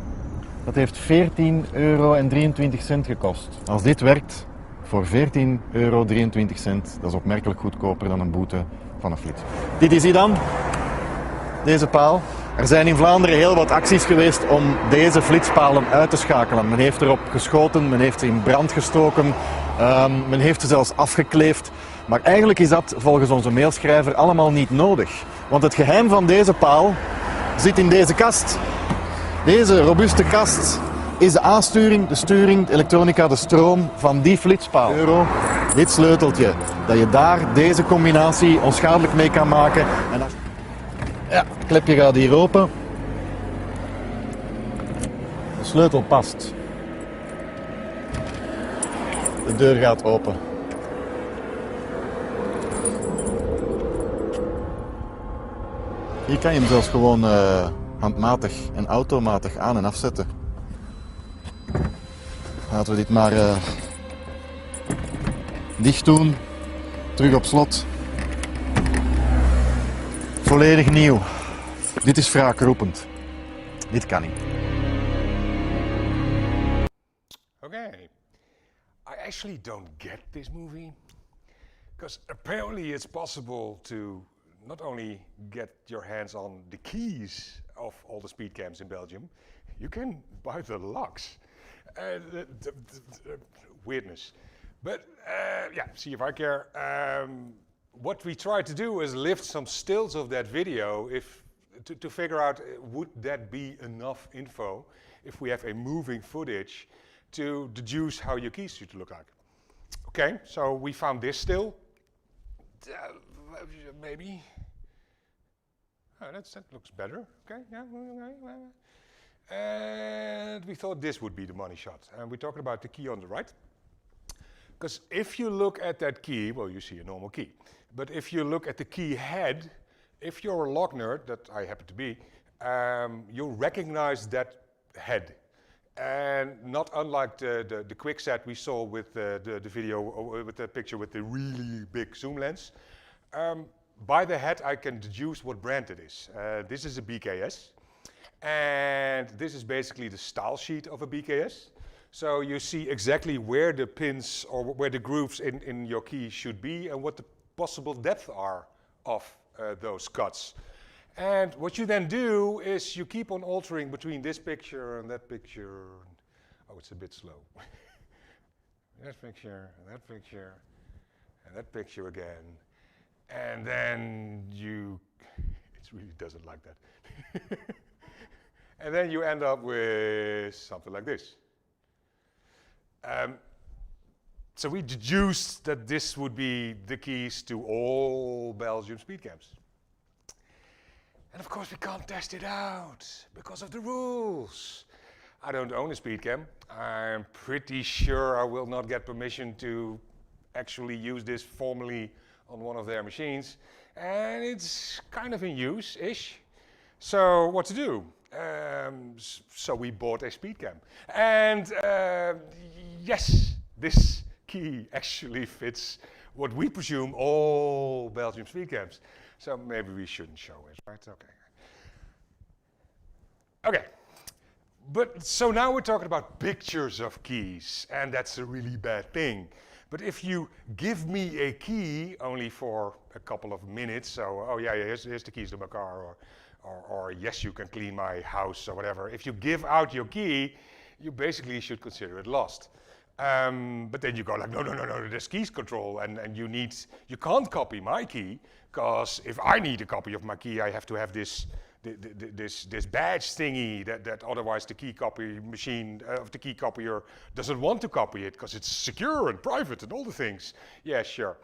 Dat heeft €14,23 gekost. Als dit werkt voor €14,23, dat is opmerkelijk goedkoper dan een boete van een flits. Dit is hij dan, deze paal. Er zijn in Vlaanderen heel wat acties geweest om deze flitspalen uit te schakelen. Men heeft erop geschoten, men heeft ze in brand gestoken, men heeft ze zelfs afgekleefd. Maar eigenlijk is dat volgens onze mailschrijver allemaal niet nodig. Want het geheim van deze paal zit in deze kast. Deze robuuste kast is de aansturing, de sturing, de elektronica, de stroom van die flitspaal. Dit sleuteltje, dat je daar deze combinatie onschadelijk mee kan maken. En als... Ja, het klepje gaat hier open. De sleutel past. De deur gaat open. Hier kan je hem zelfs gewoon handmatig en automatig aan- en afzetten. Laten we dit maar dicht doen. Terug op slot. Volledig nieuw. Dit is wraakroepend. Dit kan niet. Okay. I actually don't get this movie. Because apparently it's possible to not only get your hands on the keys of all the speed cams in Belgium, you can buy the locks. The weirdness. But yeah, see if I care. What we try to do is lift some stills of that video to figure out would that be enough info if we have a moving footage to deduce how your keys should look like. Okay, so we found this still. Maybe. Oh, that looks better. Okay, yeah. And we thought this would be the money shot. And we're talking about the key on the right. Because if you look at that key, well, you see a normal key. But if you look at the key head, if you're a lock nerd, that I happen to be, you'll recognize that head. And not unlike the quick set we saw with the video, with the picture with the really big zoom lens. By the head I can deduce what brand it is. This is a BKS. And this is basically the style sheet of a BKS. So you see exactly where the pins or where the grooves in your key should be and what the possible depth are of those cuts. And what you then do is you keep on altering between this picture and that picture. Oh, it's a bit slow. That picture, and that picture, and that picture again. And then it really doesn't like that. And then you end up with something like this. So we deduced that this would be the keys to all Belgium speed cams. And of course we can't test it out because of the rules. I don't own a speed cam. I'm pretty sure I will not get permission to actually use this formally on one of their machines. And it's kind of in use-ish. So what to do? So we bought a speed cam. And yes, this key actually fits what we presume all Belgium speed cams. So maybe we shouldn't show it, right? Okay. Okay. But so now we're talking about pictures of keys, and that's a really bad thing. But if you give me a key only for a couple of minutes, so, oh yeah, here's the keys to my car, or yes, you can clean my house or whatever. If you give out your key, you basically should consider it lost. But then you go like, no, there's keys control, and you can't copy my key, because if I need a copy of my key, I have to have this badge thingy that otherwise the key copy machine of the key copier doesn't want to copy it because it's secure and private and all the things. Yeah, sure.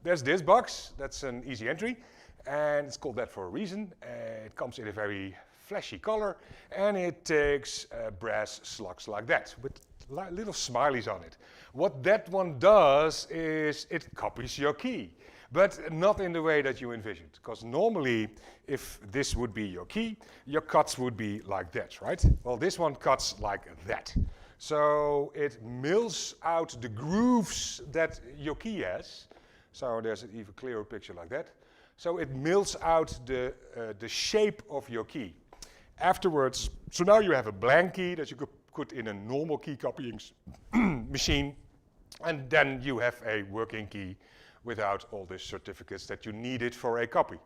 There's this box, that's an easy entry, and it's called that for a reason. It comes in a very flashy color, and it takes brass slugs like that with little smileys on it. What that one does is it copies your key, but not in the way that you envisioned, because normally if this would be your key, your cuts would be like that, right? Well, this one cuts like that. So it mills out the grooves that your key has. So there's an even clearer picture like that. So it mills out the shape of your key. Afterwards, so now you have a blank key that you could put in a normal key copying machine, and then you have a working key without all the certificates that you needed for a copy.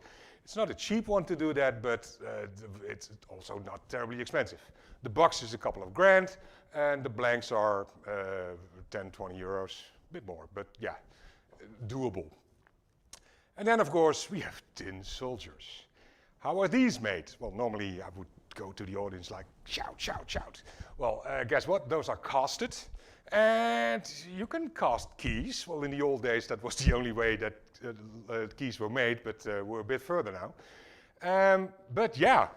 It's not a cheap one to do that, but it's also not terribly expensive. The box is a couple of grand, and the blanks are 10, 20 euros, a bit more, but yeah, doable. And then, of course, we have tin soldiers. How are these made? Well, normally I would go to the audience like, shout, shout, shout. Well, guess what? Those are casted. And you can cast keys. Well, in the old days, that was the only way that keys were made, but we're a bit further now. But yeah,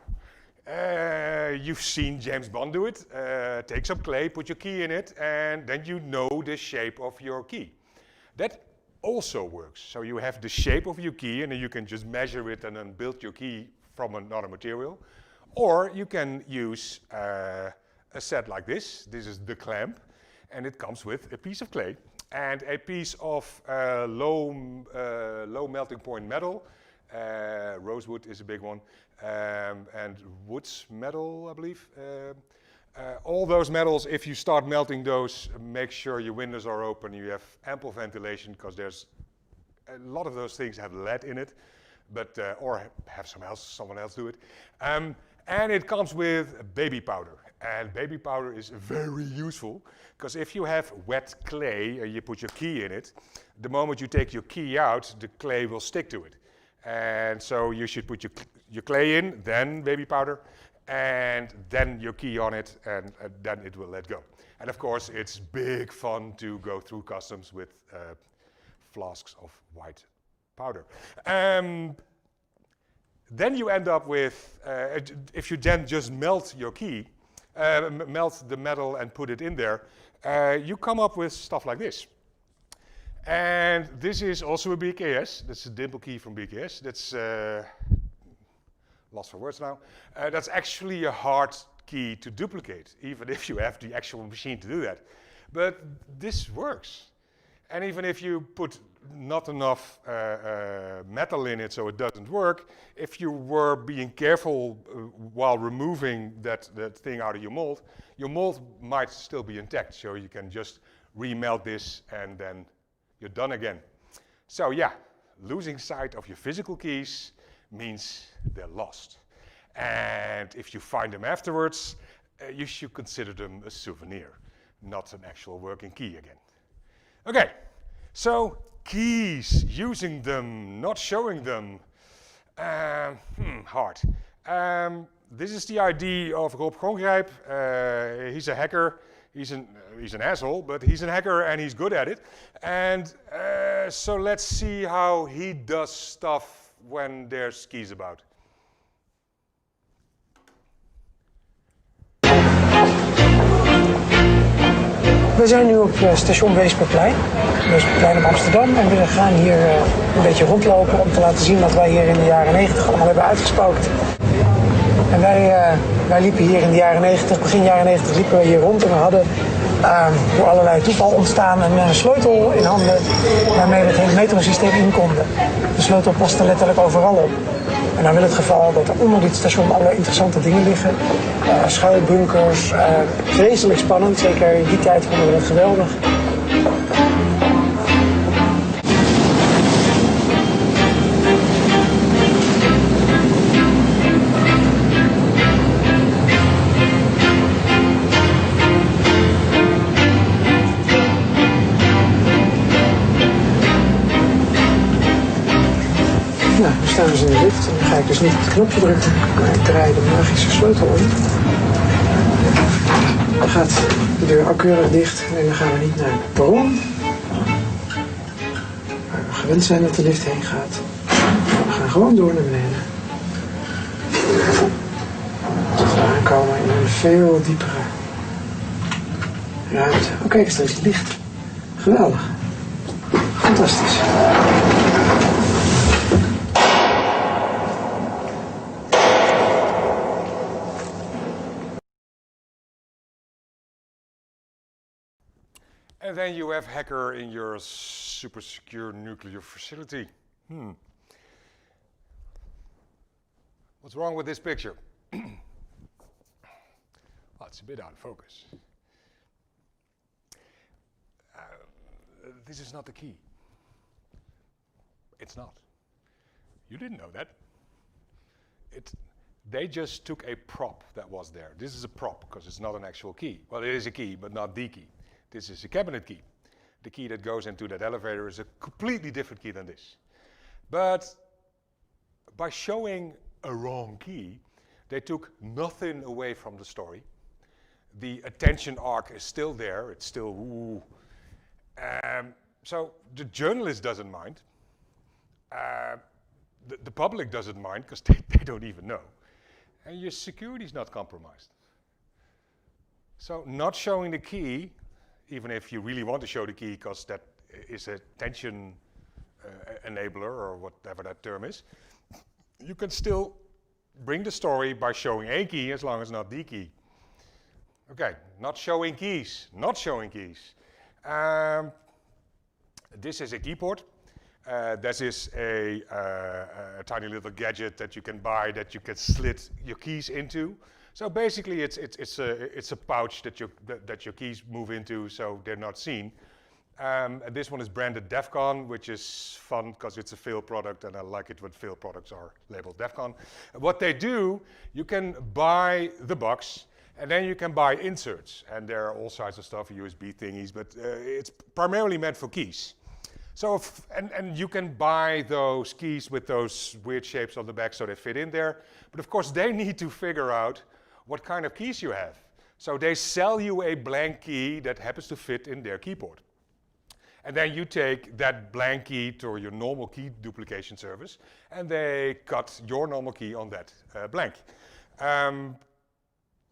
you've seen James Bond do it. Take some clay, put your key in it, and then you know the shape of your key. That also works. So you have the shape of your key, and then you can just measure it and then build your key from another material. Or you can use a set like this. This is the clamp. And it comes with a piece of clay and a piece of low melting point metal. Rosewood is a big one, and wood's metal, I believe. All those metals, if you start melting those, make sure your windows are open, you have ample ventilation, because there's a lot of those things have lead in it, but or have someone else do it. And it comes with baby powder. And baby powder is very useful, because if you have wet clay and you put your key in it, the moment you take your key out, the clay will stick to it. And so you should put your clay in, then baby powder, and then your key on it, and then it will let go. And of course, it's big fun to go through customs with flasks of white powder. Then you end up with, if you then just melt your key, melt the metal and put it in there, you come up with stuff like this. And this is also a BKS. That's a dimple key from BKS. That's lost for words now. That's actually a hard key to duplicate, even if you have the actual machine to do that. But this works. And even if you put not enough metal in it so it doesn't work, if you were being careful while removing that thing out of your mold might still be intact. So you can just remelt this and then you're done again. So yeah, losing sight of your physical keys means they're lost. And if you find them afterwards, you should consider them a souvenir, not an actual working key again. Okay, so keys, using them, not showing them. Hard. This is the ID of Rob Grongrijp. He's a hacker. He's an asshole, but he's a hacker and he's good at it. And so let's see how he does stuff when there's keys about. We zijn nu op station Weesperplein op Amsterdam. En we gaan hier een beetje rondlopen om te laten zien wat wij hier in de jaren 90 allemaal hebben uitgespookt. En wij liepen hier in de jaren 90, begin jaren 90 liepen we hier rond en we hadden door allerlei toeval ontstaan een sleutel in handen waarmee we het hele metrosysteem in konden. De sleutel paste letterlijk overal op. En dan wil het geval dat er onder dit station allerlei interessante dingen liggen. Schuilbunkers, vreselijk spannend, zeker in die tijd vonden we dat geweldig. Nou, nu staan we in de lift en dan ga ik dus niet op het knopje drukken, maar ik draai de magische sleutel om. Dan gaat de deur nauwkeurig dicht en dan gaan we niet naar het perron, waar we gewend zijn dat de lift heen gaat. We gaan gewoon door naar beneden. Tot we aankomen in een veel diepere ruimte. Oh kijk eens, daar is het licht. Geweldig. Fantastisch. And then you have hacker in your super secure nuclear facility. What's wrong with this picture? Well, it's a bit out of focus. This is not the key. It's not. You didn't know that. They just took a prop that was there. This is a prop because it's not an actual key. Well, it is a key, but not the key. This is a cabinet key. The key that goes into that elevator is a completely different key than this. But by showing a wrong key, they took nothing away from the story. The attention arc is still there. It's still ooh. So the journalist doesn't mind. The public doesn't mind because they don't even know. And your security is not compromised. So not showing the key, even if you really want to show the key because that is a tension enabler or whatever that term is, you can still bring the story by showing a key as long as not the key. Okay, not showing keys, not showing keys. This is a keyport. This is a tiny little gadget that you can buy that you can slit your keys into. So basically, it's a pouch that your keys move into, so they're not seen. And this one is branded DEFCON, which is fun because it's a fail product, and I like it when fail products are labeled DEFCON. What they do, you can buy the box, and then you can buy inserts, and there are all sorts of stuff, USB thingies, but it's primarily meant for keys. So, and you can buy those keys with those weird shapes on the back so they fit in there. But of course, they need to figure out what kind of keys you have. So they sell you a blank key that happens to fit in their keyboard. And then you take that blank key to your normal key duplication service, and they cut your normal key on that blank.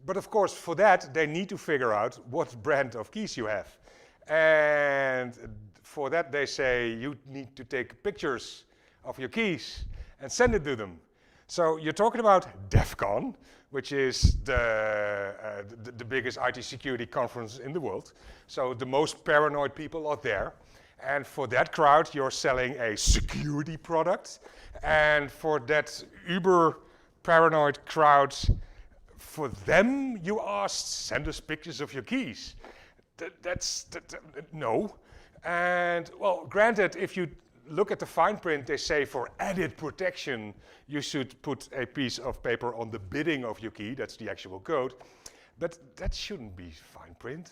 But of course, for that, they need to figure out what brand of keys you have. And for that, they say you need to take pictures of your keys and send it to them. So you're talking about DEF CON, which is the biggest IT security conference in the world. So the most paranoid people are there. And for that crowd, you're selling a security product. And for that uber paranoid crowd, for them, you asked, send us pictures of your keys. No. And well, granted, if you look at the fine print, they say for added protection, you should put a piece of paper on the bidding of your key. That's the actual code. But that shouldn't be fine print.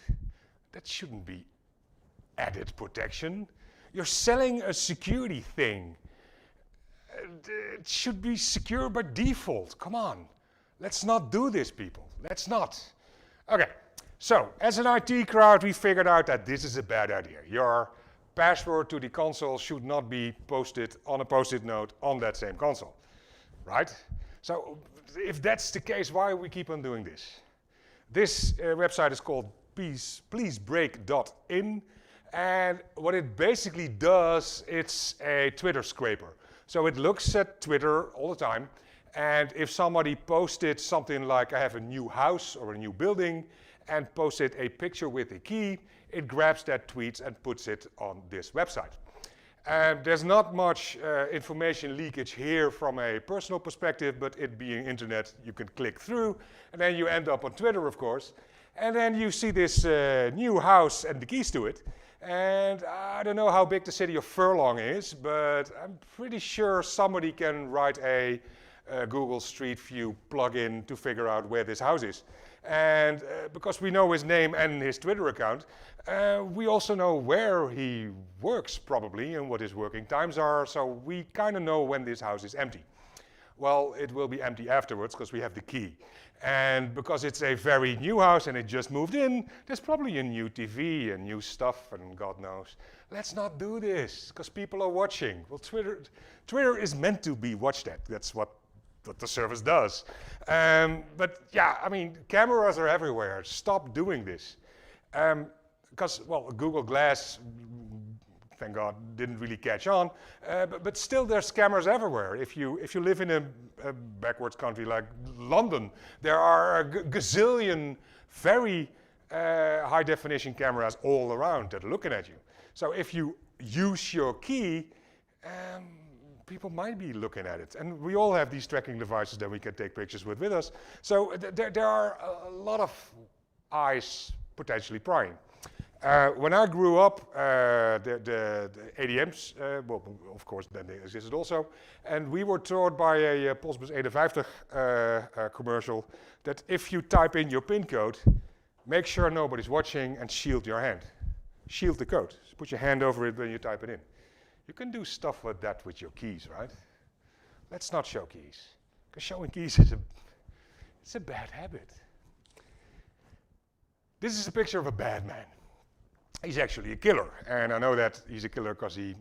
That shouldn't be added protection. You're selling a security thing. It should be secure by default. Come on. Let's not do this, people. Let's not. Okay, so as an IT crowd, we figured out that this is a bad idea. Your password to the console should not be posted on a post-it note on that same console, right? So if that's the case, why do we keep on doing this? This website is called pleasebreak.in, and what it basically does, it's a Twitter scraper. So it looks at Twitter all the time, and if somebody posted something like, I have a new house or a new building, and posted a picture with a key, it grabs that tweet and puts it on this website. There's not much information leakage here from a personal perspective, but it being internet, you can click through, and then you end up on Twitter, of course. And then you see this new house and the keys to it. And I don't know how big the city of Furlong is, but I'm pretty sure somebody can write a Google Street View plugin to figure out where this house is. And because we know his name and his Twitter account, we also know where he works probably and what his working times are, so we kind of know when this house is empty. Well, it will be empty afterwards because we have the key. And because it's a very new house and it just moved in, there's probably a new TV and new stuff and God knows. Let's not do this because people are watching. Well, Twitter is meant to be watched at. That's what the service does. But yeah, I mean, cameras are everywhere. Stop doing this. Because, well, Google Glass, thank God, didn't really catch on. But still, there's cameras everywhere. If you live in a backwards country like London, there are a gazillion very high-definition cameras all around that are looking at you. So if you use your key, people might be looking at it. And we all have these tracking devices that we can take pictures with us. So there are a lot of eyes potentially prying. When I grew up, the ADM's, well, of course, then they existed also. And we were taught by a Postbus 51 commercial that if you type in your PIN code, make sure nobody's watching and shield your hand. Shield the code. So put your hand over it when you type it in. You can do stuff like that with your keys, right? Let's not show keys, because showing keys is a bad habit. This is a picture of a bad man. He's actually a killer, and I know that he's a killer because he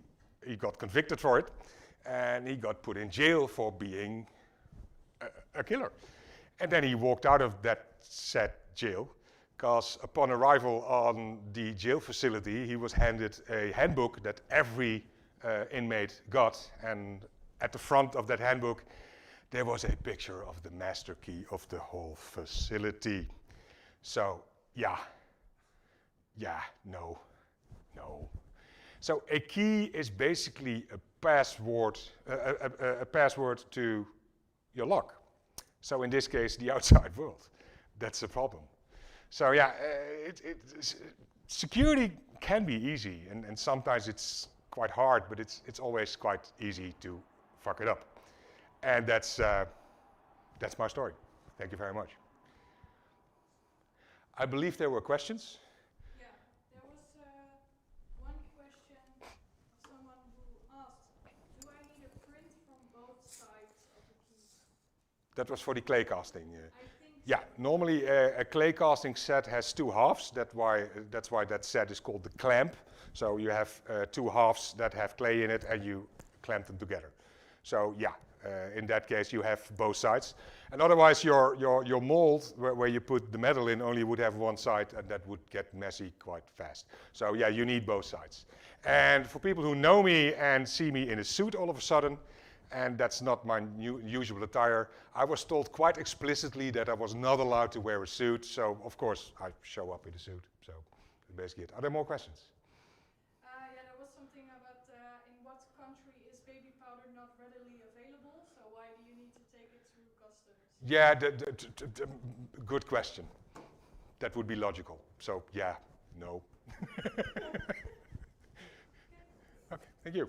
got convicted for it, and he got put in jail for being a killer. And then he walked out of that said jail, because upon arrival on the jail facility, he was handed a handbook that every inmate got, and at the front of that handbook there was a picture of the master key of the whole facility. So no. So a key is basically a password to your lock. So in this case, the outside world. That's the problem. So yeah, security can be easy, and sometimes it's quite hard, but it's always quite easy to fuck it up. And that's my story. Thank you very much. I believe there were questions. Yeah, there was one question of someone who asked, do I need a print from both sides of the key? That was for the clay casting. I think Yeah, normally a clay casting set has two halves. That's why that set is called the clamp. So you have two halves that have clay in it and you clamp them together. So yeah, in that case you have both sides. And otherwise your mold where you put the metal in only would have one side, and that would get messy quite fast. So yeah, you need both sides. And for people who know me and see me in a suit all of a sudden, and that's not my usual attire. I was told quite explicitly that I was not allowed to wear a suit, so of course I show up in a suit. So that's basically it. Are there more questions? Yeah, there was something about in what country is baby powder not readily available, so why do you need to take it through customs? Yeah, good question. That would be logical. So yeah, no. Okay, thank you.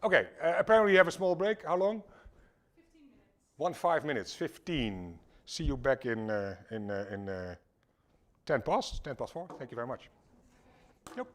Okay, apparently you have a small break. How long? 15 minutes. 5 minutes, 15. See you back in 10 past 4. Thank you very much. Yep.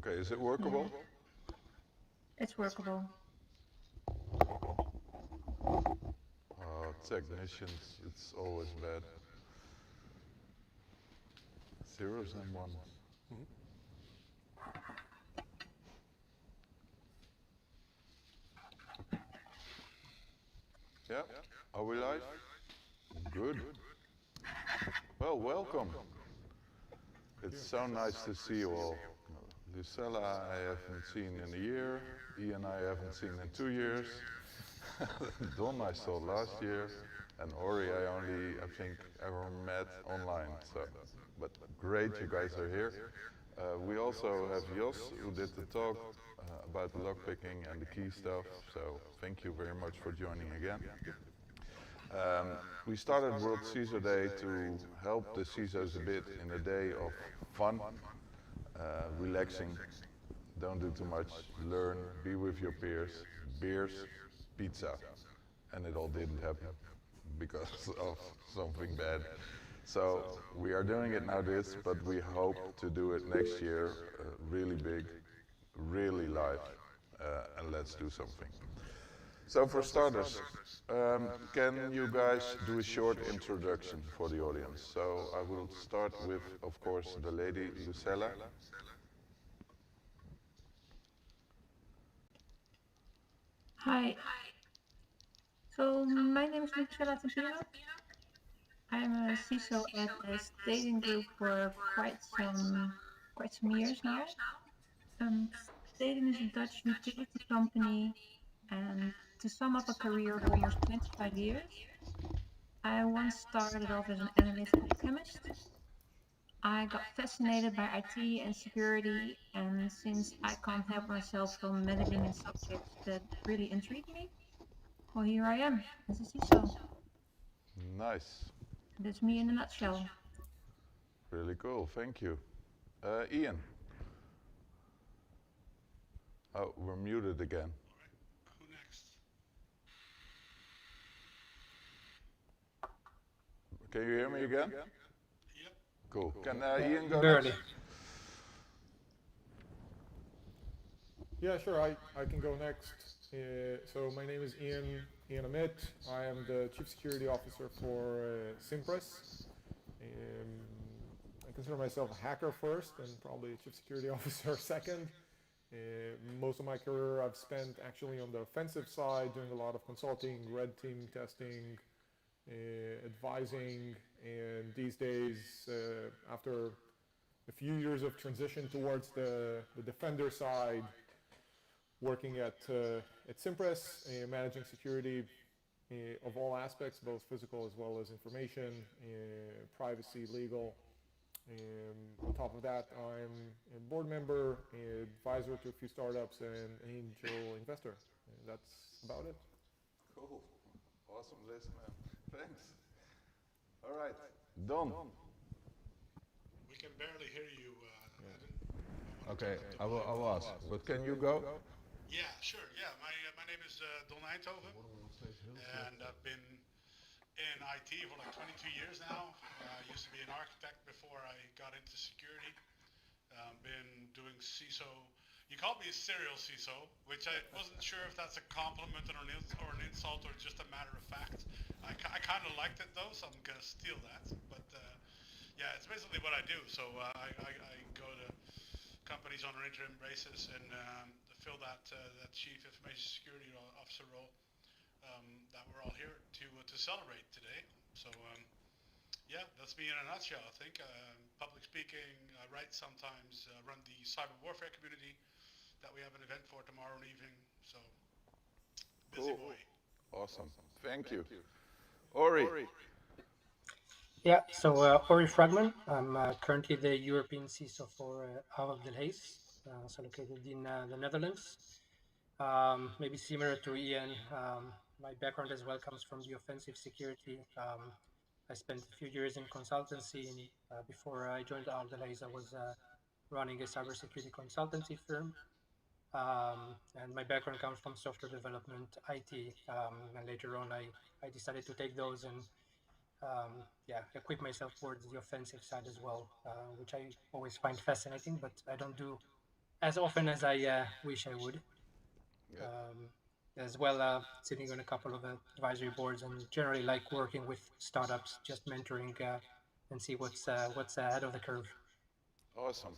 Okay, is it workable? It's workable. Oh, technicians, it's always bad. Zeros and ones. Yeah, are we live? Good. Well, welcome. It's so nice to see you all. Lucella I haven't seen in a year, Ian I haven't seen in 2 years, Don I saw last year, and Ori I only, I think, ever met online. So, but great you guys are here. We also have Jos who did the talk about the lockpicking and the key stuff, so thank you very much for joining again. We started World CISO Day to help the CISOs a bit in a day of fun, relaxing, don't do too much, learn, be with your peers, beers, pizza. And it all didn't happen because of something bad. So we are doing it now but we hope to do it next year, really big, really live, and let's do something. So for starters, can you guys do a short introduction for the audience? So I will start with, of course, the lady, Lucella. Hi. So my name is Lucella Tempino. I'm a CISO at the Stedin Group for quite some years now. Stedin is a Dutch utility company, and to sum up a career of almost 25 years, I once started off as an analytical chemist. I got fascinated by IT and security, and since I can't help myself from meddling in subjects that really intrigue me, well, here I am as a CISO. Nice. That's me in a nutshell. Really cool, thank you. Ian. Oh, we're muted again. Who next? Can you hear me again? Yep. Cool. Can Ian go Barely. next? Yeah, sure, I can go next. So my name is Ian Amit. I am the Chief Security Officer for Simpress. I consider myself a hacker first and probably a Chief Security Officer second. Most of my career I've spent actually on the offensive side, doing a lot of consulting, red team testing, advising, and these days, after a few years of transition towards the defender side, working at Simpress, managing security of all aspects, both physical as well as information, privacy, legal. On top of that, I'm a board member, advisor to a few startups, and angel investor. And that's about it. Cool. Awesome list, man. Thanks. All right. Don. We can barely hear you. Okay, I will ask. But can you go? Yeah, sure. Yeah, my name is Don Eindhoven, and I've been in IT for like 22 years now. I used to be an architect before I got into security. Been doing CISO. You called me a serial CISO, which I wasn't sure if that's a compliment or an insult or just a matter of fact. I kind of liked it though, so I'm gonna steal that. But yeah, it's basically what I do. So I go to companies on an interim basis and fill that chief information security officer role that we're all here to celebrate today. So yeah, that's me in a nutshell. I think public speaking, I write sometimes, run the cyber warfare community that we have an event for tomorrow evening. So busy boy. Awesome. Thank you. Ori. Yeah, so Ori Fragman. I'm currently the European CISO for Ahold Delhaize, also located in the Netherlands. Maybe similar to Ian, my background as well comes from the offensive security. I spent a few years in consultancy, and before I joined Ahold Delhaize, I was running a cybersecurity consultancy firm. And my background comes from software development, IT, and later on I decided to take those and equip myself towards the offensive side as well, which I always find fascinating, but I don't do as often as I wish I would. As well, sitting on a couple of advisory boards, and generally like working with startups, just mentoring and see what's ahead of the curve. Awesome.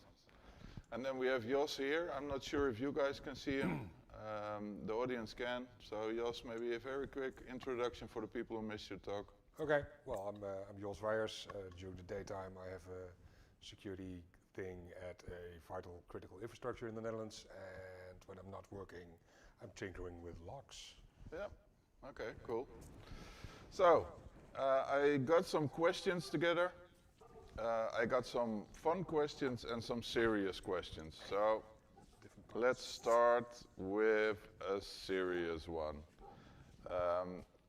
And then we have Jos here. I'm not sure if you guys can see him. The audience can. So Jos, maybe a very quick introduction for the people who missed your talk. Okay, well, I'm Jos Weijers. During the daytime, I have a security thing at a vital critical infrastructure in the Netherlands, and when I'm not working, I'm tinkering with locks. Yeah, okay, cool. So, I got some questions together. I got some fun questions and some serious questions. So, let's start with a serious one.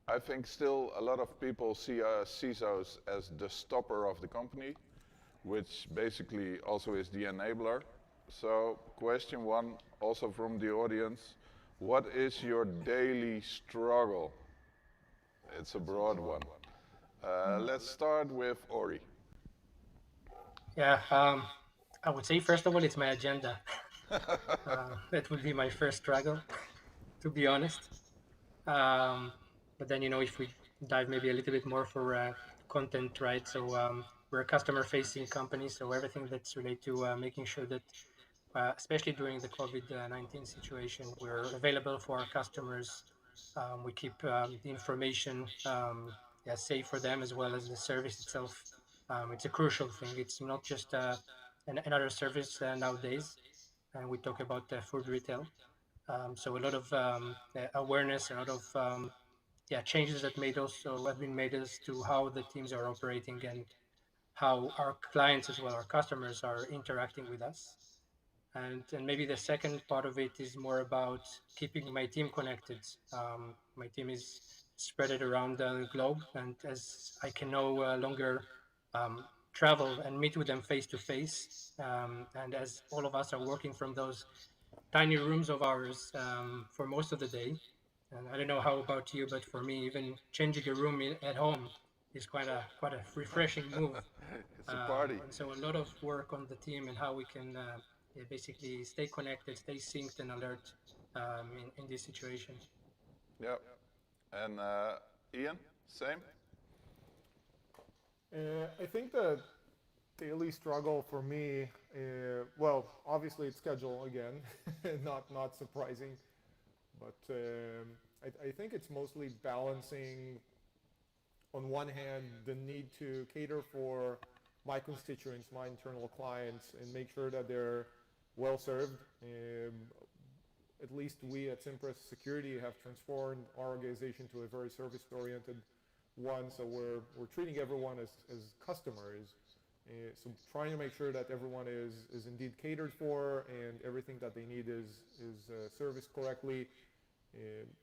I think still a lot of people see CISOs as the stopper of the company, which basically also is the enabler. So, question one, also from the audience, what is your daily struggle? It's a broad one. Let's start with Ori. Yeah, I would say first of all, it's my agenda. That would be my first struggle, to be honest. But then, if we dive maybe a little bit more for content, right? So we're a customer-facing company, so everything that's related to making sure that, especially during the COVID-19 situation, we're available for our customers. We keep the information safe for them, as well as the service itself. It's a crucial thing. It's not just another service nowadays, and we talk about food retail. So a lot of awareness, a lot of changes that have been made as to how the teams are operating and how our clients as well, our customers, are interacting with us. And maybe the second part of it is more about keeping my team connected. My team is spread around the globe, and as I can no longer travel and meet with them face to face, and as all of us are working from those tiny rooms of ours for most of the day, and I don't know how about you, but for me, even changing a room at home is quite a refreshing move. It's a party. And so a lot of work on the team and how we can basically stay connected, stay synced and alert in this situation. Yep. And Ian, same? I think the daily struggle for me, well, obviously it's schedule again, not surprising, but I think it's mostly balancing, on one hand, the need to cater for my constituents, my internal clients, and make sure that they're well served. At least we at Cimpress Security have transformed our organization to a very service-oriented one, so we're treating everyone as customers. So trying to make sure that everyone is indeed catered for and everything that they need is serviced correctly.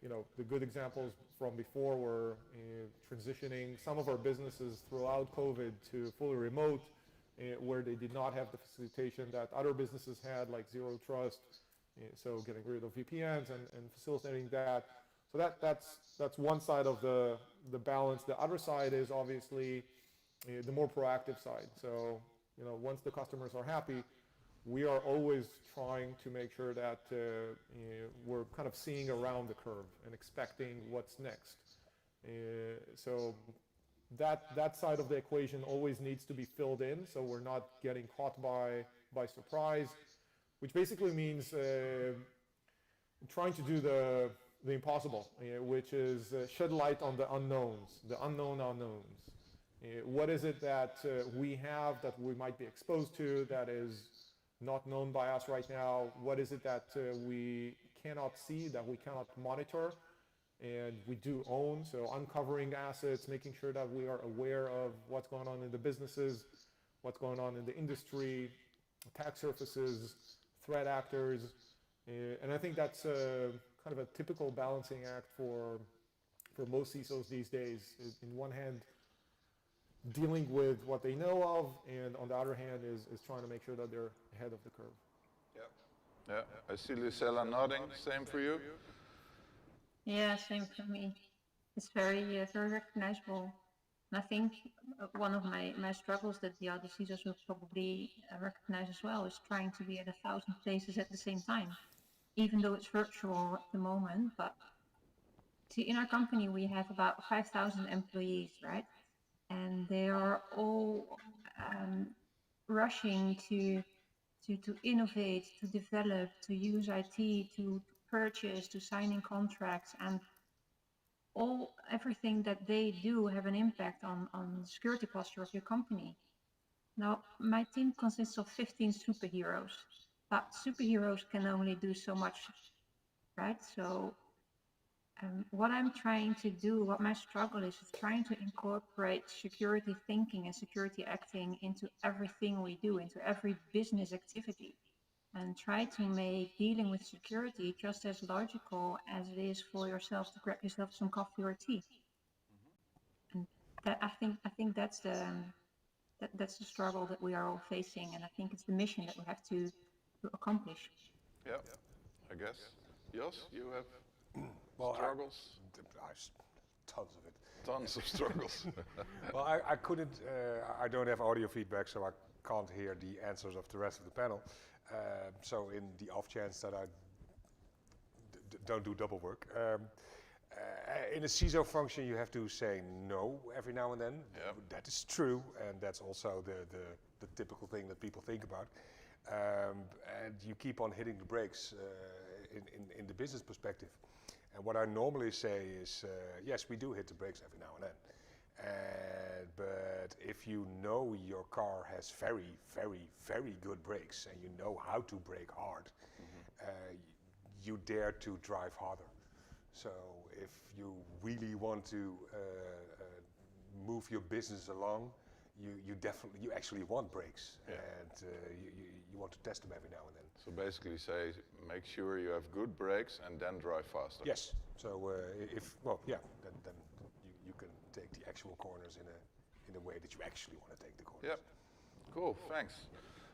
The good examples from before were transitioning some of our businesses throughout COVID to fully remote, where they did not have the facilitation that other businesses had, like Zero Trust. So getting rid of VPNs and facilitating that. So that's one side of the balance. The other side is obviously the more proactive side. So once the customers are happy, we are always trying to make sure that we're kind of seeing around the curve and expecting what's next. So that side of the equation always needs to be filled in, so we're not getting caught by surprise, which basically means trying to do the impossible, which is shed light on the unknowns, the unknown unknowns. What is it that we have that we might be exposed to that is not known by us right now? What is it that we cannot see, that we cannot monitor, and we do own? So uncovering assets, making sure that we are aware of what's going on in the businesses, what's going on in the industry, attack surfaces, threat actors. And I think that's kind of a typical balancing act for most CISOs these days. In one hand, dealing with what they know of, and on the other hand is trying to make sure that they're ahead of the curve. Yeah, I see Lucella nodding. Same for you? Yeah, same for me. It's very recognizable. And I think one of my struggles that the other CISOs will probably recognize as well is trying to be at 1,000 places at the same time, even though it's virtual at the moment. But see, in our company, we have about 5,000 employees, right? And they are all rushing to innovate, to develop, to use IT, to purchase, to signing contracts, and everything that they do have an impact on the security posture of your company. Now, my team consists of 15 superheroes, but superheroes can only do so much, right? So what I'm trying to do, what my struggle is trying to incorporate security thinking and security acting into everything we do, into every business activity, and try to make dealing with security just as logical as it is for yourself to grab yourself some coffee or tea. And that I think that's the struggle that we are all facing, and I think it's the mission that we have to accomplish. Yeah, I guess. Jos, you have struggles? Tons of it. Tons of struggles. Well, I couldn't, I don't have audio feedback, so I can't hear the answers of the rest of the panel. So in the off chance that I don't do double work, in a CISO function you have to say no every now and then. Yep. That is true, and that's also the typical thing that people think about. And you keep on hitting the brakes in the business perspective. And what I normally say is, yes, we do hit the brakes every now and then. But if you know your car has very, very, very good brakes and you know how to brake hard, you dare to drive harder. So if you really want to move your business along, you actually want brakes, and you want to test them every now and then. So basically say, make sure you have good brakes and then drive faster. Yes. So then you can take the actual corners in a way that you actually want to take the corners. Yep. Cool. Thanks.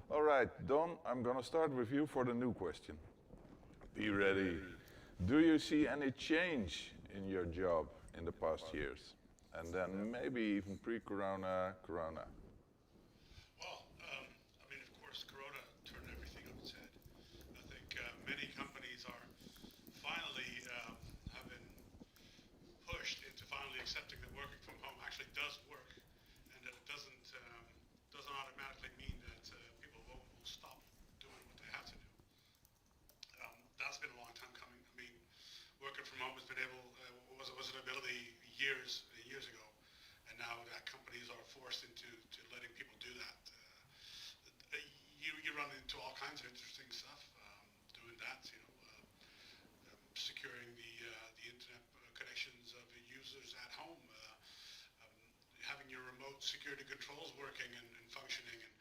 All right, Don, I'm gonna start with you for the new question. Be ready. Do you see any change in your job in the past years? And then maybe even pre-corona, corona. Well, I mean, of course, Corona turned everything on its head. I think many companies are finally have been pushed into finally accepting that working from home actually does work, and that it doesn't automatically mean that people will stop doing what they have to do. That's been a long time coming. I mean, working from home has been was an ability years ago, and now that companies are forced into letting people do that. You run into all kinds of interesting stuff doing that. Securing the internet connections of the users at home, having your remote security controls working and functioning and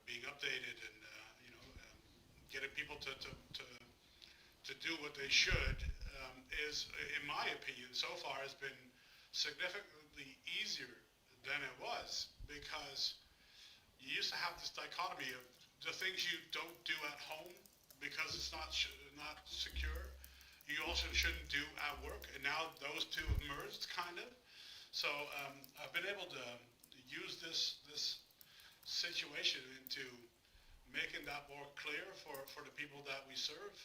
being updated, and getting people to do what they should is, in my opinion, so far has been significantly easier than it was, because you used to have this dichotomy of the things you don't do at home because it's not secure, you also shouldn't do at work, and now those two have merged, kind of. So I've been able to use this situation into making that more clear for the people that we serve.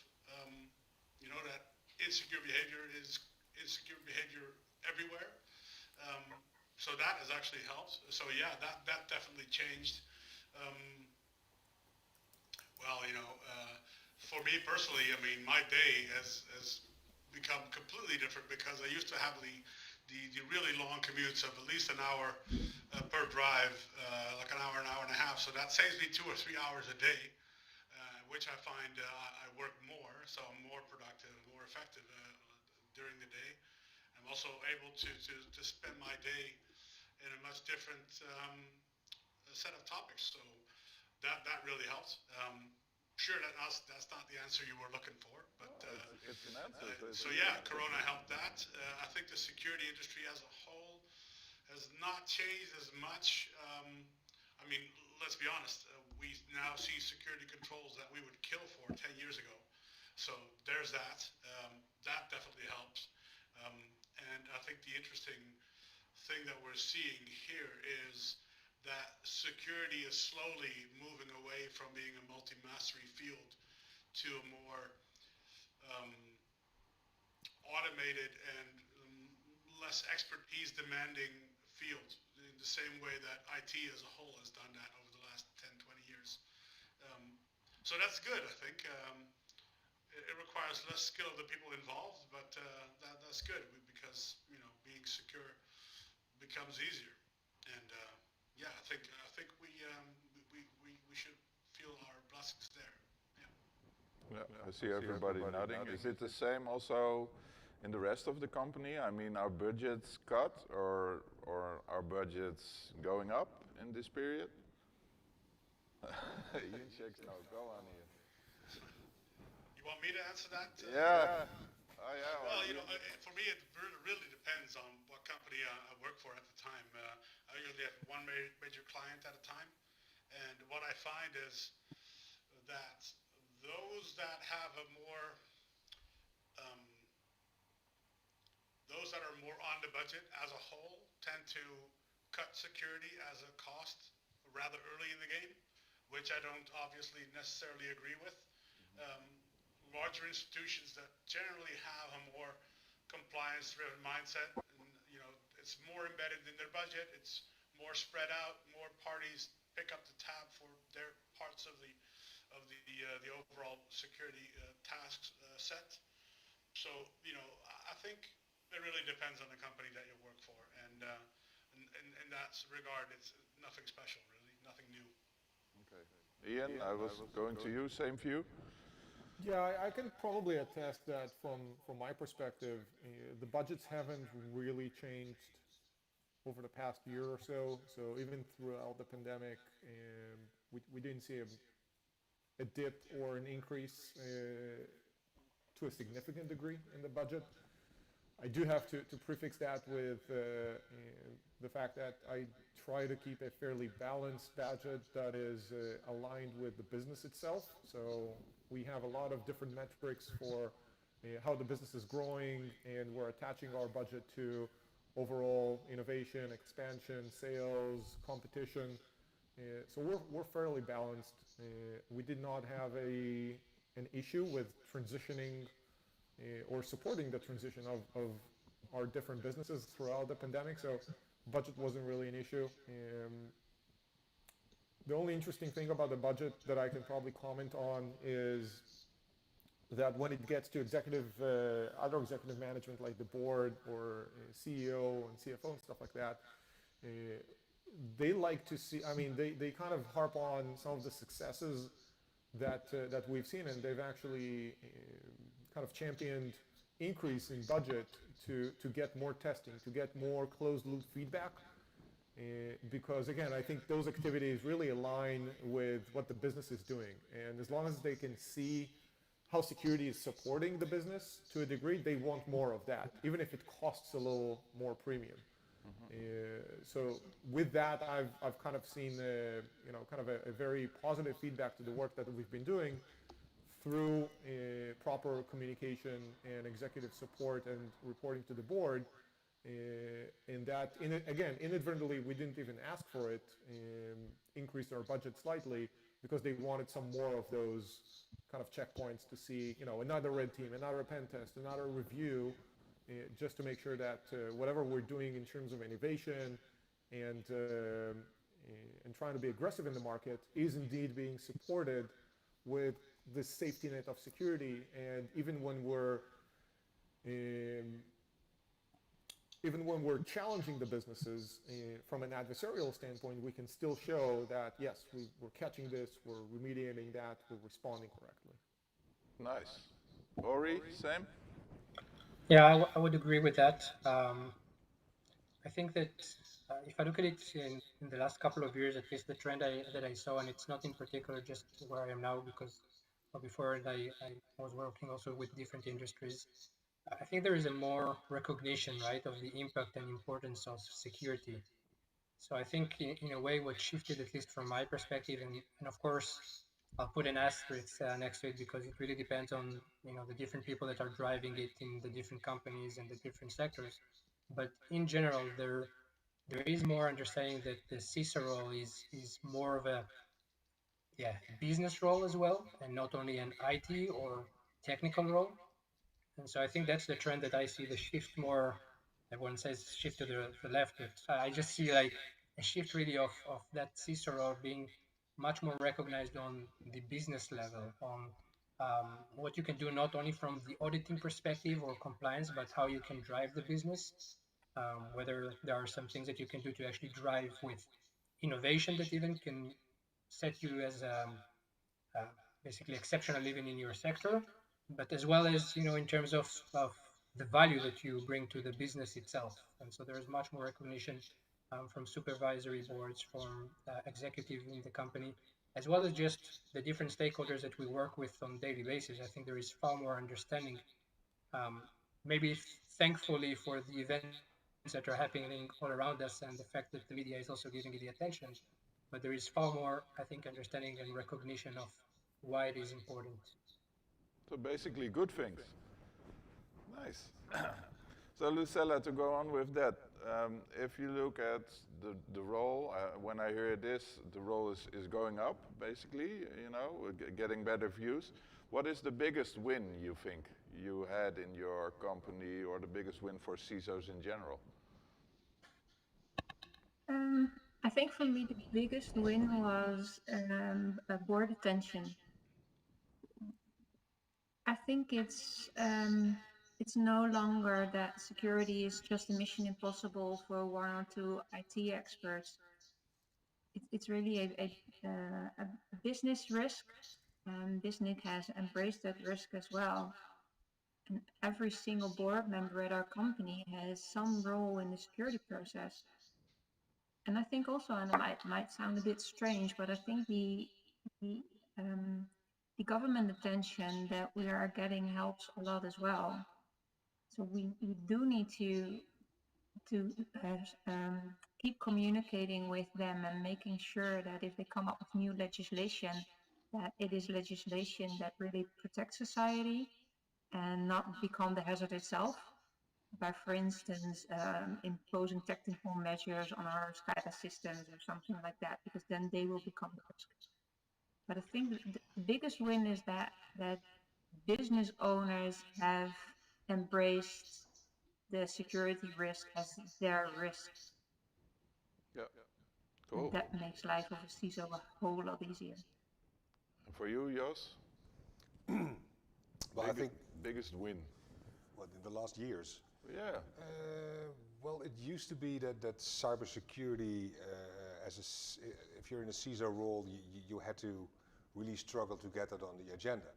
That insecure behavior is insecure behavior everywhere. So that has actually helped. So yeah, that definitely changed. For me personally, I mean, my day has become completely different, because I used to have the really long commutes of at least an hour per drive, like an hour and a half. So that saves me 2 or 3 hours a day, which I find I work more, so I'm more productive, more effective during the day. I'm also able to spend my day in a much different set of topics. So that really helps. Sure, that's not the answer you were looking for, but it's an answer. So yeah, Corona helped that. I think the security industry as a whole has not changed as much. I mean, let's be honest. We now see security controls that we would kill for 10 years ago. So there's that. That definitely helps. And I think the interesting thing that we're seeing here is that security is slowly moving away from being a multi-mastery field to a more um, automated and less expertise demanding field, in the same way that IT as a whole has done that over the last 10, 20 years. So that's good, I think. It requires less skill of the people involved, but that's good because being secure becomes easier. And yeah, I think we should feel our blessings there. Yeah, I see everybody nodding. Is it the same also in the rest of the company? I mean, are budgets cut or are budgets going up in this period? Ian shakes no. Go on, Ian. You want me to answer that? Yeah. Oh, yeah. Well, for me, it really depends on what company I work for at the time. I usually have one major client at a time, and what I find is that those that have a more those that are more on the budget as a whole tend to cut security as a cost rather early in the game, which I don't obviously necessarily agree with. Larger institutions that generally have a more compliance-driven mindset, and it's more embedded in their budget. It's more spread out. More parties pick up the tab for their parts of the overall security tasks set. So I think it really depends on the company that you work for, and in that regard, it's nothing special, really, nothing new. Okay. Ian, I was going to you. Same view. Yeah, I can probably attest that from my perspective, the budgets haven't really changed over the past year or so. So even throughout the pandemic, we didn't see a dip or an increase to a significant degree in the budget. I do have to prefix that with the fact that I try to keep a fairly balanced budget that is aligned with the business itself. So we have a lot of different metrics for how the business is growing, and we're attaching our budget to overall innovation, expansion, sales, competition. So we're fairly balanced. We did not have an issue with transitioning or supporting the transition of our different businesses throughout the pandemic, so budget wasn't really an issue. The only interesting thing about the budget that I can probably comment on is that when it gets to other executive management like the board or CEO and CFO and stuff like that, they like to see, they kind of harp on some of the successes that we've seen, and they've actually kind of championed increase in budget to get more testing, to get more closed loop feedback, because again, I think those activities really align with what the business is doing, and as long as they can see how security is supporting the business to a degree, they want more of that, even if it costs a little more premium. So with that, I've kind of seen kind of a very positive feedback to the work that we've been doing through proper communication and executive support and reporting to the board. In that, again, inadvertently, we didn't even ask for it, increased our budget slightly because they wanted some more of those kind of checkpoints to see, another red team, another pen test, another review, just to make sure that whatever we're doing in terms of innovation and trying to be aggressive in the market is indeed being supported with this safety net of security. And even when we're challenging the businesses from an adversarial standpoint, we can still show that yes, we're catching this, we're remediating that, we're responding correctly. Nice. Ori, same? Yeah, I would agree with that. I think that if I look at it in the last couple of years, at least the trend that I saw, and it's not in particular just where I am now, because before I was working also with different industries. I think there is a more recognition, right, of the impact and importance of security. So I think in a way what shifted, at least from my perspective, and of course, I'll put an asterisk next to it because it really depends on the different people that are driving it in the different companies and the different sectors. But in general, there there is more understanding that the CISO role is more of a business role as well, and not only an IT or technical role. And so I think that's the trend that I see, the shift more. Everyone says shift to the left, but I just see like a shift really of that CISO role being much more recognized on the business level, on what you can do not only from the auditing perspective or compliance, but how you can drive the business. Whether there are some things that you can do to actually drive with innovation that even can set you as uh, basically exceptional living in your sector, but as well as in terms of the value that you bring to the business itself. And so there is much more recognition from supervisory boards, from executive in the company, as well as just the different stakeholders that we work with on a daily basis. I think there is far more understanding, um, maybe thankfully for the events that are happening all around us and the fact that the media is also giving it the attention. But there is far more, I think, understanding and recognition of why it is important. So basically good things. Nice. So Lucella, to go on with that, if you look at the role, when I hear this, the role is going up, basically, getting better views. What is the biggest win you think you had in your company, or the biggest win for CISOs in general? I think for me the biggest win was board attention. I think it's no longer that security is just a mission impossible for one or two IT experts. It's really a business risk, and business has embraced that risk as well. And every single board member at our company has some role in the security process. And I think also, and it might sound a bit strange, but I think the um, government attention that we are getting helps a lot as well. So we do need to keep communicating with them and making sure that if they come up with new legislation, that it is legislation that really protects society and not become the hazard itself by, for instance, imposing technical measures on our SCADA systems or something like that, because then they will become the risk. But I think the biggest win is that business owners have embraced the security risk as their risk. Yeah, cool. And that makes life of a CISO a whole lot easier. And for you, Jos? Well, I think biggest win. What, in the last years? Yeah. Well, it used to be that cybersecurity, if you're in a CISO role, you had to really struggle to get it on the agenda.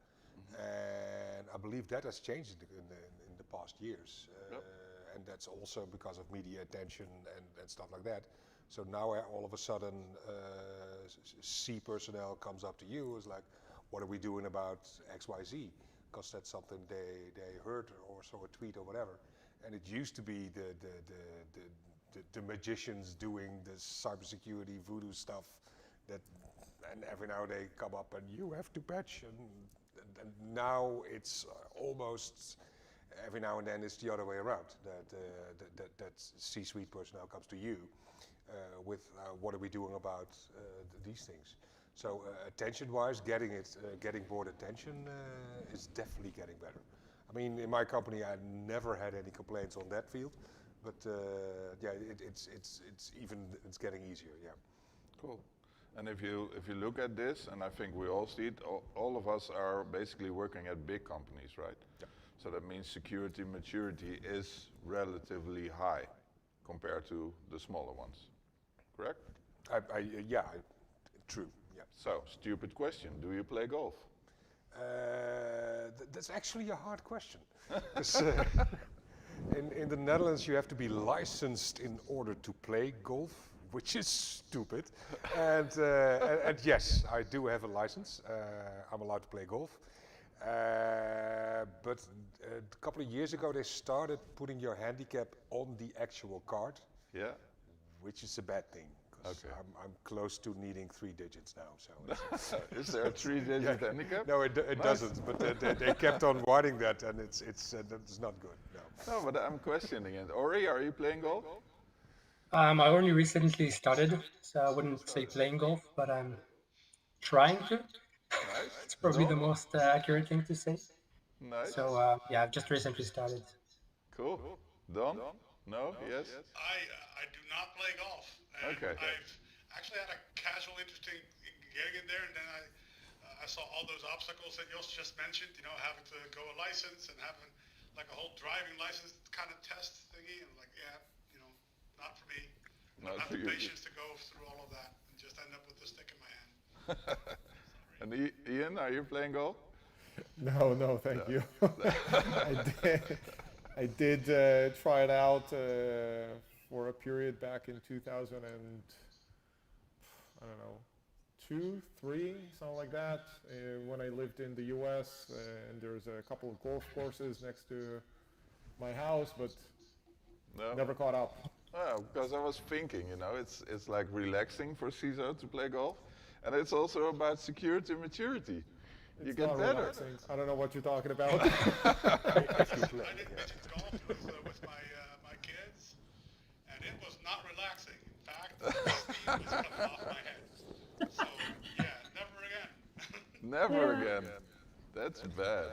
And I believe that has changed in the past years. And that's also because of media attention and stuff like that. So now all of a sudden, C personnel comes up to you, is like, what are we doing about XYZ? Because that's something they heard or saw a tweet or whatever. And it used to be the magicians doing this cybersecurity voodoo stuff, and every now they come up and you have to patch, and now it's almost every now and then it's the other way around, that C-suite personnel comes to you with what are we doing about these things. So attention-wise, getting board attention is definitely getting better. I mean, in my company, I never had any complaints on that field, but yeah, it's getting easier. Yeah. Cool. And if you look at this, and I think we all see it, all of us are basically working at big companies, right? Yeah. So that means security maturity is relatively high compared to the smaller ones, correct? Yeah, true. Yeah. So, stupid question: do you play golf? That's actually a hard question. In the Netherlands, you have to be licensed in order to play golf, which is stupid. And yes, I do have a license. I'm allowed to play golf. But a couple of years ago, they started putting your handicap on the actual card. Yeah. Which is a bad thing. Okay. I'm close to needing 3 digits now. So is there a 3-digit handicap? No, it nice. Doesn't. But they kept on writing that, and it's not good. No. No, but I'm questioning it. Ori, are you playing golf? I only recently started, so I wouldn't say playing golf, but I'm trying to. Nice. It's probably the Don? most accurate thing to say. Nice. So yeah, I've just recently started. Cool. Don? No? Yes? I do not play golf. And Okay. I've actually had a casual interest in getting in there, and then I saw all those obstacles that Jos just mentioned, you know, having to go a license and having like a whole driving license kind of test thingy, and like, yeah, you know, not for me. I don't have the patience to go through all of that and just end up with a stick in my hand. And Ian, are you playing golf? No, thank you. I did try it out for a period back in 2000 and I don't know, 2, 3, something like that, when I lived in the US, and there's a couple of golf courses next to my house, but never caught up. Oh, because I was thinking, you know, it's like relaxing for CISO to play golf, and it's also about security and maturity. You It's get not better. relaxing. I don't know what you're talking about. I did mention golf with my kids, and it was not relaxing. In fact, steam was coming off my head. So yeah, never again. Never again. That's bad.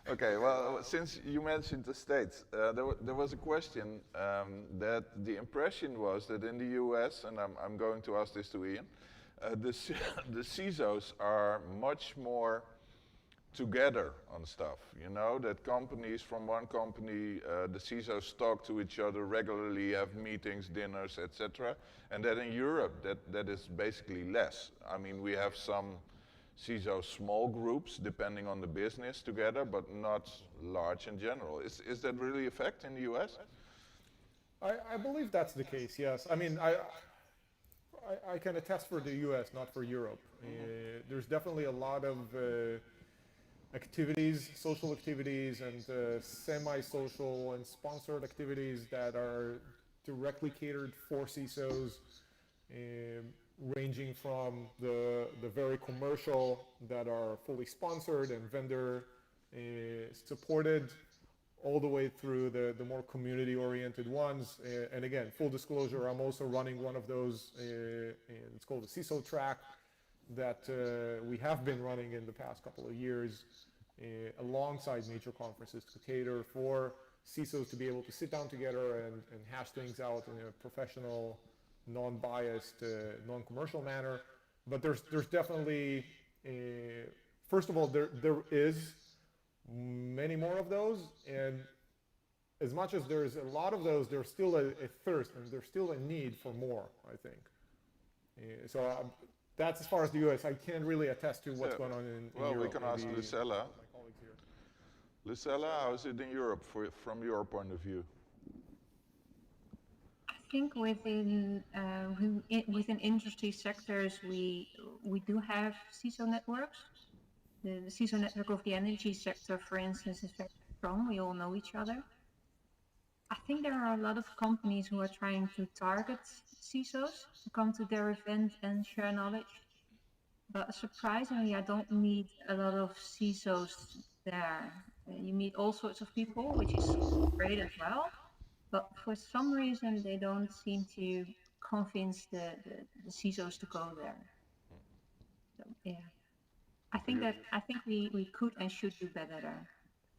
Okay, well, since you mentioned the States, there was a question that the impression was that in the US, and I'm going to ask this to Ian, the CISOs are much more together on stuff. You know, that companies from one company, the CISOs talk to each other regularly, have meetings, dinners, etc. And that in Europe, that is basically less. I mean, we have some CISO small groups depending on the business together, but not large in general. Is that really a fact in the US? I believe that's the case, yes. I mean, I can attest for the US, not for Europe. There's definitely a lot of activities, social activities, and semi-social and sponsored activities that are directly catered for CISOs, ranging from the very commercial that are fully sponsored and vendor supported, all the way through the more community-oriented ones. And again, full disclosure, I'm also running one of those, it's called the Ciso track, that we have been running in the past couple of years alongside major conferences to cater for CISOs to be able to sit down together and hash things out in a professional, non-biased, non-commercial manner. But there's definitely, first of all, there is many more of those, and as much as there's a lot of those, there's still a thirst and there's still a need for more, I think. So that's as far as the US. I can't really attest to what's going on in well, Europe. we can ask Lucella. Lucella, how is it in Europe from your point of view? I think within industry sectors, we do have CISO networks. The CISO network of the energy sector, for instance, is very strong. We all know each other. I think there are a lot of companies who are trying to target CISOs to come to their event and share knowledge. But surprisingly, I don't meet a lot of CISOs there. You meet all sorts of people, which is great as well. But for some reason, they don't seem to convince the CISOs to go there. So, yeah. I think we could and should do better there.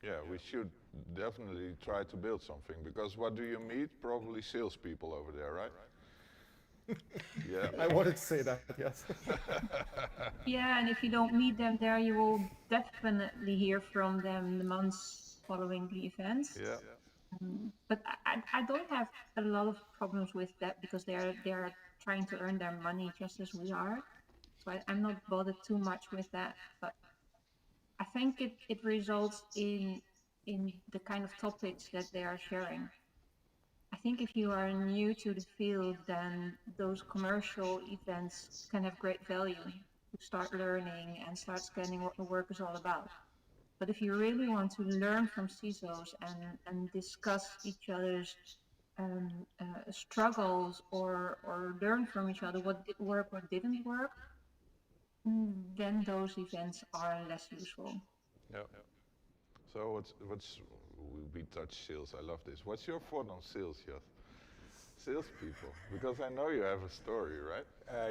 Yeah, we should definitely try to build something, because what do you meet? Probably salespeople over there, right? Yeah. I wanted to say that, yes. Yeah, and if you don't meet them there, you will definitely hear from them the months following the events. Yeah. But I don't have a lot of problems with that, because they are trying to earn their money just as we are. So I'm not bothered too much with that. But I think it results in the kind of topics that they are sharing. I think if you are new to the field, then those commercial events can have great value to start learning and start scanning what the work is all about. But if you really want to learn from CISOs and discuss each other's struggles or learn from each other what did work, what didn't work, then those events are less useful. Yeah. So we touch sales. I love this. What's your thought on sales, Jos? salespeople? Because I know you have a story, right?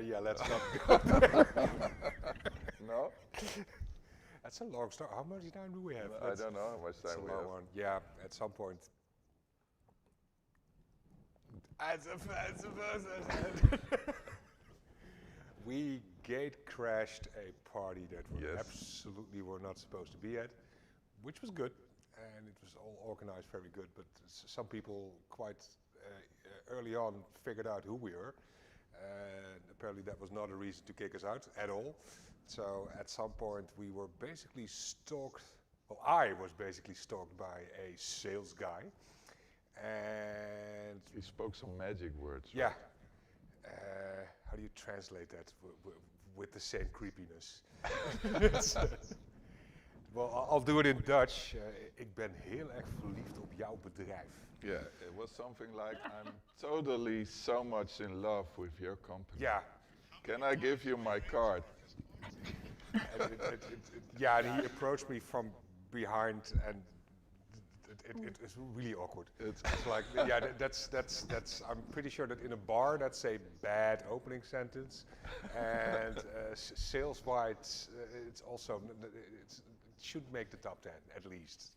Yeah, let's not go there. No? That's a long story. How much time do we have? I don't know how much time we have. One. Yeah, at some point. We gate crashed a party that we absolutely were not supposed to be at, which was good, and it was all organized very good, but some people quite early on figured out who we were, and apparently that was not a reason to kick us out at all. So at some point we were basically stalked, well, I was basically stalked by a sales guy, and he spoke some magic words. Yeah. Right? How do you translate that with the same creepiness? Well, I'll do it in Dutch. Ik ben heel erg verliefd op jouw bedrijf. Yeah, it was something like, I'm totally so much in love with your company. Yeah. Can I give you my card? Yeah, and he approached me from behind, and it's really awkward. It's like, yeah, that's. I'm pretty sure that in a bar that's a bad opening sentence, and sales-wise, it's also it should make the top 10 at least.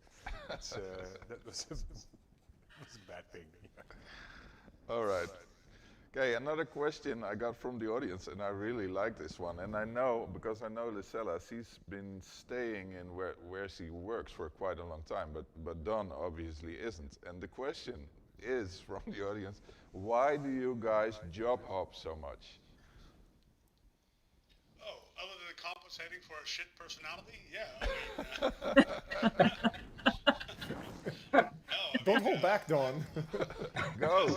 That was a bad thing. All right. Okay, another question I got from the audience, and I really like this one. And I know, because I know Lisella, she's been staying in where she works for quite a long time, but Don obviously isn't. And the question is from the audience, why do you guys job hop so much? Oh, other than compensating for a shit personality? Yeah. Don't hold back, Don. Go.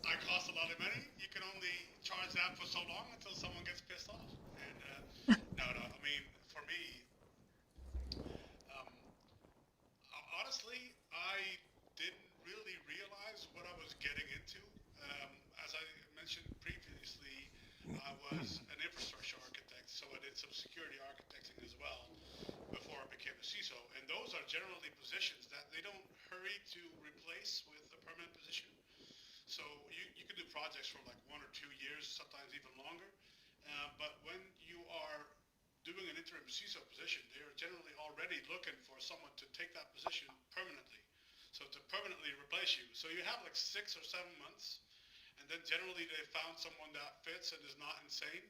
I cost a lot of money. You can only charge that for so long until someone gets pissed off. And no, I mean, for me, honestly, I didn't really realize what I was getting into. As I mentioned previously, I was an infrastructure architect, so I did some security architecting as well before I became a CISO. And those are generally positions that they don't hurry to replace with a permanent position. So you can do projects for like 1 or 2 years, sometimes even longer. But when you are doing an interim CISO position, they are generally already looking for someone to take that position permanently. So to permanently replace you. So you have like 6 or 7 months, and then generally they found someone that fits and is not insane.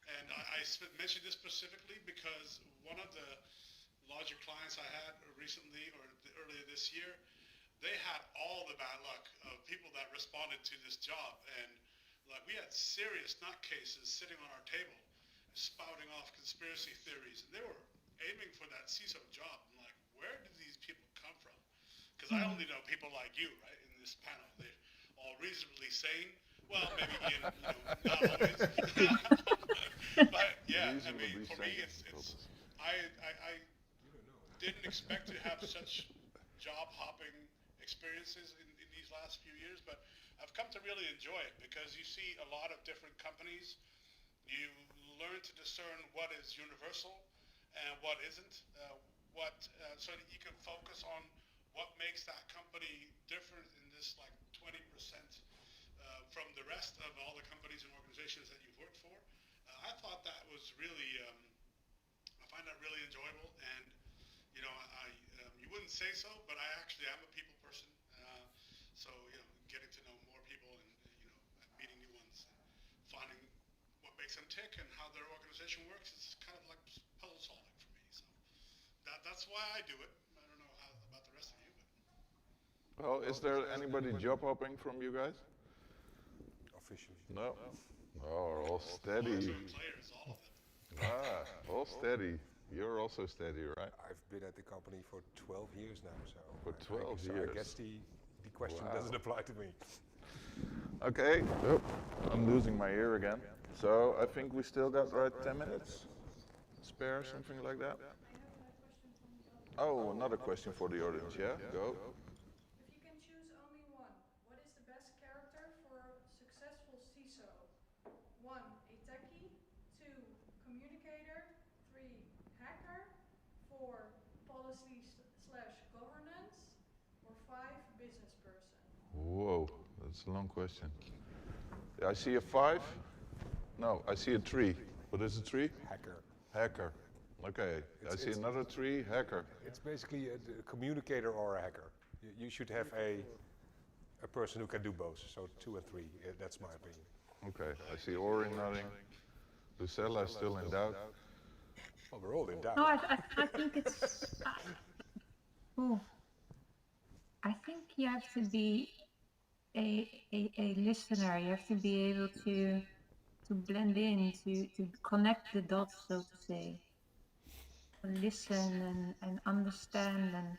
And I mentioned this specifically because one of the larger clients I had recently or earlier this year, they had all the bad luck of people that responded to this job, and like we had serious nutcases sitting on our table, spouting off conspiracy theories, and they were aiming for that CISO job. I'm like, where did these people come from? Because I only know people like you, right, in this panel. They're all reasonably sane. Well, maybe not always. But yeah, I mean, for me, I didn't expect to have such job hopping experiences in these last few years, but I've come to really enjoy it because you see a lot of different companies. You learn to discern what is universal and what isn't, so that you can focus on what makes that company different in this like 20% from the rest of all the companies and organizations that you've worked for. I thought that was really, I find that really enjoyable, and you know, you wouldn't say so, but I actually am a people person. So, you know, getting to know more people and, you know, meeting new ones, finding what makes them tick and how their organization works is kind of like puzzle solving for me. So that's why I do it. I don't know about the rest of you, but. Well, is there anybody job hopping from you guys? Officially. No. Oh, all steady. Players, all of them. All steady. You're also steady, right? I've been at the company for 12 years now, so. For 12 years. I guess the question doesn't apply to me. Okay, oh, I'm losing my ear again. So I think we still got 10 minutes spare, something like that. Oh, another question for the audience, yeah? Go. If you can choose only one, what is the best character for a successful CISO? 1, a techie, 2, communicator, 3, hacker, 4, policy/governance, or 5, business person? Whoa, that's That's a long question. I see a 5. No, I see a 3. What is a 3? Hacker. Hacker. Okay. I see another 3. Hacker. It's basically a communicator or a hacker. You should have a person who can do both. So 2 and 3. That's my opinion. Okay. I see Ori nodding. Lucella is still in doubt. Well, we're all in doubt. No, I think it's. I think you have to be a listener. You have to be able to blend in, to connect the dots, so to say. Listen and understand, and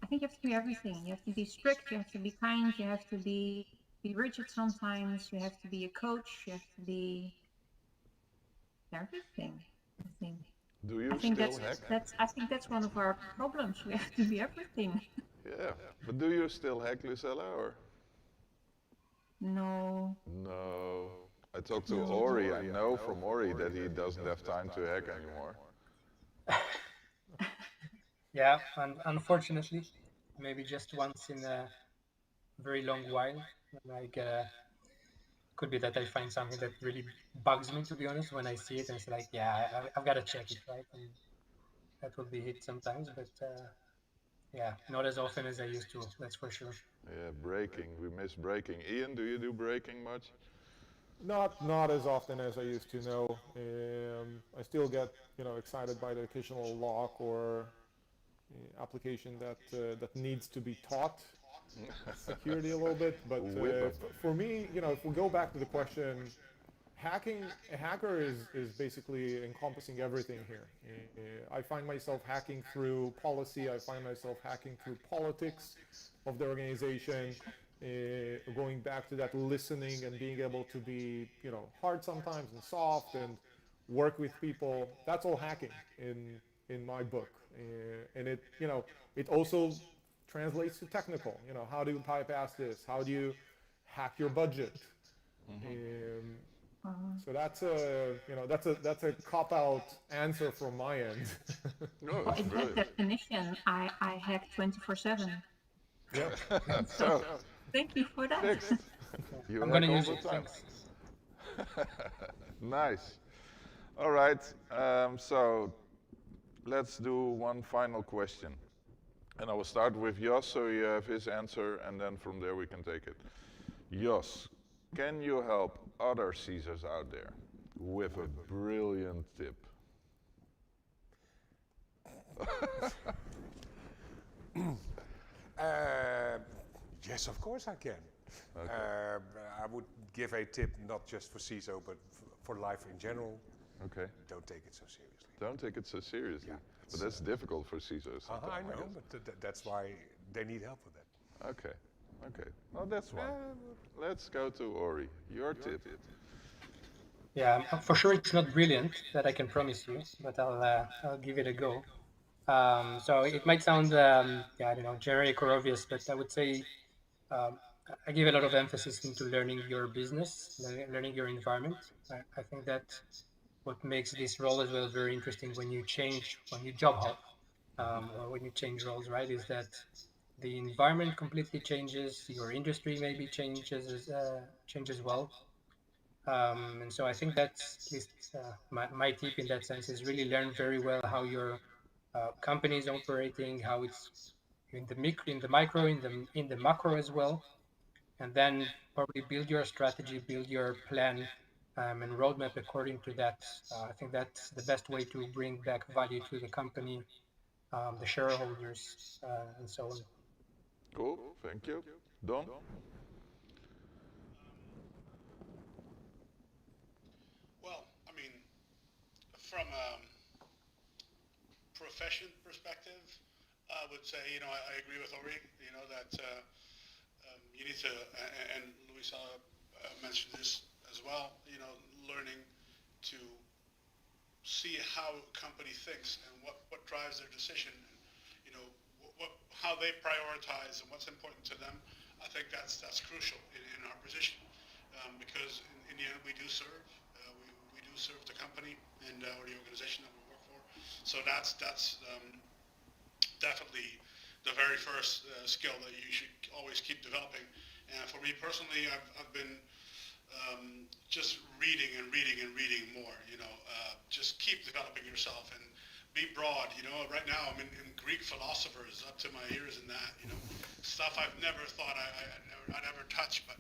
I think you have to do everything. You have to be strict, you have to be kind, you have to be rigid sometimes, you have to be a coach, you have to be everything, I think. Do you I think still hack? I think that's one of our problems. We have to be everything. Yeah, but do you still hack, Lucella, or? No. No. I talked to Ori. I know from Ori that he doesn't have time to hack anymore. Yeah, and unfortunately, maybe just once in a very long while, like could be that I find something that really bugs me, to be honest, when I see it, and it's like, yeah, I've got to check it, right? And that would be it sometimes, but yeah, not as often as I used to, that's for sure. Yeah, breaking. We miss breaking. Ian, do you do breaking much? Not as often as I used to. No, I still get excited by the occasional lock or application that needs to be taught security a little bit. But for me, if we go back to the question, a hacker is basically encompassing everything here. I find myself hacking through policy. I find myself hacking through politics of the organization. Going back to that listening and being able to be, hard sometimes and soft and work with people. That's all hacking in my book. And it also translates to technical. How do you bypass this? How do you hack your budget? So that's a cop-out answer from my end. No, Well, in that definition, I hack 24/7. Yep. So, thank you for that. You I'm hack going to all use the it. time. Thanks. Nice. All right. So let's do one final question. And I will start with Jos, so you have his answer, and then from there we can take it. Jos, can you help other CISOs out there with a brilliant tip? Yes, of course I can. Okay. I would give a tip not just for CISO, but for life in general. Okay. Don't take it so seriously. Don't take it so seriously. Yeah, but that's difficult for CISOs sometimes. I know, but that's why they need help with that. Okay. Okay. Well, that's one. Let's go to Ori. Your tip. Yeah, for sure it's not brilliant, that I can promise you, but I'll give it a go. So it might sound, I don't know, generic or obvious, but I would say I give a lot of emphasis into learning your business, learning your environment. I think that what makes this role as well very interesting when you job hop, or when you change roles, right, is that the environment completely changes, your industry maybe changes as well. And so I think that's at least my tip in that sense is really learn very well how your company is operating, how it's in the micro, in the macro as well, and then probably build your strategy, build your plan and roadmap according to that. I think that's the best way to bring back value to the company, the shareholders, and so on. Cool. Thank you. Don? Well, I mean, from a profession perspective, I would say, I agree with Ori, that you need to, and Luisa mentioned this as well, learning to see how a company thinks and what drives their decision, how they prioritize and what's important to them. I think that's crucial in our position, because in the end we do serve the company and or the organization that we work for. So that's definitely the very first skill that you should always keep developing. And for me personally, I've been just reading and reading and reading more, just keep developing yourself and be broad, right now I'm in Greek philosophers up to my ears in that, stuff I've never thought I'd ever touch, but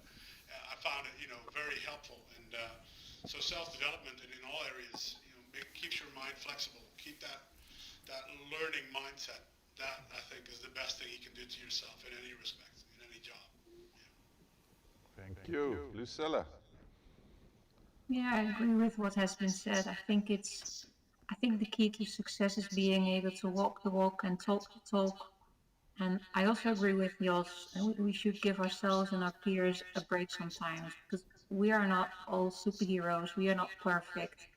I found it, very helpful. And so self-development in all areas, keeps your mind flexible, keep that learning mindset. That I think is the best thing you can do to yourself in any respect, in any job. Thank you. Lucilla. Yeah, I agree with what has been said. I think the key to success is being able to walk the walk and talk the talk. And I also agree with Jos, and we should give ourselves and our peers a break sometimes, because we are not all superheroes, we are not perfect.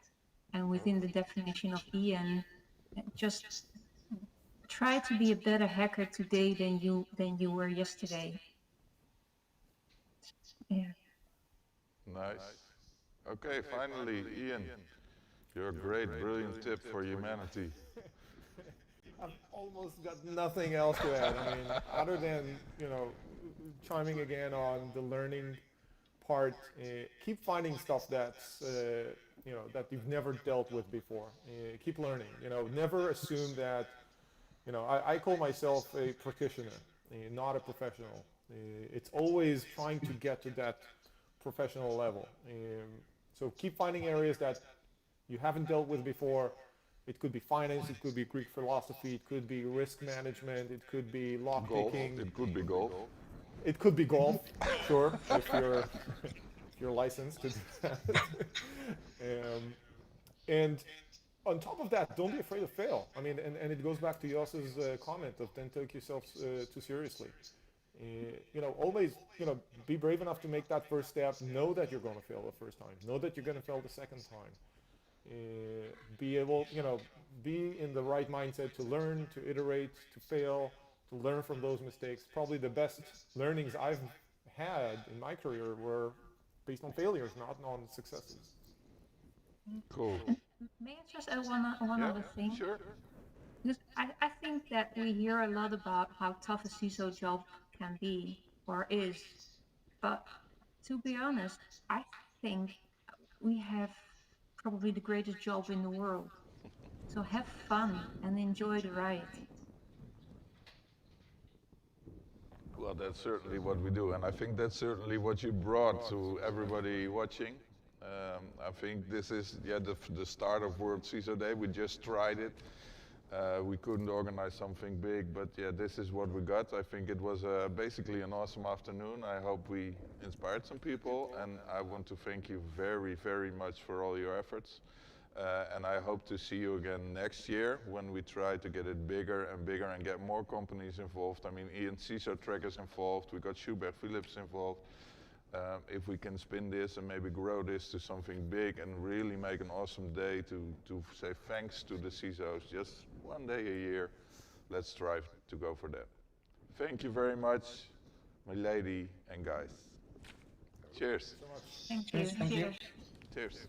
And within the definition of Ian, just try to be a better hacker today than you were yesterday. Yeah. Nice. Okay, finally, Ian, your great, brilliant tip for humanity. I've almost got nothing else to add. I mean, other than, chiming again on the learning part, keep finding stuff that's, that you've never dealt with before. Keep learning, never assume that, I call myself a practitioner, not a professional. It's always trying to get to that professional level. So keep finding areas that you haven't dealt with before. It could be finance, it could be Greek philosophy, it could be risk management, it could be lock picking. It could be golf. It could be golf, sure, if you're licensed to do that. And on top of that, don't be afraid to fail. I mean, and it goes back to Jos's comment of don't take yourself too seriously. Always, be brave enough to make that first step. Know that you're going to fail the first time. Know that you're going to fail the second time. Be able, be in the right mindset to learn, to iterate, to fail, to learn from those mistakes. Probably the best learnings I've had in my career were based on failures, not on successes. Cool. May I just add one other thing? Sure. Because I think that we hear a lot about how tough a CISO job can be or is, but to be honest, I think we have probably the greatest job in the world. So have fun and enjoy the ride. Well, that's certainly what we do, and I think that's certainly what you brought to everybody watching. I think this is the start of World CISO Day. We just tried it. We couldn't organize something big, but this is what we got. I think it was basically an awesome afternoon. I hope we inspired some people, and I want to thank you very, very much for all your efforts. And I hope to see you again next year when we try to get it bigger and bigger and get more companies involved. I mean, Ian CISO Track is involved. We got Schubert Philips involved. If we can spin this and maybe grow this to something big and really make an awesome day to say thanks to the CISOs, just one day a year, let's strive to go for that. Thank you very much, my lady and guys. Cheers. Thank you. Cheers.